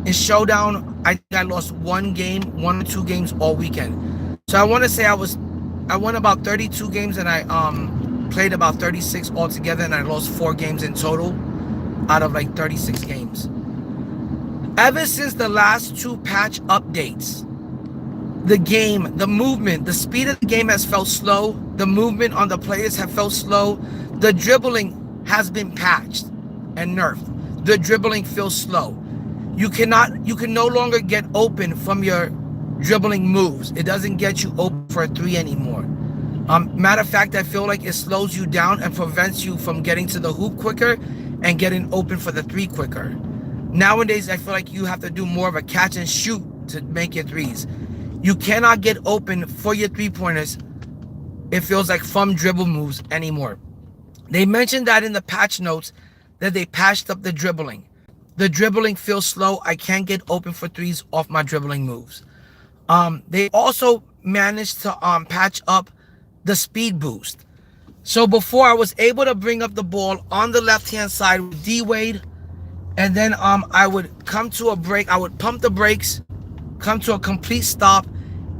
in Showdown I think I lost 1 or 2 games all weekend. So I want to say I won about 32 games, and I played about 36 altogether, and I lost 4 games in total out of like 36 games. Ever since the last 2 patch updates, the game, the movement, the speed of the game has felt slow. The movement on the players have felt slow. The dribbling has been patched and nerfed. The dribbling feels slow. You can no longer get open from your dribbling moves. It doesn't get you open for a 3 anymore. Matter of fact, I feel like it slows you down and prevents you from getting to the hoop quicker and getting open for the 3 quicker. Nowadays, I feel like you have to do more of a catch and shoot to make your 3s. You cannot get open for your 3-pointers, it feels like, from dribble moves anymore. They mentioned that in the patch notes that they patched up the dribbling. The dribbling feels slow. I can't get open for 3s off my dribbling moves. They also managed to patch up the speed boost. So before, I was able to bring up the ball on the left-hand side with D-Wade, and then I would come to a break. I would pump the brakes, come to a complete stop,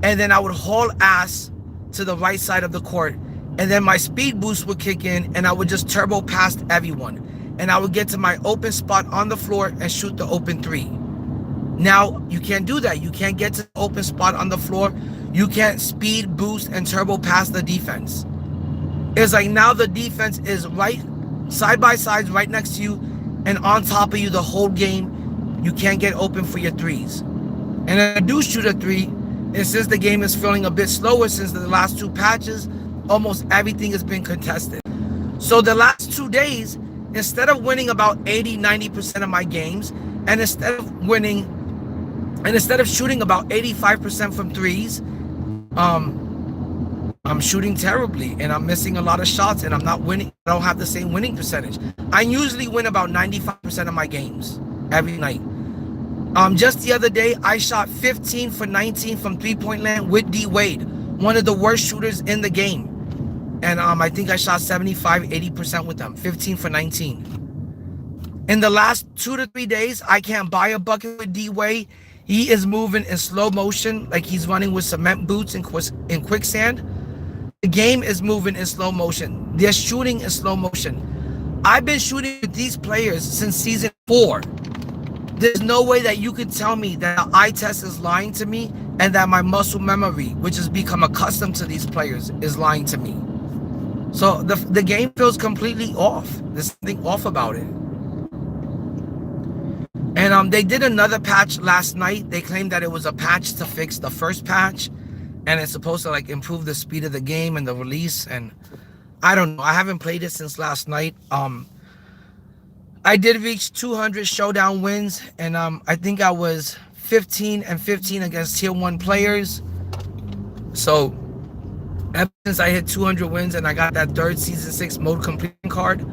and then I would haul ass to the right side of the court. And then my speed boost would kick in, and I would just turbo past everyone. And I would get to my open spot on the floor and shoot the open 3. Now, you can't do that. You can't get to the open spot on the floor. You can't speed boost and turbo past the defense. It's like now the defense is right side by side, right next to you and on top of you the whole game. You can't get open for your 3s. And if I do shoot a 3, and since the game is feeling a bit slower since the last 2 patches, almost everything has been contested. So the last 2 days, instead of winning about 80-90% of my games, And instead of winning, and instead of shooting about 85% from threes, I'm shooting terribly and I'm missing a lot of shots and I'm not winning. I don't have the same winning percentage. I usually win about 95% of my games every night. Just the other day, I shot 15 for 19 from three-point land with D Wade, one of the worst shooters in the game. And I think I shot 75, 80% with them, 15 for 19. In the last 2 to 3 days, I can't buy a bucket with D Wade. He is moving in slow motion, like he's running with cement boots in quicksand. The game is moving in slow motion. They're shooting in slow motion. I've been shooting with these players since season 4. There's no way that you could tell me that the eye test is lying to me and that my muscle memory, which has become accustomed to these players, is lying to me. So the game feels completely off. There's something off about it. And they did another patch last night. They claimed that it was a patch to fix the first patch, and it's supposed to like improve the speed of the game and the release. And I don't know. I haven't played it since last night. I did reach 200 showdown wins, and I think I was 15 and 15 against tier 1 players. So ever since I hit 200 wins and I got that third season 6 mode completion card,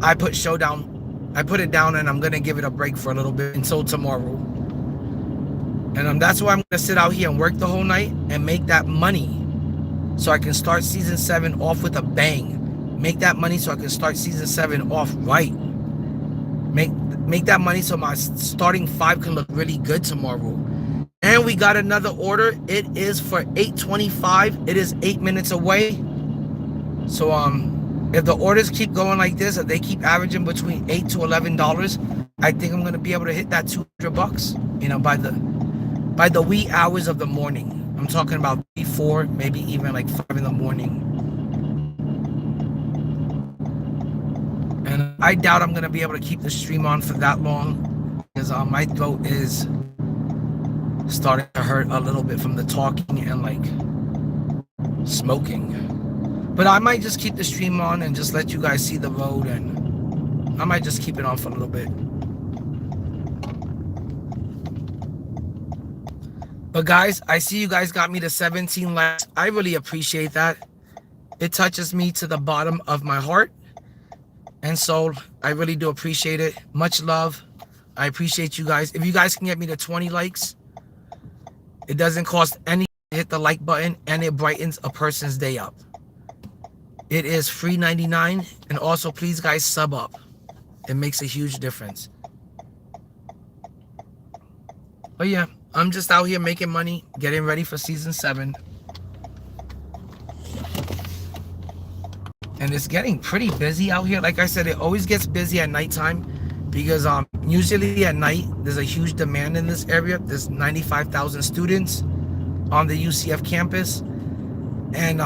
I put showdown. I put it down, and I'm gonna give it a break for a little bit until tomorrow. And that's why I'm gonna sit out here and work the whole night and make that money, so I can start season 7 off with a bang. Make that money so I can start season 7 off right. Make that money so my starting 5 can look really good tomorrow. And we got another order. It is for 8:25. It is 8 minutes away. So if the orders keep going like this, if they keep averaging between $8 to $11, I think I'm gonna be able to hit that $200, you know, by the wee hours of the morning. I'm talking about 3, 4, maybe even like 5 in the morning. And I doubt I'm gonna be able to keep the stream on for that long, because my throat is starting to hurt a little bit from the talking and like smoking. But I might just keep the stream on and just let you guys see the road, and I might just keep it on for a little bit. But guys, I see you guys got me to 17 likes. I really appreciate that. It touches me to the bottom of my heart and soul. I really do appreciate it. Much love. I appreciate you guys. If you guys can get me to 20 likes, it doesn't cost anything to hit the like button, and it brightens a person's day up. It is free 99. And also, please guys, sub up. It makes a huge difference. But yeah, I'm just out here making money, getting ready for season 7. And it's getting pretty busy out here. Like I said, it always gets busy at nighttime, because usually at night there's a huge demand in this area. There's 95,000 students on the UCF campus, and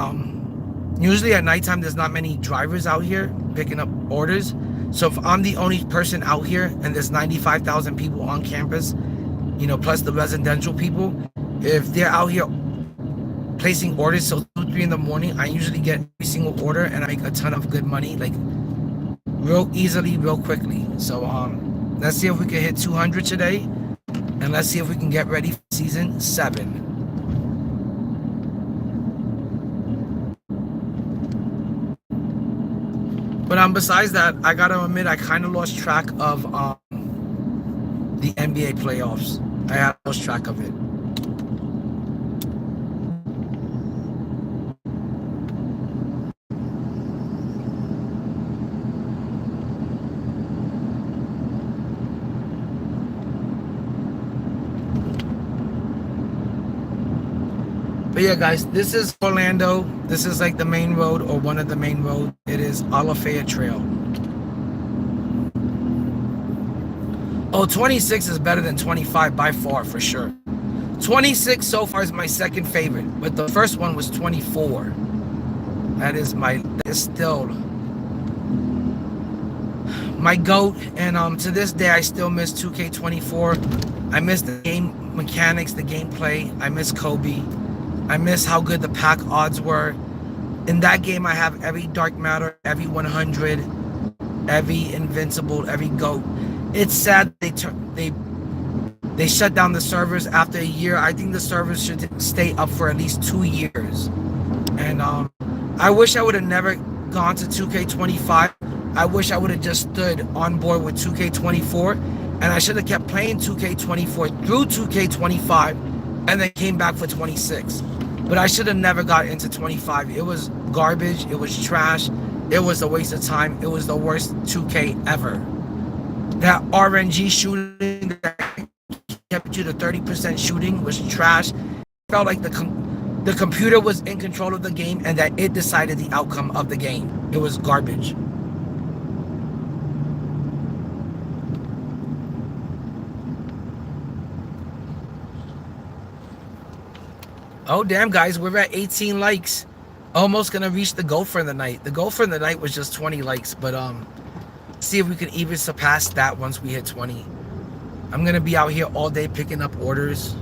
usually at nighttime there's not many drivers out here picking up orders. So if I'm the only person out here and there's 95,000 people on campus, you know, plus the residential people, if they're out here placing orders till 2, 3 in the morning, I usually get every single order and I make a ton of good money, like real easily, real quickly. So let's see if we can hit 200 today, and let's see if we can get ready for season 7. But besides that, I gotta admit, I kind of lost track of the NBA playoffs. I had lost track of it. But yeah, guys, this is Orlando. This is like the main road, or one of the main roads. It is Alafaya Trail. Oh, 26 is better than 25 by far, for sure. 26 so far is my second favorite, but the first one was 24. That is still my GOAT. And to this day, I still miss 2K24. I miss the game mechanics, the gameplay. I miss Kobe. I miss how good the pack odds were. In that game, I have every dark matter, every 100, every invincible, every GOAT. It's sad they shut down the servers after a year. I think the servers should stay up for at least 2 years. And I wish I would have never gone to 2K25. I wish I would have just stood on board with 2K24, and I should have kept playing 2K24 through 2K25, and then came back for 26. But I should have never got into 25. It was garbage. It was trash. It was a waste of time. It was the worst 2K ever. That RNG shooting that kept you to 30% shooting was trash. It felt like the computer was in control of the game and that it decided the outcome of the game. It was garbage. Oh damn, guys, we're at 18 likes. Almost gonna reach the goal for the night. The goal for the night was just 20 likes, but see if we can even surpass that once we hit 20. I'm gonna be out here all day picking up orders.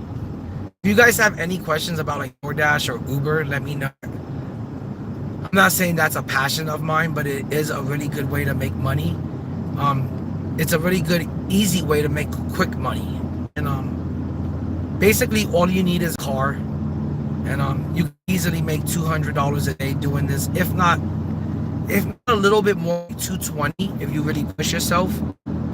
If you guys have any questions about like DoorDash or Uber, let me know. I'm not saying that's a passion of mine, but it is a really good way to make money. It's a really good, easy way to make quick money. And basically all you need is a car. And you can easily make $200 a day doing this. If not a little bit more, 220 if you really push yourself.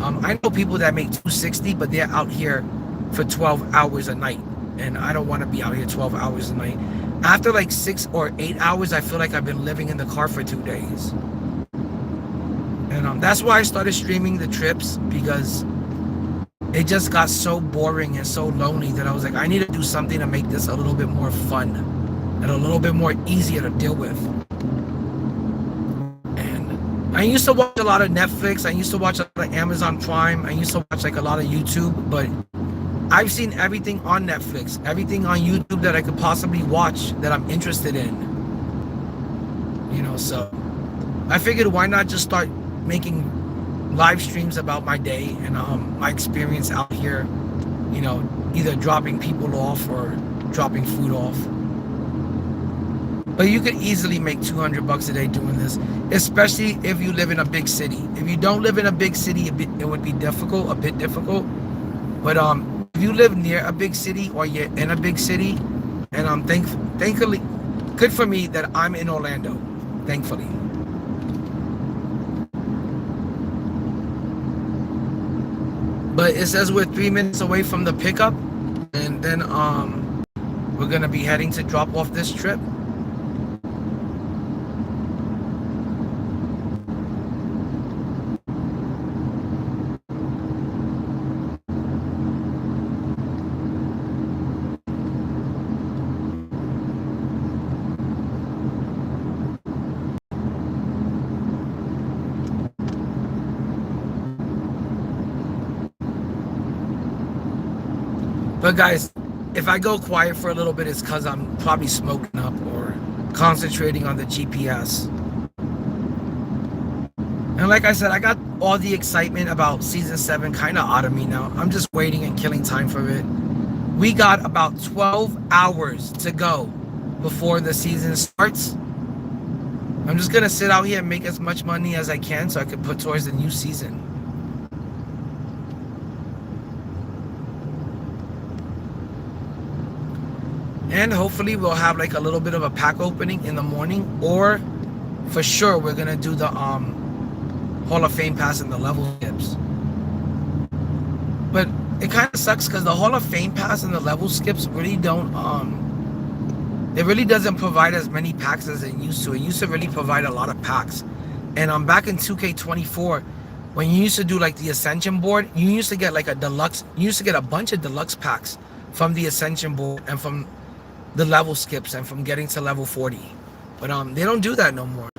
I know people that make 260, but they're out here for 12 hours a night. And I don't want to be out here 12 hours a night. After like 6 or 8 hours, I feel like I've been living in the car for 2 days. And that's why I started streaming the trips, because it just got so boring and so lonely that I was like, I need to do something to make this a little bit more fun and a little bit more easier to deal with. And I used to watch a lot of Netflix. I used to watch a lot of Amazon Prime. I used to watch like a lot of YouTube, but I've seen everything on Netflix, everything on YouTube that I could possibly watch that I'm interested in. You know, so I figured why not just start making live streams about my day and my experience out here, you know, either dropping people off or dropping food off. But you could easily make $200 a day doing this, especially if you live in a big city. If you don't live in a big city, it would be difficult, a bit difficult. But if you live near a big city or you're in a big city, and thankfully, good for me that I'm in Orlando, thankfully. But it says we're 3 minutes away from the pickup, and then we're gonna be heading to drop off this trip. But guys, if I go quiet for a little bit, it's because I'm probably smoking up or concentrating on the GPS. And like I said, I got all the excitement about Season 7 kind of out of me now. I'm just waiting and killing time for it. We got about 12 hours to go before the season starts. I'm just going to sit out here and make as much money as I can so I can put towards the new season. And hopefully we'll have like a little bit of a pack opening in the morning, or for sure we're gonna do the Hall of Fame pass and the level skips. But it kind of sucks because the Hall of Fame pass and the level skips really don't it really doesn't provide as many packs as it used to. It used to really provide a lot of packs. And back in 2K24, when you used to do like the Ascension board, you used to get like a deluxe, you used to get a bunch of deluxe packs from the Ascension board and from the level skips and from getting to level 40. But they don't do that no more.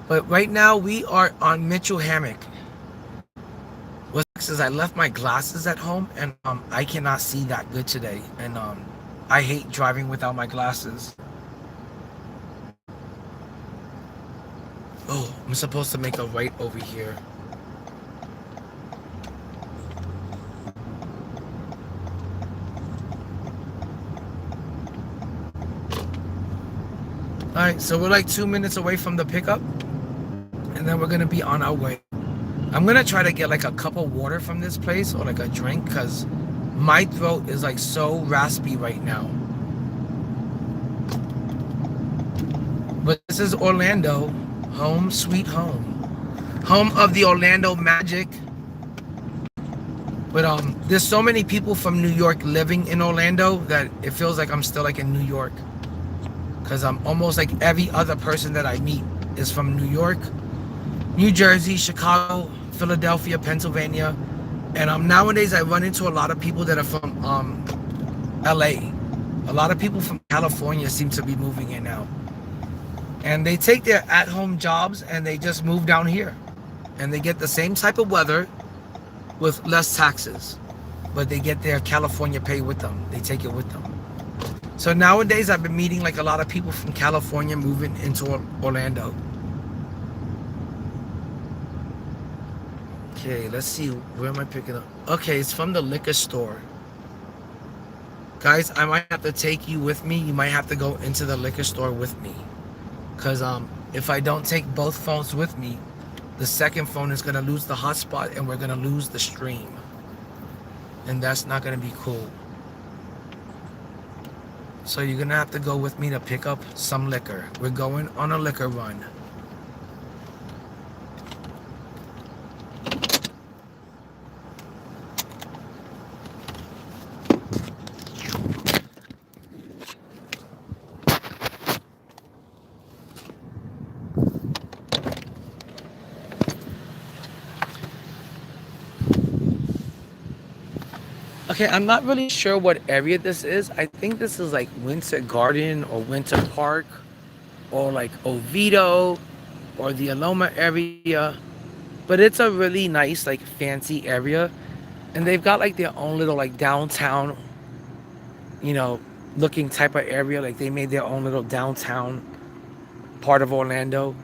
But right now we are on Mitchell Hammock. What sucks is I left my glasses at home and I cannot see that good today. And I hate driving without my glasses. Oh, I'm supposed to make a right over here. All right, so we're like 2 minutes away from the pickup, and then we're gonna be on our way. I'm gonna try to get like a cup of water from this place or like a drink because my throat is like so raspy right now. But this is Orlando, home sweet home, home of the Orlando Magic. But there's so many people from New York living in Orlando that it feels like I'm still like in New York. Cause I'm almost like every other person that I meet is from New York, New Jersey, Chicago, Philadelphia, Pennsylvania, and nowadays I run into a lot of people that are from LA. A lot of people from California seem to be moving in now, and they take their at-home jobs and they just move down here, and they get the same type of weather with less taxes, but they get their California pay with them. They take it with them. So nowadays I've been meeting like a lot of people from California moving into Orlando. Okay, let's see. Where am I picking up? Okay, it's from the liquor store. Guys, I might have to take you with me. You might have to go into the liquor store with me. Because if I don't take both phones with me, the second phone is going to lose the hotspot and we're going to lose the stream. And that's not going to be cool. So you're going to have to go with me to pick up some liquor. We're going on a liquor run. Okay, I'm not really sure what area this is. I think this is like Winter Garden or Winter Park or like Oviedo or the Aloma area. But it's a really nice, like fancy area. And they've got like their own little like downtown, you know, looking type of area. Like they made their own little downtown part of Orlando.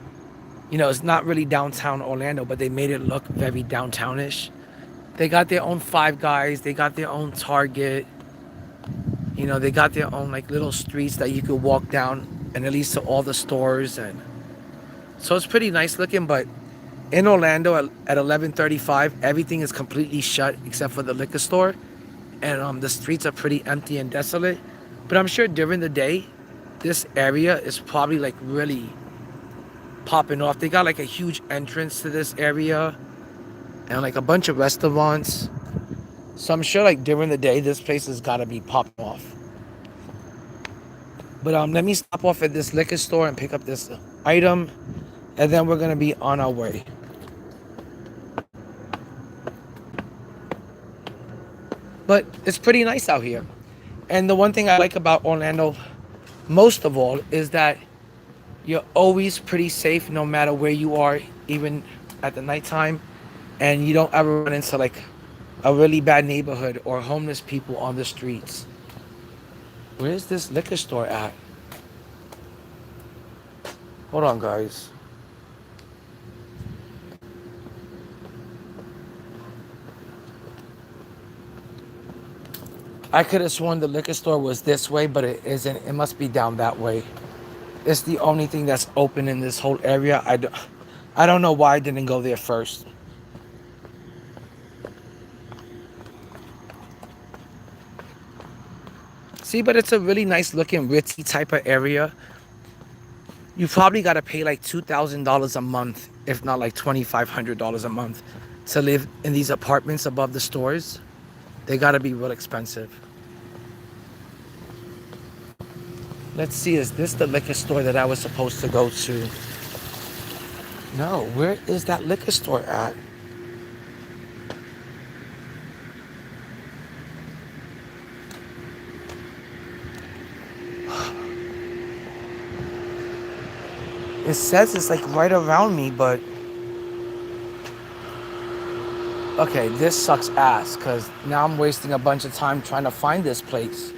You know, it's not really downtown Orlando, but they made it look very downtownish. They got their own Five Guys. They got their own Target. You know, they got their own like little streets that you could walk down and at least to all the stores. And so it's pretty nice looking. But in Orlando at 11:35, everything is completely shut except for the liquor store. And the streets are pretty empty and desolate. But I'm sure during the day, this area is probably like really popping off. They got like a huge entrance to this area and like a bunch of restaurants. So I'm sure like during the day, this place has got to be popping off. But let me stop off at this liquor store and pick up this item, and then we're gonna be on our way. But it's pretty nice out here. And the one thing I like about Orlando most of all is that you're always pretty safe no matter where you are, even at the nighttime, and you don't ever run into like a really bad neighborhood or homeless people on the streets. Where's this liquor store at? Hold on, guys. I could have sworn the liquor store was this way, but it isn't. It must be down that way. It's the only thing that's open in this whole area. I don't know why I didn't go there first. See, but it's a really nice looking ritzy type of area. You probably got to pay like $2,000 a month, if not like $2,500 a month, to live in these apartments above the stores. They got to be real expensive. Let's see, is this the liquor store that I was supposed to go to? No, where is that liquor store at? It says it's like right around me, but okay, this sucks ass because now I'm wasting a bunch of time trying to find this place.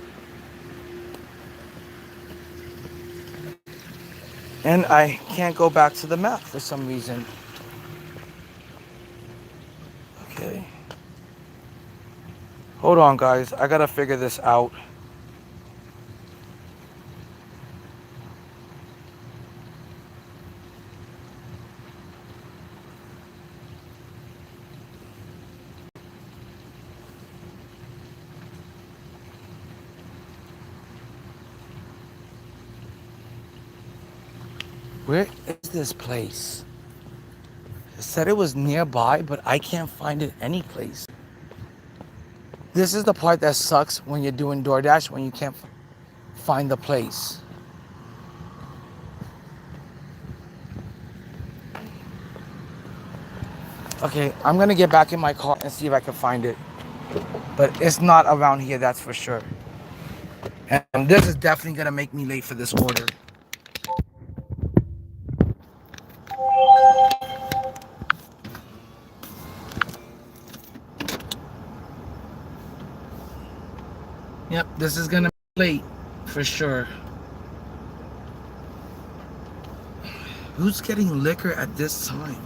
And I can't go back to the map for some reason. Okay. Hold on, guys. I gotta figure this out. Where is this place? It said it was nearby, but I can't find it any place. This is the part that sucks when you're doing DoorDash, when you can't find the place. Okay, I'm gonna get back in my car and see if I can find it. But it's not around here, that's for sure. And this is definitely gonna make me late for this order. Yep, this is gonna be late for sure. Who's getting liquor at this time?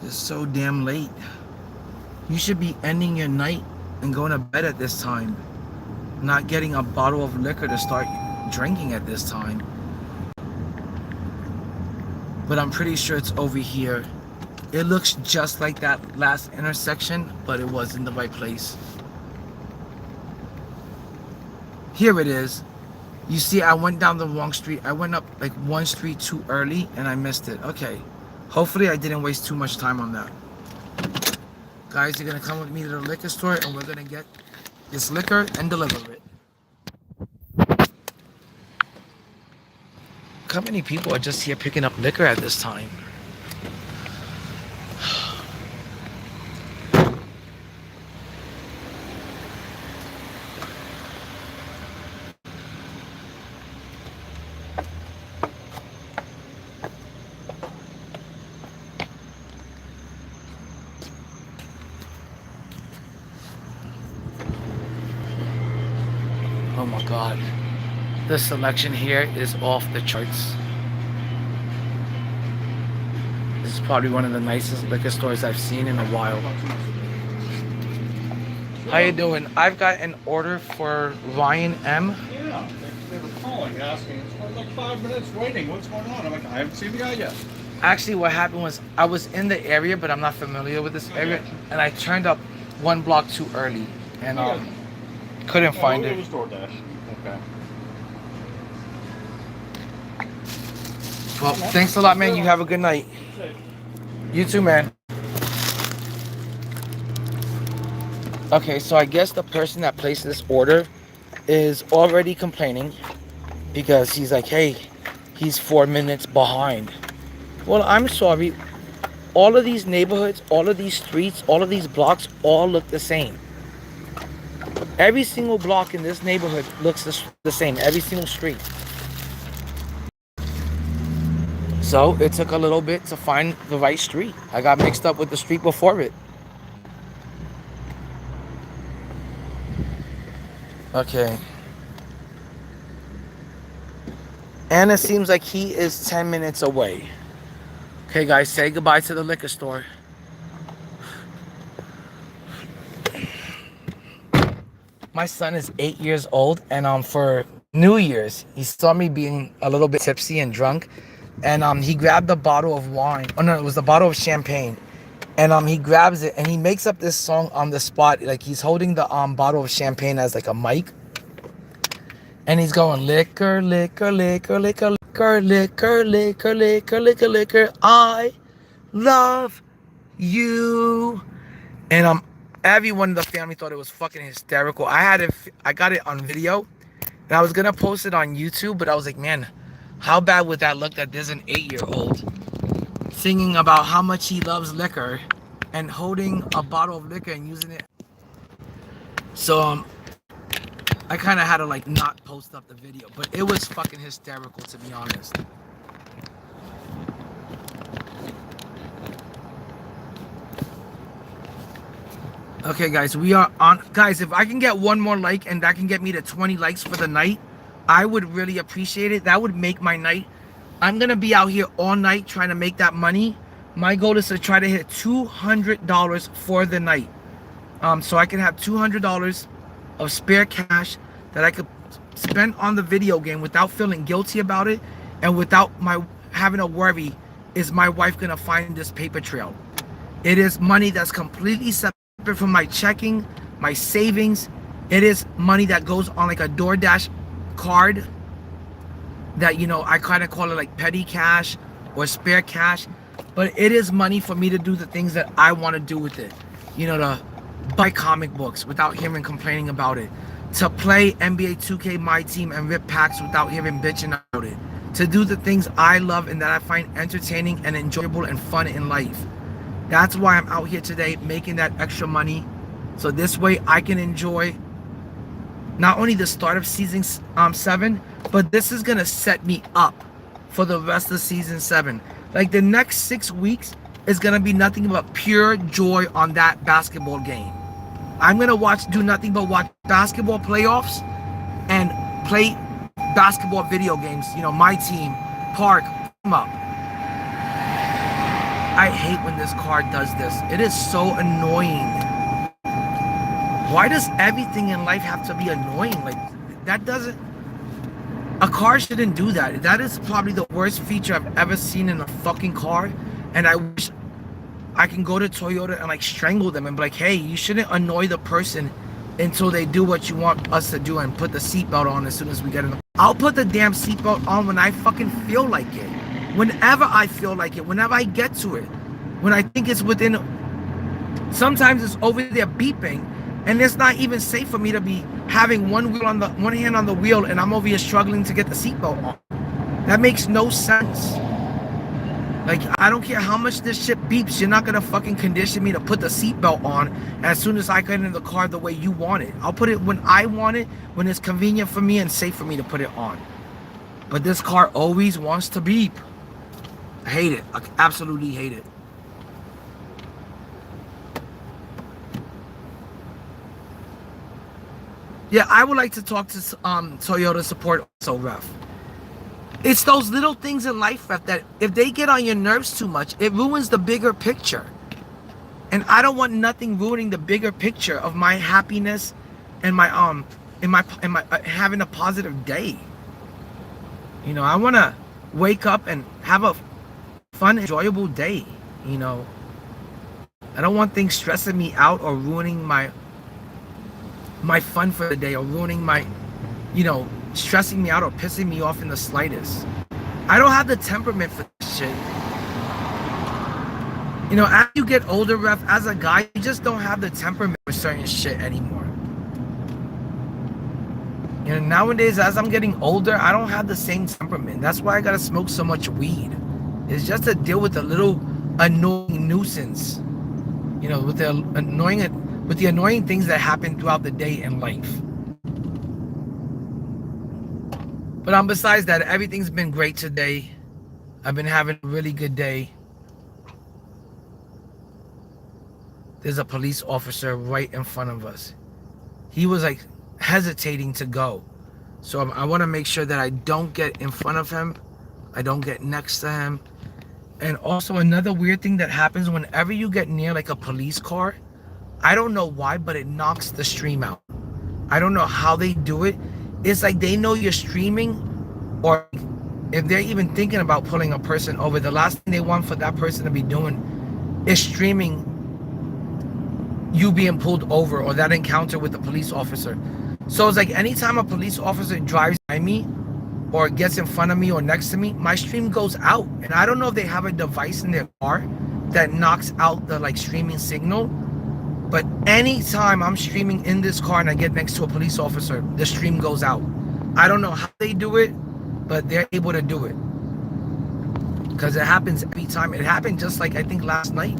It's so damn late. You should be ending your night and going to bed at this time. Not getting a bottle of liquor to start drinking at this time. But I'm pretty sure it's over here. It looks just like that last intersection, but it wasn't the right place. Here it is. You see, I went down the wrong street. I went up like one street too early and I missed it. Okay. Hopefully I didn't waste too much time on that. Guys, you're gonna come with me to the liquor store and we're gonna get this liquor and deliver it. How many people are just here picking up liquor at this time? Oh my God. The selection here is off the charts. This is probably one of the nicest liquor stores I've seen in a while. How you doing? I've got an order for Ryan M. Yeah, they were calling, asking. It's like 5 minutes waiting. What's going on? I'm like, I haven't seen the guy yet. Actually, what happened was I was in the area, but I'm not familiar with this area, and I turned up one block too early, and couldn't find It it. was DoorDash. Okay. Well, thanks a lot, man. You have a good night. You too, man. Okay, so I guess the person that placed this order is already complaining because he's like, hey, he's 4 minutes behind. Well, I'm sorry. All of these neighborhoods, all of these streets, all of these blocks all look the same. Every single block in this neighborhood looks the same. Every single street. So it took a little bit to find the right street. I got mixed up with the street before it. Okay. And it seems like he is 10 minutes away. Okay, guys, say goodbye to the liquor store. My son is 8 years old, and for New Year's, he saw me being a little bit tipsy and drunk, and he grabbed a bottle of wine. Oh no, it was a bottle of champagne, and he grabs it and he makes up this song on the spot. Like he's holding the bottle of champagne as like a mic, and he's going liquor, liquor, liquor, liquor, liquor, liquor, liquor, liquor, liquor, liquor. I love you, and everyone in the family thought it was fucking hysterical. I got it on video, and I was gonna post it on YouTube, but I was like, man, how bad would that look that there's an 8-year-old singing about how much he loves liquor and holding a bottle of liquor and using it. So I kind of had to like not post up the video, but it was fucking hysterical, to be honest. Okay, guys, we are on. Guys, if I can get one more like and that can get me to 20 likes for the night, I would really appreciate it. That would make my night. I'm gonna be out here all night trying to make that money. My goal is to try to hit $200 for the night, so I can have $200 of spare cash that I could spend on the video game without feeling guilty about it, and without my having to worry, is my wife gonna find this paper trail? It is money that's completely separate from my checking, my savings. It is money that goes on like a DoorDash card. that, you know, I kind of call it like petty cash or spare cash, but it is money for me to do the things that I want to do with it. You know, to buy comic books without hearing complaining about it, to play NBA 2K My Team and rip packs without hearing bitching about it, to do the things I love and that I find entertaining and enjoyable and fun in life. That's why I'm out here today making that extra money, so this way I can enjoy not only the start of season 7, but this is gonna set me up for the rest of season 7. Like the next 6 weeks is gonna be nothing but pure joy on that basketball game. I'm gonna do nothing but watch basketball playoffs and play basketball video games. You know, My Team, Park, up. I hate when this car does this. It is so annoying. Why does everything in life have to be annoying? Like, that doesn't... A car shouldn't do that. That is probably the worst feature I've ever seen in a fucking car. And I wish I can go to Toyota and like strangle them and be like, hey, you shouldn't annoy the person until they do what you want us to do and put the seatbelt on as soon as we get in the... I'll put the damn seatbelt on when I fucking feel like it. Whenever I feel like it. Whenever I get to it. When I think it's within... Sometimes it's over there beeping. And it's not even safe for me to be having one hand on the wheel and I'm over here struggling to get the seatbelt on. That makes no sense. Like, I don't care how much this shit beeps, you're not gonna fucking condition me to put the seatbelt on as soon as I get in the car the way you want it. I'll put it when I want it, when it's convenient for me and safe for me to put it on. But this car always wants to beep. I hate it. I absolutely hate it. Yeah, I would like to talk to Toyota support also, Ref. It's those little things in life, Ref, that if they get on your nerves too much, it ruins the bigger picture. And I don't want nothing ruining the bigger picture of my happiness and my having a positive day. You know, I want to wake up and have a fun, enjoyable day. You know, I don't want things stressing me out or ruining my fun for the day, or ruining my, you know, stressing me out or pissing me off in the slightest. I don't have the temperament for this shit. You know, as you get older, Ref, as a guy, you just don't have the temperament for certain shit anymore. You know, nowadays, as I'm getting older, I don't have the same temperament. That's why I gotta smoke so much weed. It's just to deal with the little annoying nuisance. You know, with the annoying things that happen throughout the day in life. But besides that, everything's been great today. I've been having a really good day. There's a police officer right in front of us. He was like hesitating to go. So I want to make sure that I don't get in front of him. I don't get next to him. And also another weird thing that happens whenever you get near like a police car, I don't know why, but it knocks the stream out. I don't know how they do it. It's like they know you're streaming, or if they're even thinking about pulling a person over, the last thing they want for that person to be doing is streaming you being pulled over or that encounter with the police officer. So it's like anytime a police officer drives by me or gets in front of me or next to me, my stream goes out. And I don't know if they have a device in their car that knocks out the like streaming signal. But anytime I'm streaming in this car and I get next to a police officer, the stream goes out. I don't know how they do it, but they're able to do it. Because it happens every time. It happened just like I think last night.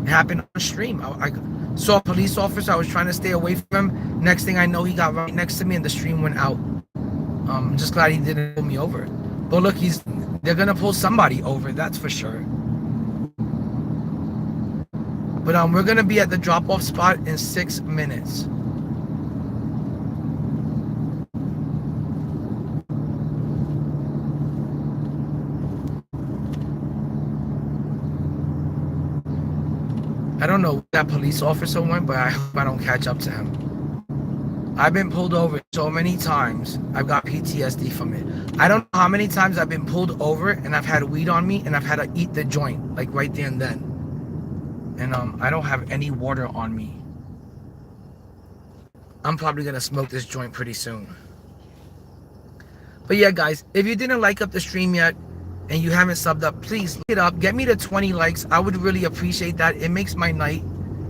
It happened on stream. I saw a police officer. I was trying to stay away from him. Next thing I know, he got right next to me and the stream went out. I'm just glad he didn't pull me over. But look, they're going to pull somebody over, that's for sure. But we're going to be at the drop-off spot in 6 minutes. I don't know where that police officer went, but I hope I don't catch up to him. I've been pulled over so many times. I've got PTSD from it. I don't know how many times I've been pulled over and I've had weed on me and I've had to eat the joint, like right there and then. And I don't have any water on me. I'm probably gonna smoke this joint pretty soon. But yeah, guys, if you didn't like up the stream yet and you haven't subbed up, please look it up. Get me to 20 likes. I would really appreciate that. It makes my night.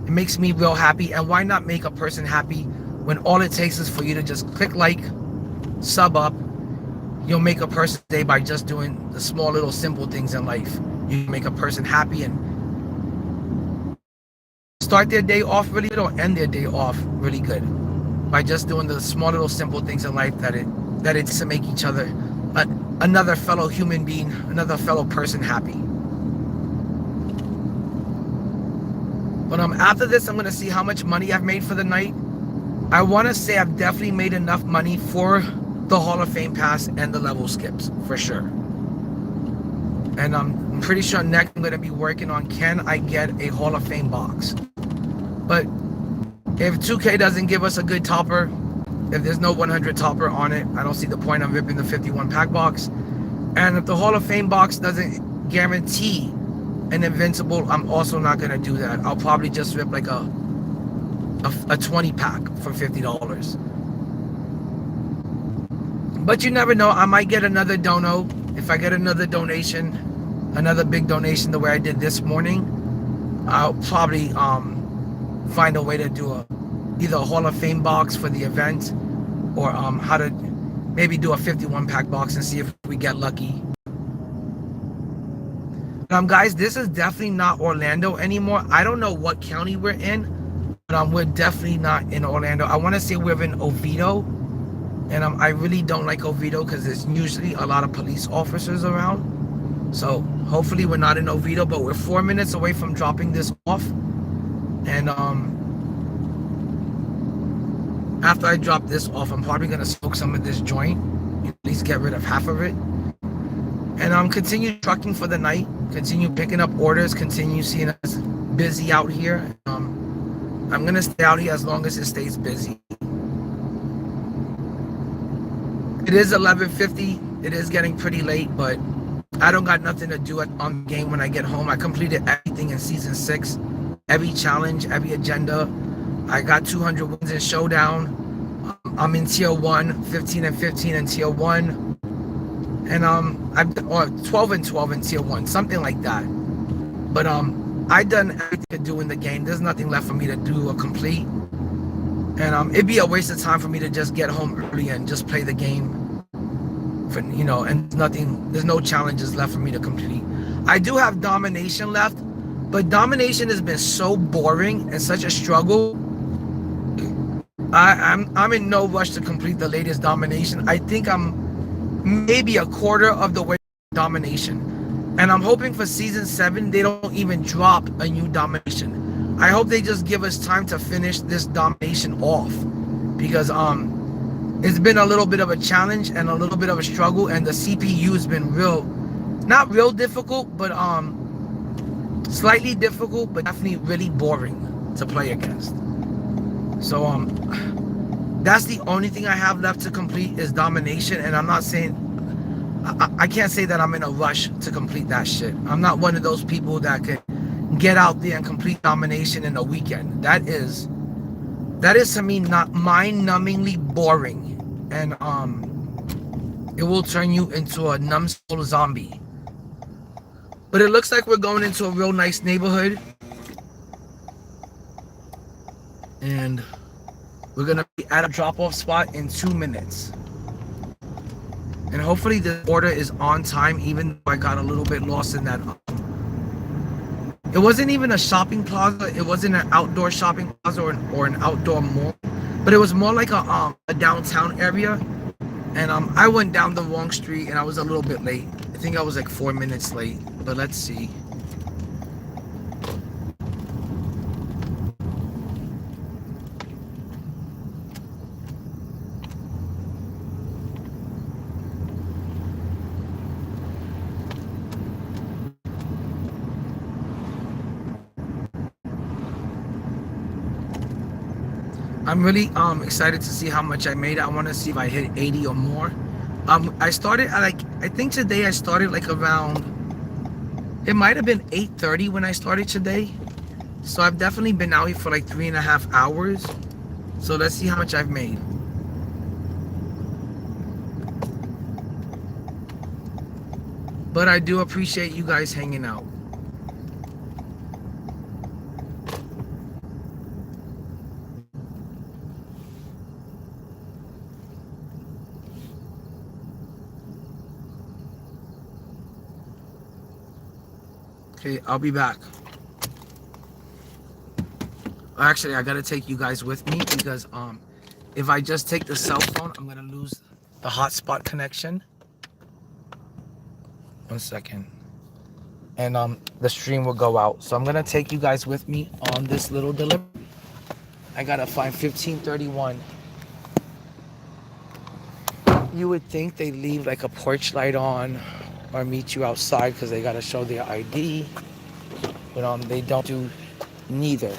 It makes me real happy. And why not make a person happy when all it takes is for you to just click like, sub up. You'll make a person's day by just doing the small little simple things in life. You make a person happy and start their day off really good or end their day off really good by just doing the small little simple things in life that it's to make each other another fellow human being, another fellow person happy. But after this, I'm gonna see how much money I've made for the night. I want to say I've definitely made enough money for the Hall of Fame pass and the level skips for sure. And I'm pretty sure next I'm gonna be working on, can I get a Hall of Fame box? But if 2K doesn't give us a good topper, if there's no 100 topper on it, I don't see the point of ripping the 51 pack box. And if the Hall of Fame box doesn't guarantee an invincible, I'm also not gonna do that. I'll probably just rip like a 20 pack for $50. But you never know, I might get another dono. If I get another donation, another big donation the way I did this morning, I'll probably find a way to do either a Hall of Fame box for the event, or how to maybe do a 51 pack box and see if we get lucky. Guys, this is definitely not Orlando anymore. I don't know what county we're in, but we're definitely not in Orlando. I want to say we're in Oviedo, and I really don't like Oviedo because there's usually a lot of police officers around. So hopefully we're not in Oviedo, but we're 4 minutes away from dropping this off. And after I drop this off, I'm probably gonna smoke some of this joint, at least get rid of half of it, and continue trucking for the night, continue picking up orders, continue seeing us busy out here. I'm gonna stay out here as long as it stays busy. It is 11:50. It is getting pretty late, but I don't got nothing to do on the game when I get home. I completed everything in Season 6. Every challenge, every agenda. I got 200 wins in Showdown. I'm in Tier 1, 15 and 15 in Tier 1. And I've done 12 and 12 in Tier 1, something like that. But I done everything to do in the game. There's nothing left for me to do or complete. And it'd be a waste of time for me to just get home early and just play the game. For, you know, and there's no challenges left for me to complete. I do have Domination left, but Domination has been so boring and such a struggle. I'm in no rush to complete the latest Domination. I think I'm maybe a quarter of the way to Domination. And I'm hoping for Season 7, they don't even drop a new Domination. I hope they just give us time to finish this Domination off. Because it's been a little bit of a challenge and a little bit of a struggle. And the CPU has been not real difficult, but slightly difficult, but definitely really boring to play against. So that's the only thing I have left to complete is Domination. And I'm not saying, I can't say that I'm in a rush to complete that shit. I'm not one of those people that could get out there and complete Domination in a weekend. That is to me not mind-numbingly boring. And it will turn you into a numbskull zombie. But it looks like we're going into a real nice neighborhood. And we're gonna be at a drop-off spot in 2 minutes. And hopefully the order is on time, even though I got a little bit lost in that. It wasn't even a shopping plaza. It wasn't an outdoor shopping plaza or an outdoor mall. But it was more like a downtown area. And I went down the wrong street and I was a little bit late. I think I was like 4 minutes late. But let's see. I'm really excited to see how much I made. I want to see if I hit 80 or more. I started at I think today I started like around, it might have been 8:30 when I started today. So I've definitely been out here for like 3.5 hours. So let's see how much I've made. But I do appreciate you guys hanging out. Okay, I'll be back. Actually, I gotta take you guys with me because if I just take the cell phone, I'm gonna lose the hotspot connection. 1 second. And the stream will go out. So I'm gonna take you guys with me on this little delivery. I gotta find 1531. You would think they leave like a porch light on or meet you outside because they gotta show their ID. But they don't do neither.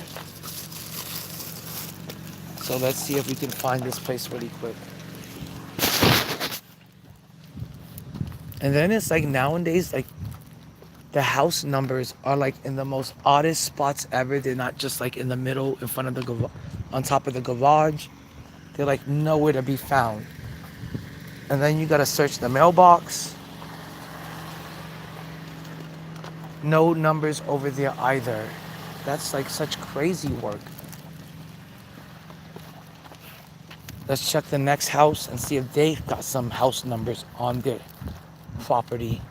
So let's see if we can find this place really quick. And then it's like nowadays, like the house numbers are like in the most oddest spots ever. They're not just like in the middle, in front of the on top of the garage. They're like nowhere to be found. And then you gotta search the mailbox. No numbers over there either. That's like such crazy work. Let's check the next house and see if they got some house numbers on their property.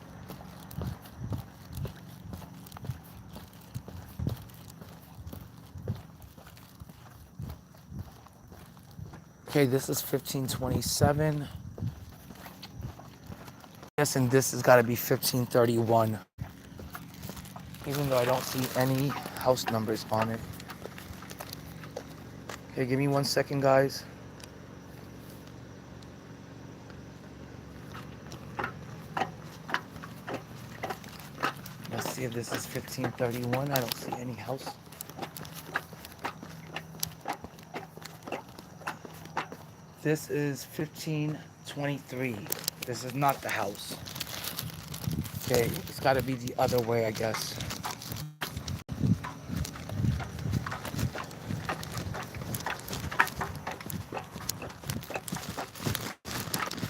Okay, this is 1527. Yes, and this has got to be 1531. Even though I don't see any house numbers on it. Okay, give me 1 second, guys. Let's see if this is 1531. I don't see any house. This is 1523. This is not the house. Okay, it's got to be the other way, I guess.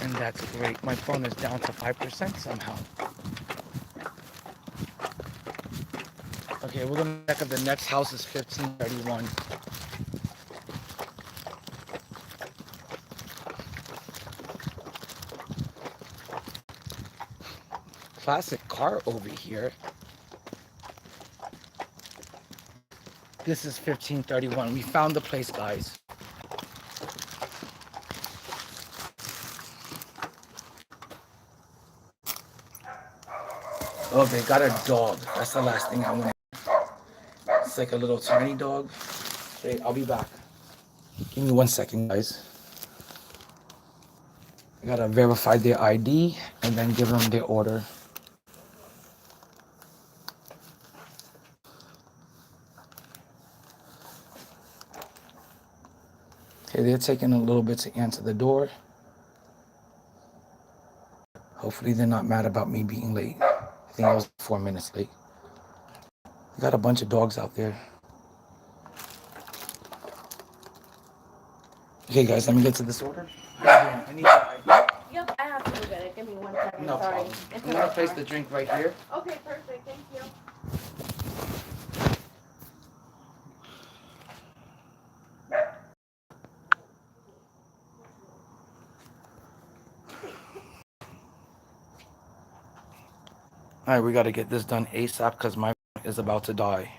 And that's great. My phone is down to 5% somehow. Okay, we're gonna check if the next house is 1531. Classic car over here. This is 1531. We found the place, guys. Oh, they got a dog. That's the last thing I want. It's like a little tiny dog. Okay, I'll be back. Give me 1 second, guys. I gotta verify their ID and then give them their order. Okay, they're taking a little bit to answer the door. Hopefully they're not mad about me being late. I think I was 4 minutes late. We got a bunch of dogs out there. Okay, guys, let me get to this order. I need your ID. Yep, I have to go get it. Give me 1 second. No Sorry. problem. I'm gonna place the drink right here. Okay, perfect. Thank you. All right, we got to get this done ASAP because my is about to die.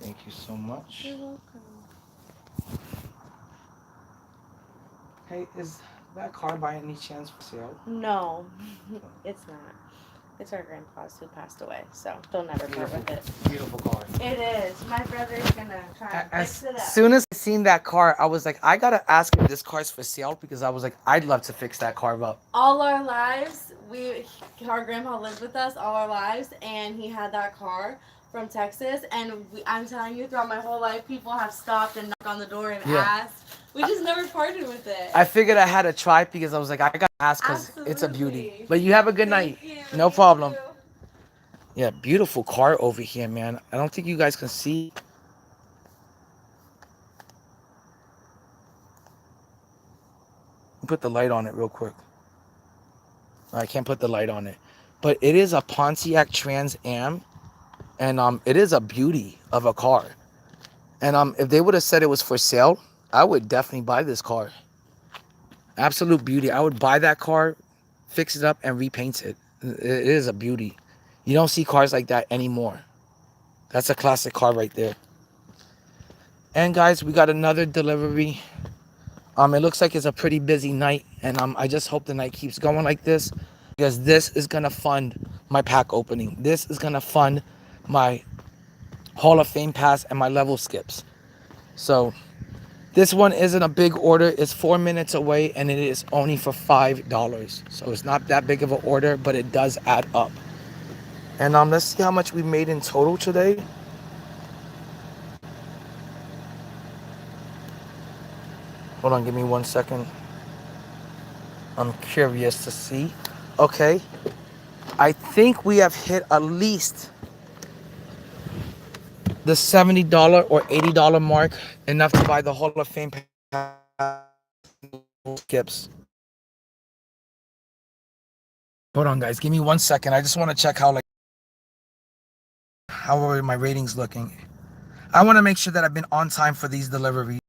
Thank you so much. You're welcome. Hey, is that car by any chance for sale? No, it's not. It's our grandpa's who passed away, so they'll never part with it. Beautiful car. It is. My brother's gonna try and fix it up. As soon as I seen that car, I was like, I gotta ask if this car's for sale because I was like, I'd love to fix that car up. All our lives, our grandpa lived with us all our lives, and he had that car from Texas. And I'm telling you, throughout my whole life, people have stopped and knocked on the door and asked. We just never parted with it. I figured I had to try because I was like, I gotta ask because it's a beauty. Absolutely. But you have a good night. Thank you. No You problem. too. Yeah, beautiful car over here, man. I don't think you guys can see. Put the light on it real quick. I can't put the light on it, but it is a Pontiac Trans Am, and it is a beauty of a car. And if they would have said it was for sale, I would definitely buy this car. Absolute beauty. I would buy that car, fix it up, and repaint it. It is a beauty. You don't see cars like that anymore. That's a classic car right there. And guys, we got another delivery. It looks like it's a pretty busy night, and I just hope the night keeps going like this, because this is gonna fund my pack opening. This is gonna fund my Hall of Fame pass and my level skips. So this one isn't a big order. It's 4 minutes away, and it is only for $5. So it's not that big of an order, but it does add up. And let's see how much we made in total today. Hold on, give me 1 second. I'm curious to see. Okay, I think we have hit at least the $70 or $80 mark, enough to buy the Hall of Fame skips. Hold on, guys, give me 1 second. I just want to check how are my ratings looking. I want to make sure that I've been on time for these deliveries.